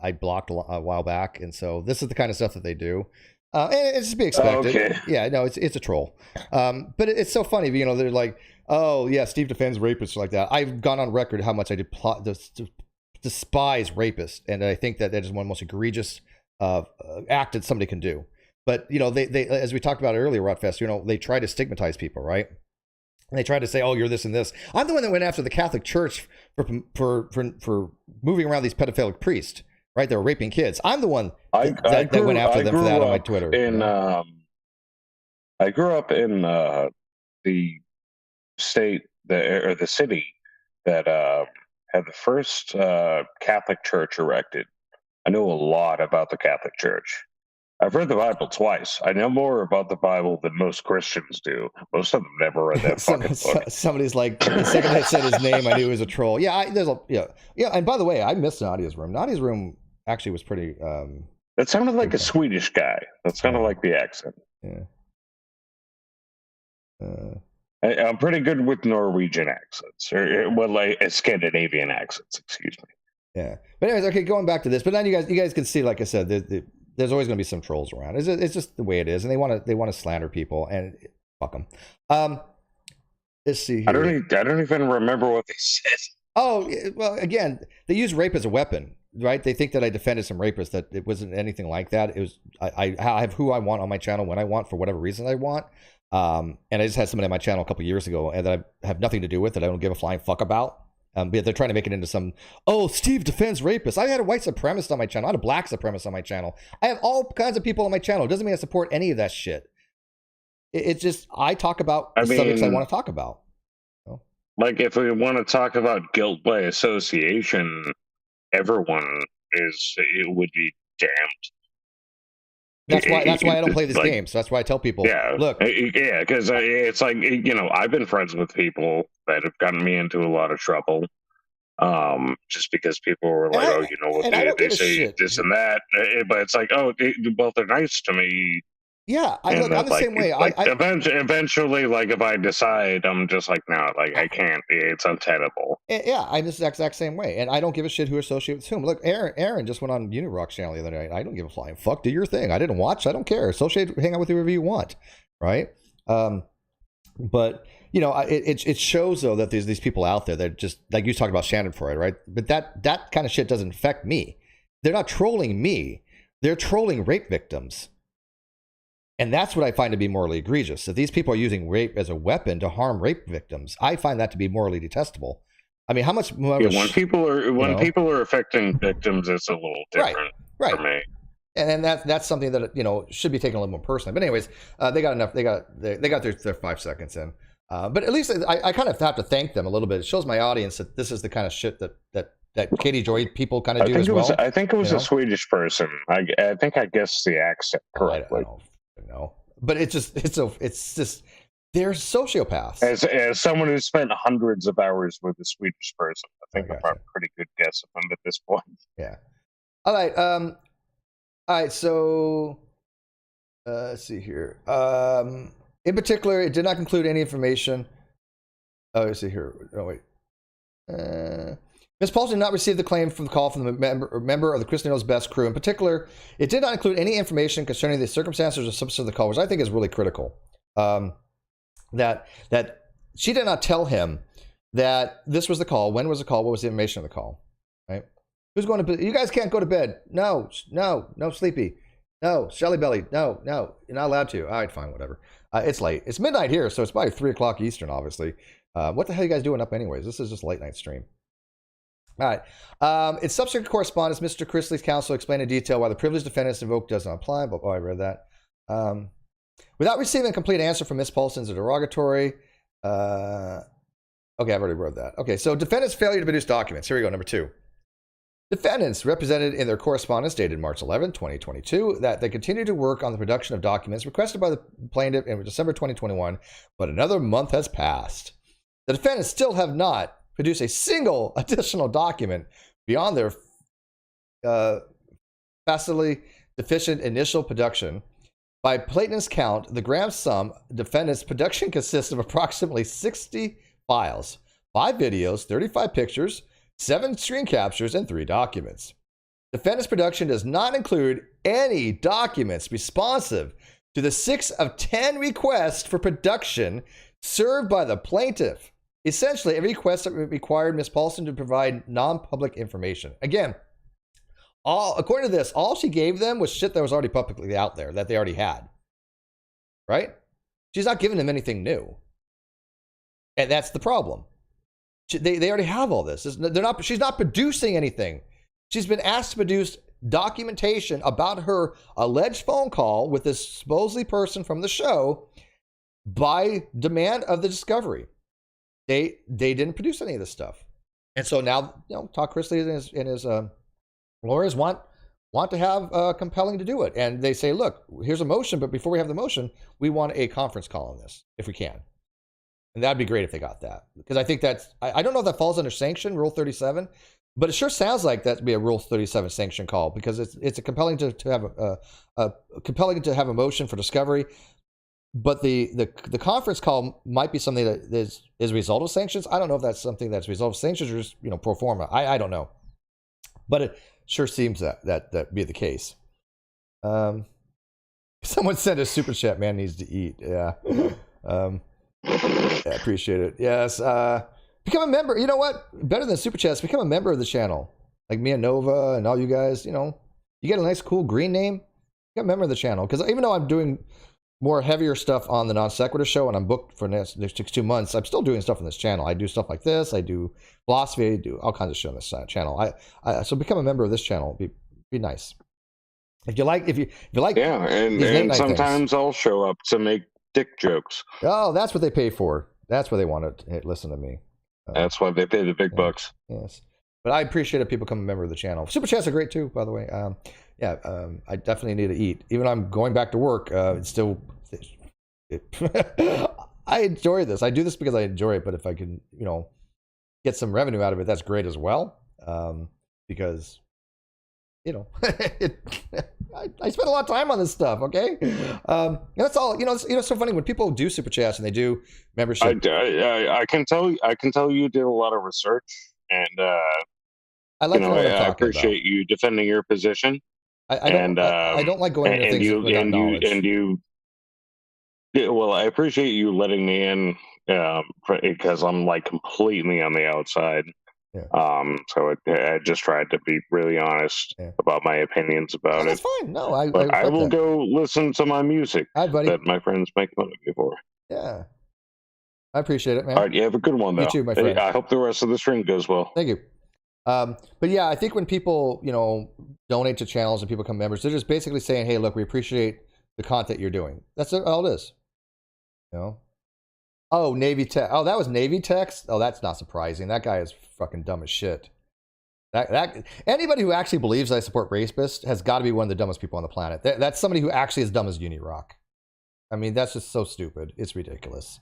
I blocked a while back, and so this is the kind of stuff that they do. And it's to be expected. Okay. Yeah, no, it's a troll. But it's so funny. You know, they're like, oh yeah, Steve defends rapists like that. I've gone on record how much I despise rapists, and I think that is one of the most egregious act that somebody can do. But you know, they as we talked about earlier, Rotfest, you know, they try to stigmatize people, right? And they try to say, "Oh, you're this and this." I'm the one that went after the Catholic Church for moving around these pedophilic priests, right? They were raping kids. I'm the one that went after them for that on my Twitter. I grew up in the state or the city that had the first Catholic church erected. I know a lot about the Catholic Church. I've read the Bible twice. I know more about the Bible than most Christians do. Most of them never read that fucking book. Somebody's like, the second I said his name, I knew he was a troll. Yeah, yeah. And by the way, I missed Nadia's room. Nadia's room actually was pretty. That sounded like a Swedish guy. That's kind of like the accent. Yeah. I'm pretty good with Norwegian accents, or like Scandinavian accents. Excuse me. Yeah, but anyways, okay. Going back to this, but then you guys can see, like I said, there's always going to be some trolls around. It's just the way it is, and they want to slander people, and fuck them. Let's see here. I don't even remember what they said. Oh well, again, they use rape as a weapon, right? They think that I defended some rapists. That it wasn't anything like that. It was I have who I want on my channel when I want for whatever reason I want. And I just had somebody on my channel a couple years ago, and that I have nothing to do with it. I don't give a flying fuck about. But they're trying to make it into some, Steve defends rapists. I had a white supremacist on my channel. I had a black supremacist on my channel. I have all kinds of people on my channel. It doesn't mean I support any of that shit. It's just, I talk about the subjects I want to talk about. So. Like, if we want to talk about guilt by association, everyone would be damned. That's why I don't play this game. So that's why I tell people, look. Yeah, because it's like, I've been friends with people that have gotten me into a lot of trouble. Just because people were like, they say shit. This and that. But it's like, well, they're nice to me. Yeah, I'm the same way. Eventually, like, if I decide, I'm just like, no, like, I can't. It's untenable. Yeah, I'm the exact same way. And I don't give a shit who associates with whom. Look, Aaron just went on Unirock's channel the other night. I don't give a flying fuck. Do your thing. I didn't watch. I don't care. Associate, hang out with whoever you want. Right? But, it shows, though, that there's these people out there that just, like you talked about Schadenfreude, right? But that kind of shit doesn't affect me. They're not trolling me. They're trolling rape victims. And that's what I find to be morally egregious. That these people are using rape as a weapon to harm rape victims. I find that to be morally detestable. I mean, how much more? When people are affecting victims, it's a little different for me. And that's something that should be taken a little more personally. But anyways, they got enough. They got their 5 seconds in. But at least I kind of have to thank them a little bit. It shows my audience that this is the kind of shit that Katie Joy people kind of do as well. I think it was a Swedish person. I think I guessed the accent correctly. No, but it's just they're sociopaths. As someone who spent hundreds of hours with a Swedish person, I think I've got a pretty good guess of them at this point. Yeah. All right. So let's see here. In particular, it did not include any information. Oh, let's see here. Oh wait. Ms. Paulson did not receive the claim from the call from the member of the Christy Knows Best crew. In particular, it did not include any information concerning the circumstances or substance of the call, which I think is really critical. That she did not tell him that this was the call. When was the call? What was the information of the call? Right? Who's going to bed? You guys can't go to bed. No, sleepy. No, Shelly Belly. No, you're not allowed to. All right, fine, whatever. It's late. It's midnight here, so it's probably 3 o'clock Eastern, obviously. What the hell are you guys doing up anyways? This is just a late night stream. All right. In subsequent correspondence, Mr. Chrisley's counsel explained in detail why the privileged defendants invoked does not apply. But I read that. Without receiving a complete answer from Ms. Paulson's interrogatory. Okay, I've already read that. Okay, so defendant's failure to produce documents. Here we go, number 2. Defendants represented in their correspondence dated March 11, 2022, that they continue to work on the production of documents requested by the plaintiff in December 2021, but another month has passed. The defendants still have not produced a single additional document beyond their vastly deficient initial production. By plaintiff's count, the gram sum defendants' production consists of approximately 60 files, 5 videos, 35 pictures, 7 screen captures, and 3 documents. Defendant's production does not include any documents responsive to the 6 of 10 requests for production served by the plaintiff. Essentially, every request that required Ms. Paulson to provide non-public information. Again, according to this, all she gave them was shit that was already publicly out there that they already had. Right? She's not giving them anything new. And that's the problem. They already have all this. She's not producing anything. She's been asked to produce documentation about her alleged phone call with this supposedly person from the show by demand of the discovery. They didn't produce any of this stuff. And so now, Todd Chrisley and his lawyers want to have compelling to do it. And they say, look, here's a motion, but before we have the motion, we want a conference call on this, if we can. And that'd be great if they got that. Because I think I don't know if that falls under sanction, Rule 37, but it sure sounds like that'd be a Rule 37 sanction call, because it's a compelling to have a motion for discovery. But the conference call might be something that is a result of sanctions. I don't know if that's something that's a result of sanctions or just pro forma. I don't know. But it sure seems that be the case. Someone sent a super chat. Man needs to eat. Yeah. I appreciate it. Yes. Become a member. You know what? Better than super chats. Become a member of the channel. Like Mia Nova and all you guys. You get a nice, cool green name. Become a member of the channel. Because even though I'm doing more heavier stuff on the Non Sequitur show and I'm booked for the next 2 months, I'm still doing stuff on this channel. I do stuff like this. I do philosophy. I do all kinds of shit on this channel. So become a member of this channel. Be nice. If you like. Yeah, and sometimes I'll show up to make dick jokes. Oh, that's what they pay for. That's what they want to listen to me. That's why they pay the big bucks. Yes. But I appreciate it. People become a member of the channel. Super chats are great too, by the way. I definitely need to eat. Even though I'm going back to work, it's still... I enjoy this. I do this because I enjoy it, but if I can, get some revenue out of it, that's great as well. Because... I spend a lot of time on this stuff. Okay, that's all. It's so funny when people do super chats and they do membership. I can tell you did a lot of research, and I like. I appreciate you defending your position. I don't like going into things without knowledge. Well, I appreciate you letting me in because I'm like completely on the outside. Yeah. So I just tried to be really honest about my opinions about it. That's fine. No, I will go listen to my music that my friends make fun of me for. Yeah. I appreciate it, man. All right, you have a good one, though. You too, my friend. I hope the rest of the stream goes well. Thank you. But yeah, I think when people, donate to channels and people become members, they're just basically saying, hey, look, we appreciate the content you're doing. That's all it is. Oh, Navy Tech. Oh, that was Navy Text? Oh, that's not surprising. That guy is fucking dumb as shit. That anybody who actually believes I support rapists has got to be one of the dumbest people on the planet. That's somebody who actually is dumb as Unirock. I mean, that's just so stupid. It's ridiculous.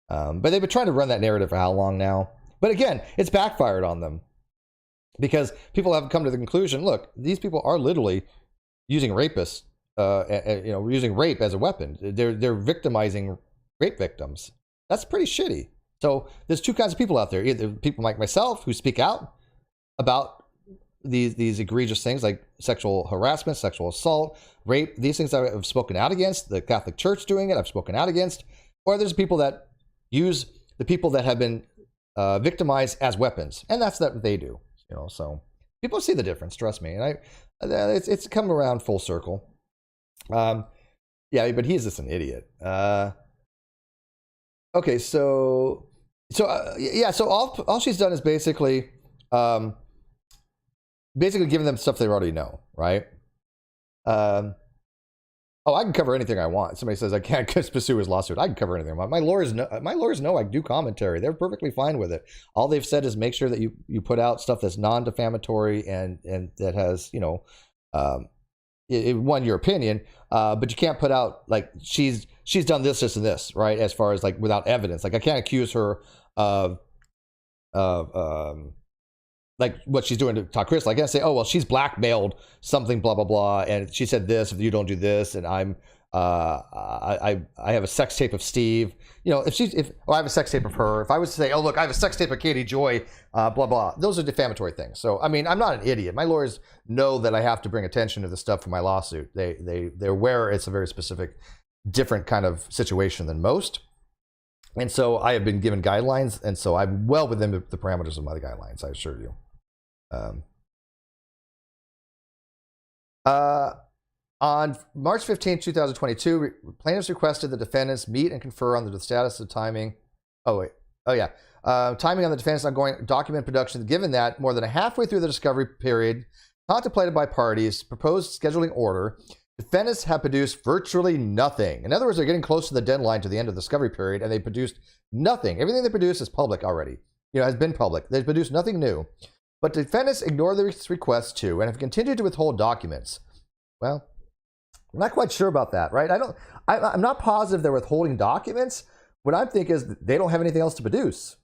But they've been trying to run that narrative for how long now? But again, it's backfired on them. Because people have come to the conclusion, look, these people are literally using rapists, using rape as a weapon. They're victimizing rape victims. That's pretty shitty. So there's 2 kinds of people out there. Either people like myself who speak out about these egregious things like sexual harassment, sexual assault, rape, these things that I've spoken out against, the Catholic Church doing it, I've spoken out against. Or there's people that use the people that have been victimized as weapons. And that's what they do. So people see the difference, trust me. And it's come around full circle. Yeah, but he's just an idiot. Okay, so all she's done is basically giving them stuff they already know, right? Oh, I can cover anything I want. Somebody says I can't pursue his lawsuit. I can cover anything I want. My lawyers know I do commentary. They're perfectly fine with it. All they've said is make sure that you put out stuff that's non-defamatory and that has, one, your opinion, but you can't put out like she's done this, this, and this, right? As far as like without evidence, like I can't accuse her of like what she's doing to Todd Chrisley. I can't say, oh well, she's blackmailed something, blah blah blah, and she said this if you don't do this, and I have a sex tape of Steve. If I have a sex tape of her. If I was to say, oh look, I have a sex tape of Katie Joy, blah blah. Those are defamatory things. So I mean, I'm not an idiot. My lawyers know that I have to bring attention to the stuff for my lawsuit. They're aware it's a very specific, different kind of situation than most. And so I have been given guidelines, and so I'm well within the parameters of my guidelines, I assure you. On March 15, 2022, plaintiffs requested the defendants meet and confer on the status of timing. Timing on the defendant's ongoing document production, given that more than halfway through the discovery period contemplated by parties, proposed scheduling order, defendants have produced virtually nothing. In other words, they're getting close to the deadline to the end of the discovery period, and they produced nothing. Everything they produced is public already. Has been public. They've produced nothing new. But defendants ignore the request too, and have continued to withhold documents. Well, I'm not quite sure about that, right? I'm not positive they're withholding documents. What I'm thinking is they don't have anything else to produce.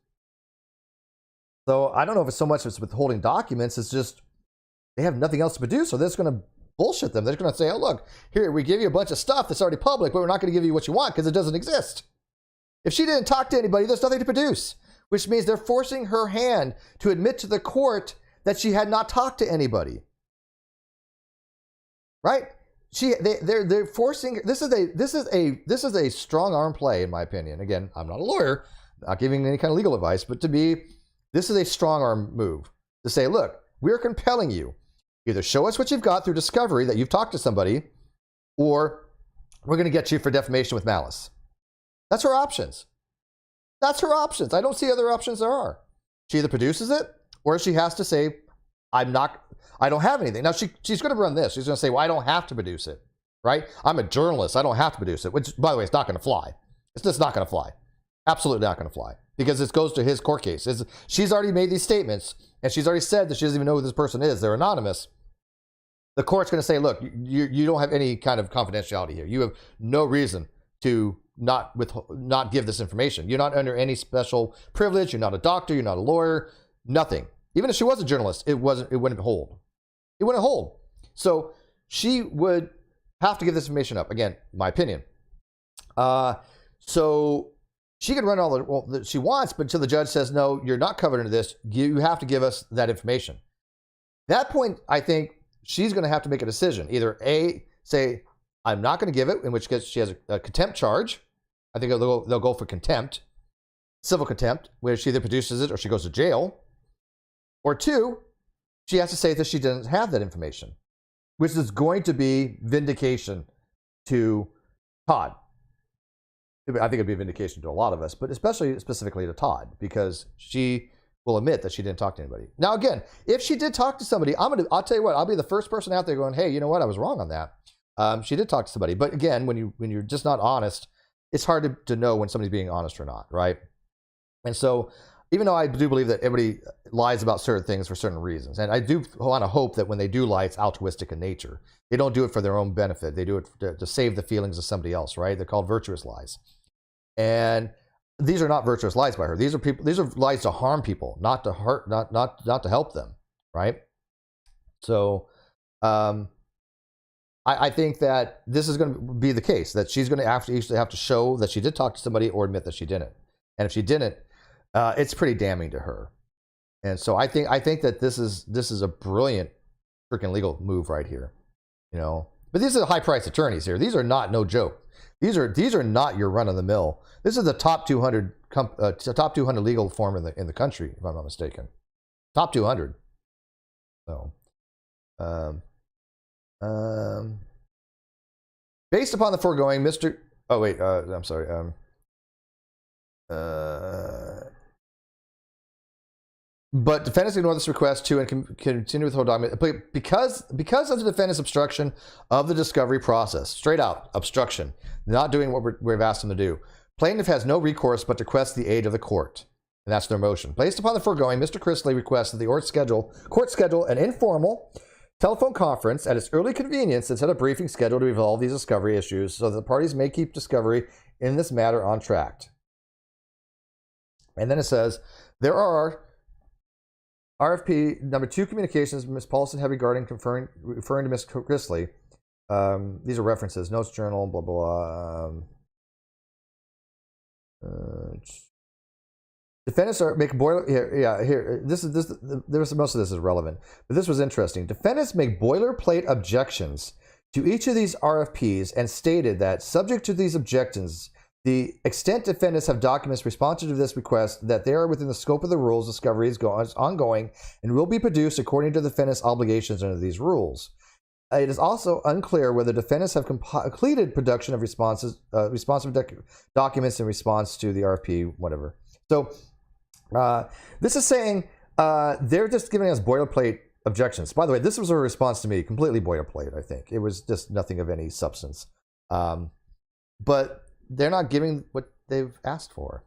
So I don't know if it's so much as withholding documents. It's just they have nothing else to produce, so they're just going to bullshit them. They're just going to say, oh, look, here, we give you a bunch of stuff that's already public, but we're not going to give you what you want because it doesn't exist. If she didn't talk to anybody, there's nothing to produce, which means they're forcing her hand to admit to the court that she had not talked to anybody. Right? They're forcing. This is a strong arm play, in my opinion. Again, I'm not a lawyer, not giving any kind of legal advice, but to me, this is a strong arm move to say, look, we're compelling you. Either show us what you've got through discovery that you've talked to somebody, or we're going to get you for defamation with malice. That's her options. That's her options. I don't see other options there are. She either produces it, or she has to say, I don't have anything. Now, she's going to run this. She's going to say, well, I don't have to produce it, right? I'm a journalist. I don't have to produce it, which, by the way, it's not going to fly. It's just not going to fly. Absolutely not going to fly, because it goes to his court case. She's already made these statements, and she's already said that she doesn't even know who this person is. They're anonymous. The court's going to say, look, you don't have any kind of confidentiality here. You have no reason to not give this information. You're not under any special privilege. You're not a doctor. You're not a lawyer. Nothing. Even if she was a journalist, it wouldn't hold. It wouldn't hold. So she would have to give this information up. Again, my opinion. So she can run all that she wants, but until the judge says, no, you're not covered under this, you have to give us that information. That point, I think she's going to have to make a decision. Either A, say, I'm not going to give it, in which case she has a contempt charge. I think they'll go for contempt, civil contempt, where she either produces it or she goes to jail. Or two, she has to say that she doesn't have that information, which is going to be vindication to Todd. I think it'd be a vindication to a lot of us, but specifically to Todd, because she will admit that she didn't talk to anybody. Now, again, if she did talk to somebody, I'll tell you what, I'll be the first person out there going, hey, you know what, I was wrong on that. She did talk to somebody, but again, when you're just not honest, it's hard to know when somebody's being honest or not, right? And so, even though I do believe that everybody lies about certain things for certain reasons, and I do want to hope that when they do lie, it's altruistic in nature. They don't do it for their own benefit. They do it to save the feelings of somebody else, right? They're called virtuous lies. And these are not virtuous lies by her. These are lies to harm people, not to hurt, not to help them, right? So, I think that this is going to be the case, that she's going to have to show that she did talk to somebody or admit that she didn't. And if she didn't, it's pretty damning to her. And so I think that this is a brilliant freaking legal move right here, But these are high-priced attorneys here. These are not no joke. These are not your run-of-the-mill. This is the top 200 legal firm in the country, if I'm not mistaken. Top 200. So, based upon the foregoing, Mr. Oh wait, I'm sorry. But defendants ignore this request too and continue with the whole document because of the defendant's obstruction of the discovery process. Straight out obstruction, not doing what we've asked them to do. Plaintiff has no recourse but to request the aid of the court, and that's their motion. Based upon the foregoing, Mr. Chrisley requests that the court schedule an informal telephone conference at its early convenience and set a briefing schedule to resolve these discovery issues so that the parties may keep discovery in this matter on track. And then it says, there are RFP number 2 communications Ms. Paulson had regarding referring to Ms. Chrisley. These are references, notes, journal, blah, blah, defendants are make boiler here. This most of this is relevant, but this was interesting. Defendants make boilerplate objections to each of these RFPs and stated that subject to these objections, the extent defendants have documents responsive to this request that they are within the scope of the rules, discovery is ongoing and will be produced according to the defendant's obligations under these rules. It is also unclear whether defendants have completed production of responsive documents in response to the RFP, whatever. So this is saying they're just giving us boilerplate objections. By the way, this was a response to me, completely boilerplate, I think. It was just nothing of any substance. But they're not giving what they've asked for.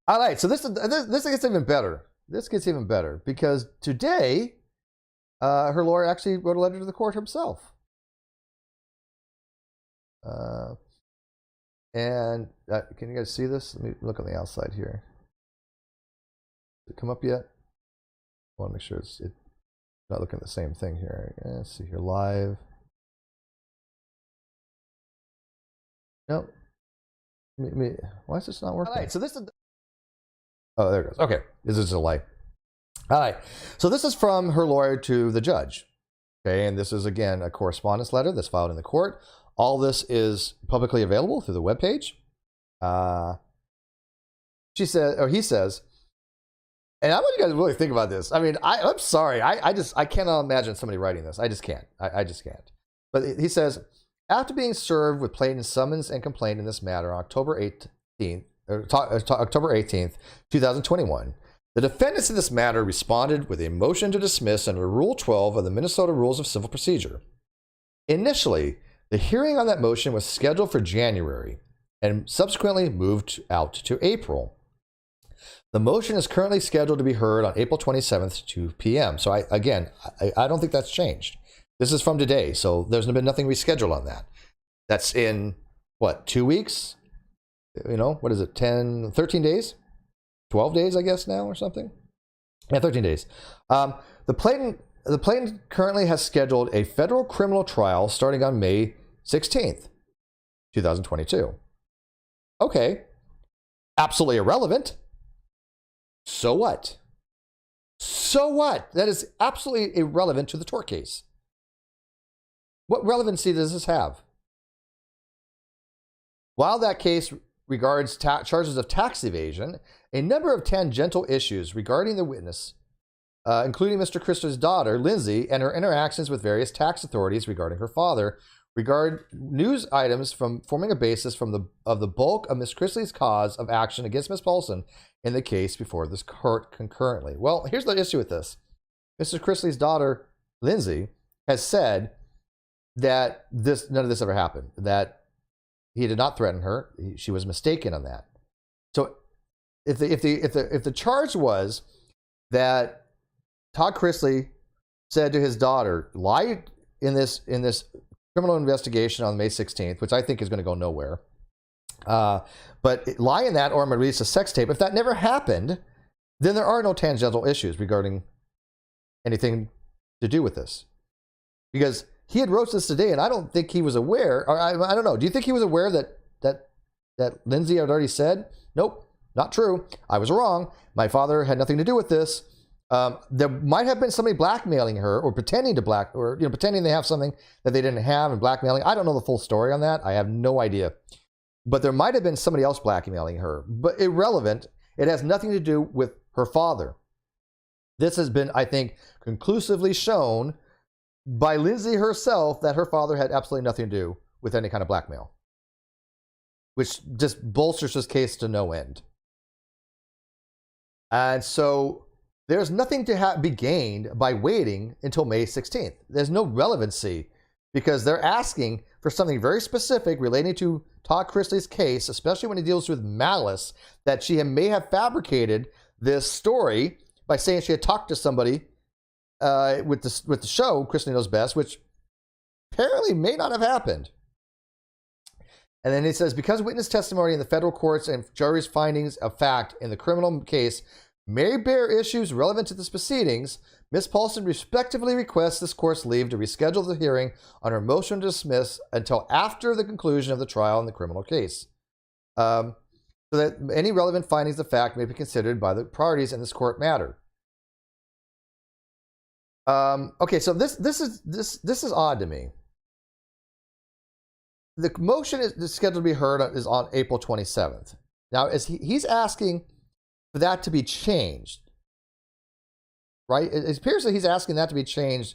All right, so this gets even better. This gets even better because today, her lawyer actually wrote a letter to the court himself. And can you guys see this? Let me look on the outside here. Did it come up yet? I want to make sure it's not looking at the same thing here. Let's see here, live. Nope. Why is this not working? All right, so this is. Oh, there it goes. Okay, this is a delay. All right, so this is from her lawyer to the judge. Okay, and this is again a correspondence letter that's filed in the court. All this is publicly available through the webpage. She said, or he says, and I want you guys to really think about this. I mean, I'm sorry, I cannot imagine somebody writing this. I just can't. I just can't. But he says, after being served with plaintiff's summons and complaint in this matter on October 18th, 2021, the defendants in this matter responded with a motion to dismiss under Rule 12 of the Minnesota Rules of Civil Procedure. Initially, the hearing on that motion was scheduled for January and subsequently moved out to April. The motion is currently scheduled to be heard on April 27th, 2 p.m. So I don't think that's changed. This is from today, so there's been nothing rescheduled on that. That's in, what, 2 weeks? You know, what is it, 13 days? 12 days, I guess, now or something? Yeah, 13 days. The plaintiff currently has scheduled a federal criminal trial starting on May 16th, 2022. Okay. Absolutely irrelevant. So what? So what? That is absolutely irrelevant to the tort case. What relevancy does this have? While that case regards charges of tax evasion, a number of tangential issues regarding the witness, including Mr. Chrisley's daughter, Lindsay, and her interactions with various tax authorities regarding her father, regard news items from forming a basis of the bulk of Ms. Chrisley's cause of action against Ms. Paulson in the case before this court concurrently. Well, here's the issue with this. Mr. Chrisley's daughter, Lindsay, has said that none of this ever happened, that he did not threaten her. She was mistaken on that. So if the charge was that Todd Chrisley said to his daughter, lie in this criminal investigation on May 16th, which I think is going to go nowhere, but lie in that or I'm going to release a sex tape. If that never happened, then there are no tangential issues regarding anything to do with this. Because he had wrote this today, and I don't think he was aware, or I don't know. Do you think he was aware that Lindsay had already said, nope, not true. I was wrong. My father had nothing to do with this. There might have been somebody blackmailing her or pretending they have something that they didn't have and blackmailing. I don't know the full story on that. I have no idea. But there might have been somebody else blackmailing her. But irrelevant. It has nothing to do with her father. This has been, I think, conclusively shown by Lindsay herself that her father had absolutely nothing to do with any kind of blackmail, which just bolsters his case to no end. And so there's nothing to be gained by waiting until May 16th. There's no relevancy because they're asking for something very specific relating to Todd Chrisley's case, especially when he deals with Malice, that she may have fabricated this story by saying she had talked to somebody with the show, Chrisley Knows Best, which apparently may not have happened. And then it says, because witness testimony in the federal courts and jury's findings of fact in the criminal case may bear issues relevant to this proceedings, Ms. Paulson respectively requests this court's leave to reschedule the hearing on her motion to dismiss until after the conclusion of the trial in the criminal case. So that any relevant findings of fact may be considered by the parties in this court matter. Okay, so this is odd to me. The motion is scheduled to be heard is on April 27th. Now, as he's asking for that to be changed, right? It appears that he's asking that to be changed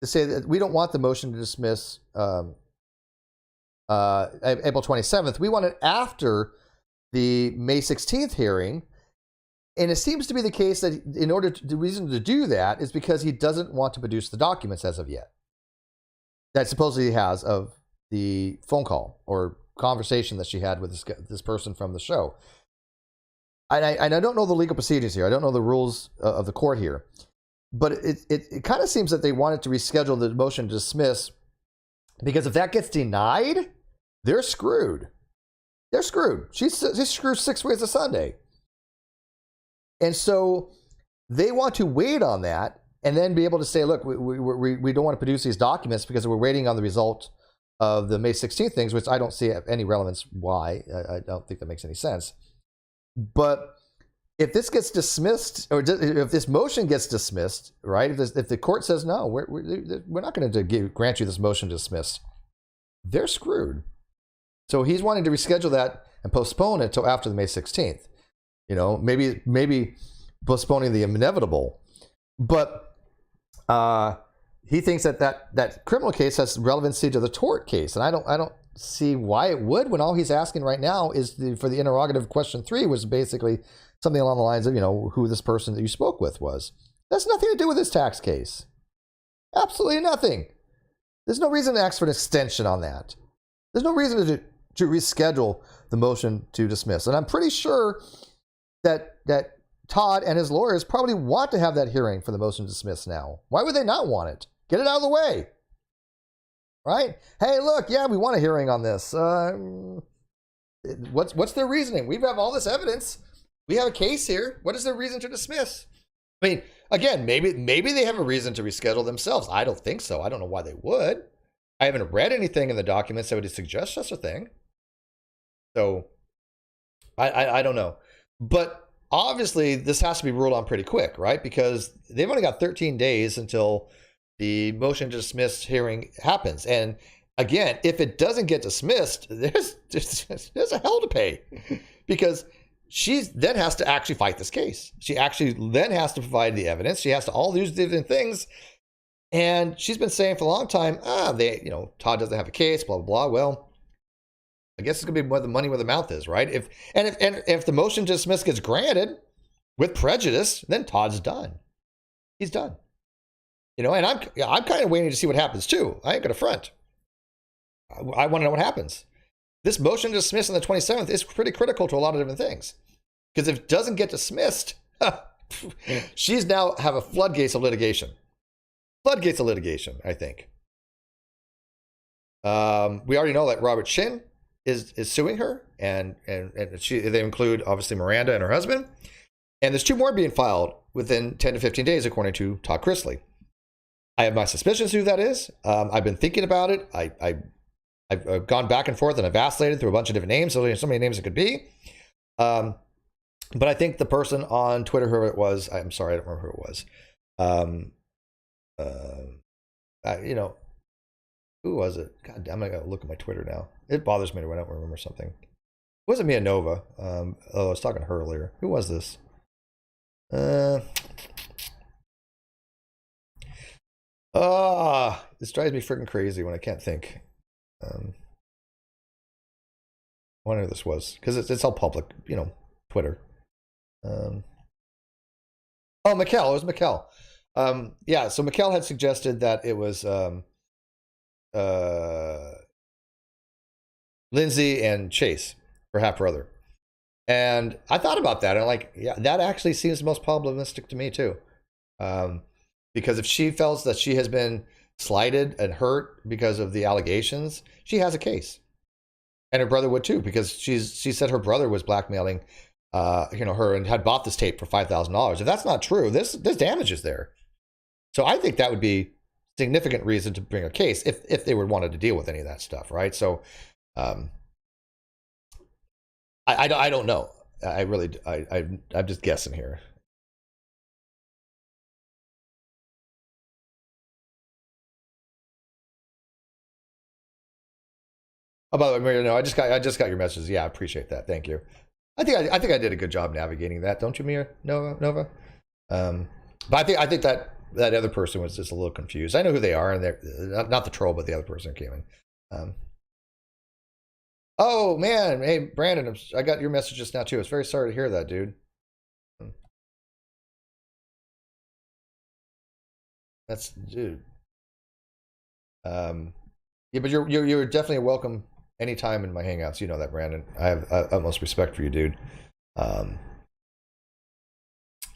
to say that we don't want the motion to dismiss April 27th. We want it after the May 16th hearing. And it seems to be the case that the reason to do that is because he doesn't want to produce the documents as of yet that supposedly he has of the phone call or conversation that she had with this person from the show. And I don't know the legal procedures here. I don't know the rules of the court here. But it kind of seems that they wanted to reschedule the motion to dismiss because if that gets denied, they're screwed. They're screwed. She's screwed 6 ways to Sunday. And so they want to wait on that and then be able to say, look, we don't want to produce these documents because we're waiting on the result of the May 16th things, which I don't see any relevance why. I don't think that makes any sense. But if this gets dismissed, or if this motion gets dismissed, right, if the court says, no, we're not going to grant you this motion to dismiss, they're screwed. So he's wanting to reschedule that and postpone it until after the May 16th. You know, maybe postponing the inevitable. But he thinks that criminal case has relevancy to the tort case, and I don't see why it would, when all he's asking right now is for the interrogative question 3 was basically something along the lines of, you know, who this person that you spoke with was. That's nothing to do with this tax case. Absolutely nothing. There's no reason to ask for an extension on that. There's no reason to reschedule the motion to dismiss. And I'm pretty sure that Todd and his lawyers probably want to have that hearing for the motion to dismiss now. Why would they not want it? Get it out of the way. Right? Hey, look, yeah, we want a hearing on this. What's their reasoning? We have all this evidence. We have a case here. What is their reason to dismiss? I mean, again, maybe they have a reason to reschedule themselves. I don't think so. I don't know why they would. I haven't read anything in the documents that would suggest such a thing. So I don't know. But obviously, this has to be ruled on pretty quick, right? Because they've only got 13 days until the motion to dismiss hearing happens. And again, if it doesn't get dismissed, there's a hell to pay. Because she then has to actually fight this case. She actually then has to provide the evidence. She has to all these different things. And she's been saying for a long time, Todd doesn't have a case, blah, blah, blah. Well, I guess it's gonna be where the money where the mouth is, right? If the motion to dismiss gets granted with prejudice, then Todd's done. He's done. You know, and I'm kind of waiting to see what happens too. I ain't gonna front. I want to know what happens. This motion to dismiss on the 27th is pretty critical to a lot of different things, because if it doesn't get dismissed, she's now have a floodgates of litigation. Floodgates of litigation, I think. We already know that Robert Shin is suing her, and they include obviously Miranda and her husband, and there's 2 more being filed within 10 to 15 days, according to Todd Chrisley. I have my suspicions who that is. I've been thinking about it. I've gone back and forth and I've vacillated through a bunch of different names. So there's so many names it could be. But I think the person on Twitter, whoever it was, I'm sorry, I don't remember who it was. Who was it? God, I'm gonna go look at my Twitter now. It bothers me when I don't remember something. It wasn't Mia Nova. I was talking to her earlier. Who was this? This drives me freaking crazy when I can't think. I wonder who this was, because it's all public, Twitter. Oh, Mikkel. It was Mikkel. Yeah, so Mikkel had suggested that it was Lindsay and Chase, her half brother. And I thought about that. And I'm like, yeah, that actually seems most problematic to me too. Because if she feels that she has been slighted and hurt because of the allegations, she has a case. And her brother would too, because she said her brother was blackmailing her and had bought this tape for $5,000. If that's not true, there's damages there. So I think that would be significant reason to bring a case if they would wanted to deal with any of that stuff, right? So I don't know. I'm just guessing here. Oh, by the way, Mario, no, I just got your messages. Yeah, I appreciate that. Thank you. I think I did a good job navigating that, don't you, Mia Nova? But I think that other person was just a little confused. I know who they are, and they're not the troll, but the other person who came in. Oh man, hey Brandon, I got your message just now too. I was very sorry to hear that, dude. That's dude. Yeah, but you're definitely welcome anytime in my hangouts. You know that, Brandon. I have utmost respect for you, dude. All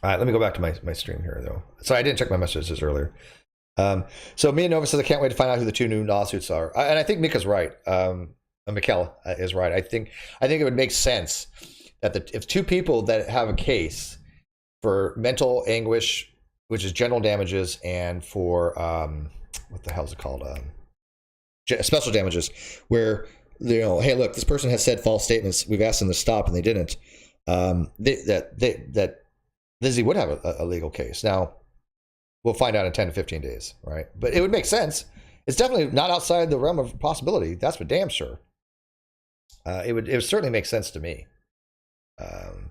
right, let me go back to my stream here though. Sorry, I didn't check my messages earlier. So Mia Nova says I can't wait to find out who the two new lawsuits are, and I think Mika's right. Mikkel is right. I think it would make sense that if two people that have a case for mental anguish, which is general damages, and for what the hell is it called, special damages, where hey, look, this person has said false statements. We've asked them to stop, and they didn't. That Lizzie would have a legal case. Now we'll find out in 10 to 15 days, right? But it would make sense. It's definitely not outside the realm of possibility. That's for damn sure. It would certainly make sense to me. But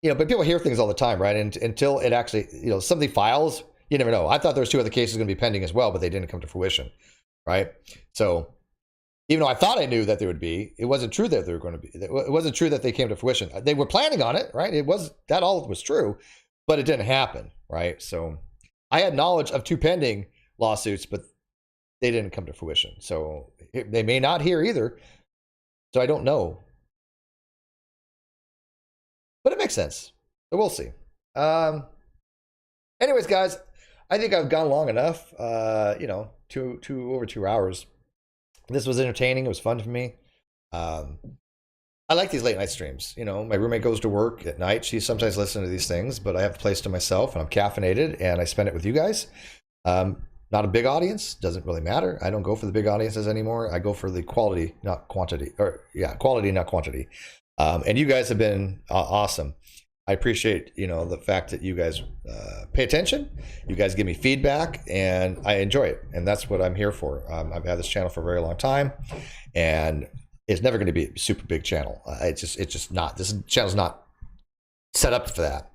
people hear things all the time, right? And until it actually, something files, you never know. I thought there was 2 other cases going to be pending as well, but they didn't come to fruition, right? So even though I thought I knew that there would be, it wasn't true that they were going to be. It wasn't true that they came to fruition. They were planning on it, right? That all was true, but it didn't happen, right? So I had knowledge of 2 pending lawsuits, but they didn't come to fruition. So they may not hear either. So I don't know. But it makes sense. So we'll see. Anyways, guys, I think I've gone long enough. Over 2 hours. This was entertaining. It was fun for me. I like these late night streams. My roommate goes to work at night. She sometimes listens to these things, but I have the place to myself, and I'm caffeinated, and I spend it with you guys. Not a big audience, doesn't really matter. I don't go for the big audiences anymore. I go for the quality, not quantity, quality, not quantity. And you guys have been awesome. I appreciate, the fact that you guys pay attention. You guys give me feedback, and I enjoy it. And that's what I'm here for. I've had this channel for a very long time, and it's never going to be a super big channel. It's just not. This channel's not set up for that.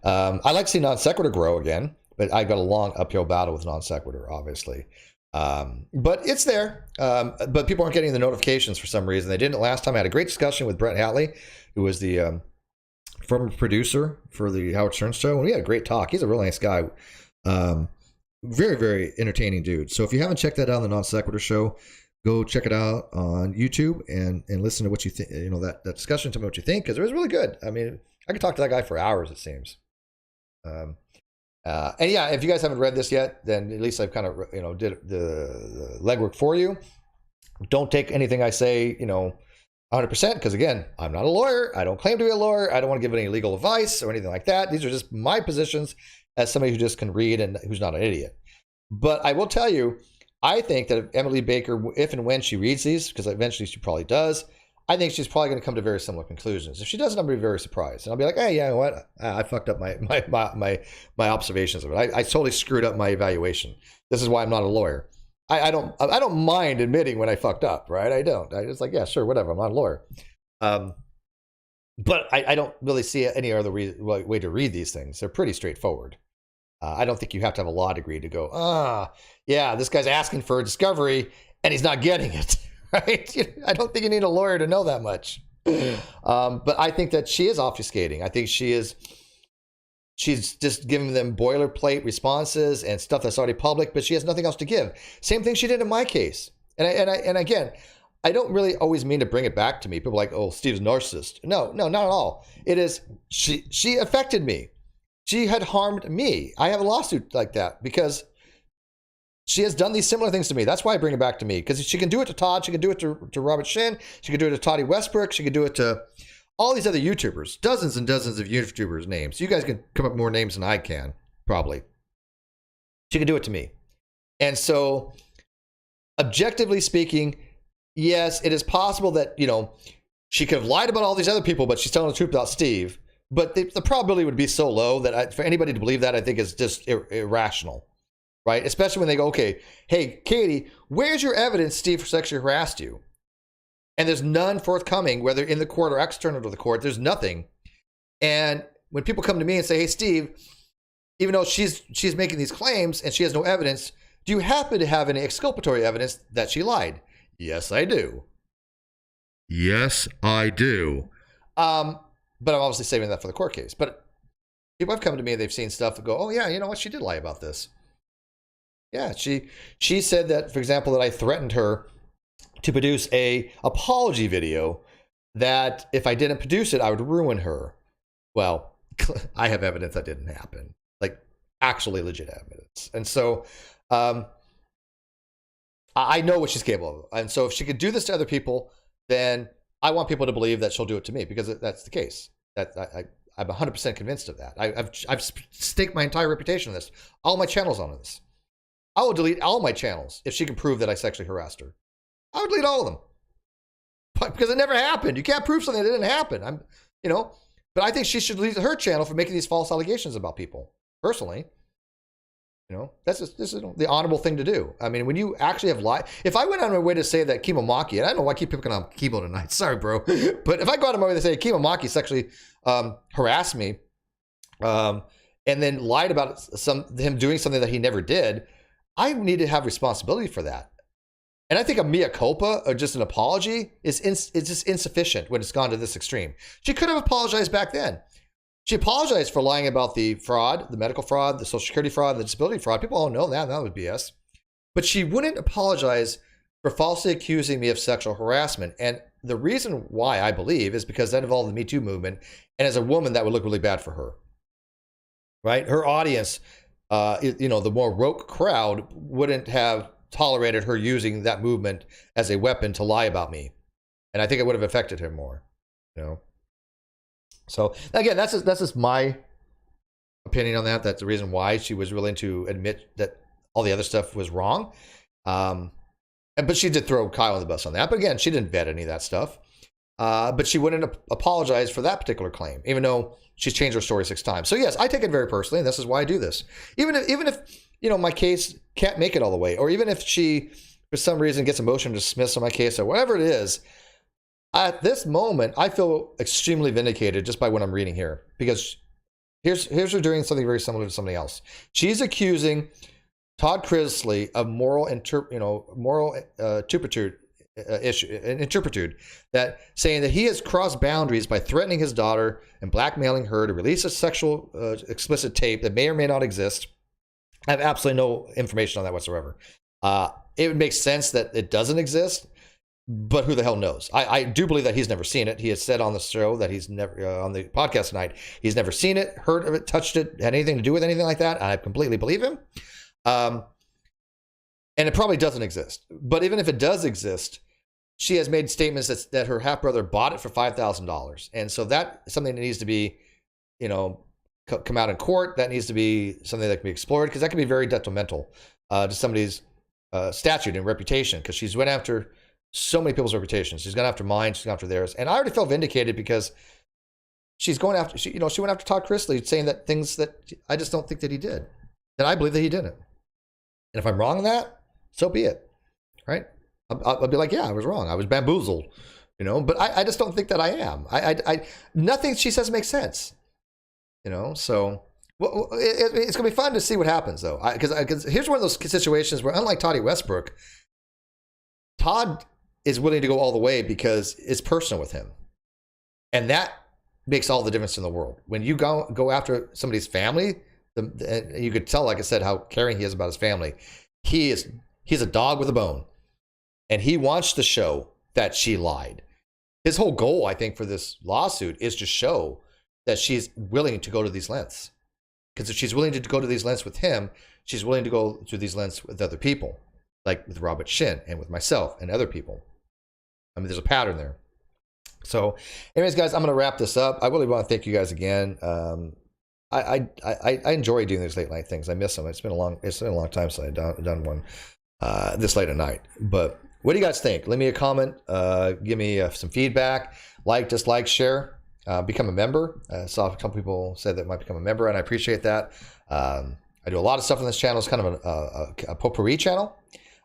I like to see Non Sequitur grow again. But I got a long uphill battle with Non Sequitur, obviously. But it's there. But people aren't getting the notifications for some reason. They didn't last time. I had a great discussion with Brett Hatley, who was the former producer for the Howard Stern show. And we had a great talk. He's a real nice guy. Very, very entertaining dude. So if you haven't checked that out on the Non Sequitur show, go check it out on YouTube and listen to what you think, that discussion, tell me what you think, because it was really good. I mean, I could talk to that guy for hours, it seems. And yeah, if you guys haven't read this yet, then at least I've kind of, did the legwork for you. Don't take anything I say, 100%, because again, I'm not a lawyer. I don't claim to be a lawyer. I don't want to give any legal advice or anything like that. These are just my positions as somebody who just can read and who's not an idiot. But I will tell you, I think that if Emily Baker, if and when she reads these, because eventually she probably does, I think she's probably going to come to very similar conclusions. If she doesn't, I'm going to be very surprised. And I'll be like, hey, you know what? I fucked up my observations of it. I totally screwed up my evaluation. This is why I'm not a lawyer. I don't mind admitting when I fucked up, right? I don't. I just like, yeah, sure, whatever. I'm not a lawyer. But I don't really see any other way to read these things. They're pretty straightforward. I don't think you have to have a law degree to go, yeah, this guy's asking for a discovery and he's not getting it. Right? I don't think you need a lawyer to know that much. But I think that she is obfuscating. I think she's just giving them boilerplate responses and stuff that's already public, but she has nothing else to give. Same thing she did in my case. And again, I don't really always mean to bring it back to me. People are like, oh, Steve's a narcissist. No, not at all. It is, she affected me. She had harmed me. I have a lawsuit like that because she has done these similar things to me. That's why I bring it back to me, because she can do it to Todd. She can do it to Robert Shin. She can do it to Toddy Westbrook. She can do it to all these other YouTubers, dozens and dozens of YouTubers' names. You guys can come up with more names than I can, probably. She can do it to me. And so, objectively speaking, yes, it is possible that, she could have lied about all these other people, but she's telling the truth about Steve. But the probability would be so low that for anybody to believe that, I think is just irrational, right? Especially when they go, okay, hey, Katie, where's your evidence Steve sexually harassed you? And there's none forthcoming, whether in the court or external to the court. There's nothing. And when people come to me and say, hey, Steve, even though she's making these claims and she has no evidence, do you happen to have any exculpatory evidence that she lied? Yes, I do. Yes, I do. But I'm obviously saving that for the court case. But people have come to me and they've seen stuff and go, oh, yeah, you know what? She did lie about this. Yeah, she said that, for example, that I threatened her to produce a apology video that if I didn't produce it, I would ruin her. Well, I have evidence that didn't happen, like actually legit evidence. And so I know what she's capable of. And so if she could do this to other people, then I want people to believe that she'll do it to me, because that's the case. That I'm 100% convinced of that. I've staked my entire reputation on this. All my channels on this. I will delete all my channels if she can prove that I sexually harassed her. I would delete all of them, because it never happened. You can't prove something that didn't happen. But I think she should delete her channel for making these false allegations about people. Personally, this is the honorable thing to do. I mean, when you actually have lied, if I went out of my way to say that Kimo Maki, and I don't know why I keep picking on Kimo tonight, sorry, bro, but if I go out of my way to say Kimo Maki sexually harassed me, and then lied about him doing something that he never did, I need to have responsibility for that. And I think a mea culpa or just an apology is just insufficient when it's gone to this extreme. She could have apologized back then. She apologized for lying about the fraud, the medical fraud, the social security fraud, the disability fraud. People all know that. That was BS. But she wouldn't apologize for falsely accusing me of sexual harassment. And the reason why, I believe, is because that involved the Me Too movement. And as a woman, that would look really bad for her. Right? Her audience, the more woke crowd wouldn't have tolerated her using that movement as a weapon to lie about me. And I think it would have affected her more. So again, that's just my opinion on that. That's the reason why she was willing to admit that all the other stuff was wrong. But she did throw Kyle on the bus on that. But again, she didn't vet any of that stuff. But she wouldn't apologize for that particular claim, even though she's changed her story 6 times. So yes, I take it very personally, and this is why I do this. Even if my case can't make it all the way, or even if she, for some reason, gets a motion to dismiss on my case or whatever it is, at this moment, I feel extremely vindicated just by what I'm reading here, because here's her doing something very similar to somebody else. She's accusing Todd Chrisley of moral turpitude, that saying that he has crossed boundaries by threatening his daughter and blackmailing her to release a sexual explicit tape that may or may not exist. I have absolutely no information on that whatsoever. It would make sense that it doesn't exist, but who the hell knows? I do believe that he's never seen it. He has said on the show that he's never, on the podcast tonight, he's never seen it, heard of it, touched it, had anything to do with anything like that. I completely believe him. And it probably doesn't exist. But even if it does exist, she has made statements that her half-brother bought it for $5,000. And so that's something that needs to be, come out in court. That needs to be something that can be explored, because that can be very detrimental to somebody's statute and reputation, because she's went after so many people's reputations. She's gone after mine. She's gone after theirs. And I already felt vindicated, because she's going after, she went after Todd Chrisley, saying that things that I just don't think that he did, that I believe that he didn't. And if I'm wrong on that, so be it. Right? I'll be like, yeah, I was wrong. I was bamboozled, but I just don't think that I am. Nothing she says makes sense, so it's going to be fun to see what happens, though. Because here's one of those situations where, unlike Toddy Westbrook, Todd is willing to go all the way because it's personal with him. And that makes all the difference in the world. When you go after somebody's family, you could tell, like I said, how caring he is about his family. He's a dog with a bone, and he wants to show that she lied. His whole goal, I think, for this lawsuit is to show that she's willing to go to these lengths. Because if she's willing to go to these lengths with him, she's willing to go to these lengths with other people, like with Robert Shin and with myself and other people. I mean, there's a pattern there. So, anyways, guys, I'm going to wrap this up. I really want to thank you guys again. I enjoy doing these late night things. I miss them. It's been a long time since I've done one this late at night. But what do you guys think? Leave me a comment. Give me some feedback. Like, dislike, share. Become a member. I saw a couple people said that might become a member, and I appreciate that. I do a lot of stuff on this channel. It's kind of a potpourri channel,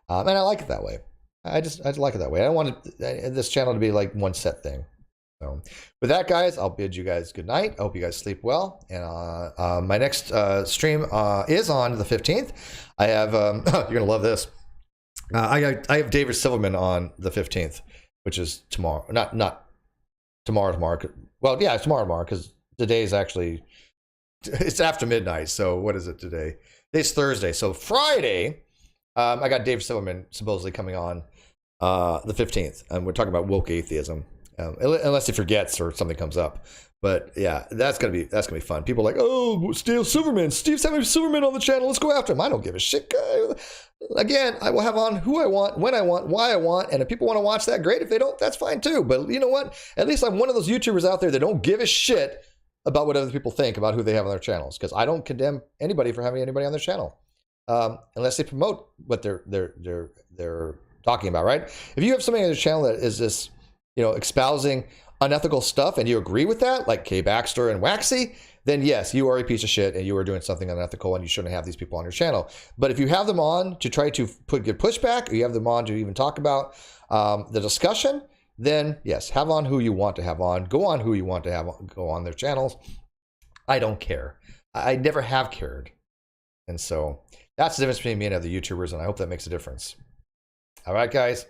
and I like it that way. I like it that way. I don't want this channel to be like one set thing. So with that, guys, I'll bid you guys good night. I hope you guys sleep well. And my next stream is on the 15th. I have you're gonna love this. I have David Silverman on the 15th, which is tomorrow. Not tomorrow. Well, yeah, it's tomorrow, because today is actually, it's after midnight. So what is it today? It's Thursday. So Friday, I got David Silverman supposedly coming on the 15th, and we're talking about woke atheism, unless he forgets or something comes up. But yeah, that's gonna be fun. People are like, oh, Steve Steve's having Silverman on the channel. Let's go after him. I don't give a shit. Again, I will have on who I want, when I want, why I want, and if people want to watch that, great. If they don't, that's fine too. But you know what? At least I'm one of those YouTubers out there that don't give a shit about what other people think about who they have on their channels, because I don't condemn anybody for having anybody on their channel, unless they promote what they're talking about, right? If you have somebody on your channel that is this, espousing unethical stuff, and you agree with that, like Kay Baxter and Waxy, then yes, you are a piece of shit and you are doing something unethical, and you shouldn't have these people on your channel. But if you have them on to try to get pushback, or you have them on to even talk about the discussion, then yes, have on who you want to have on. Go on who you want to have go on their channels. I don't care. I never have cared. And so that's the difference between me and other YouTubers, and I hope that makes a difference. All right, guys.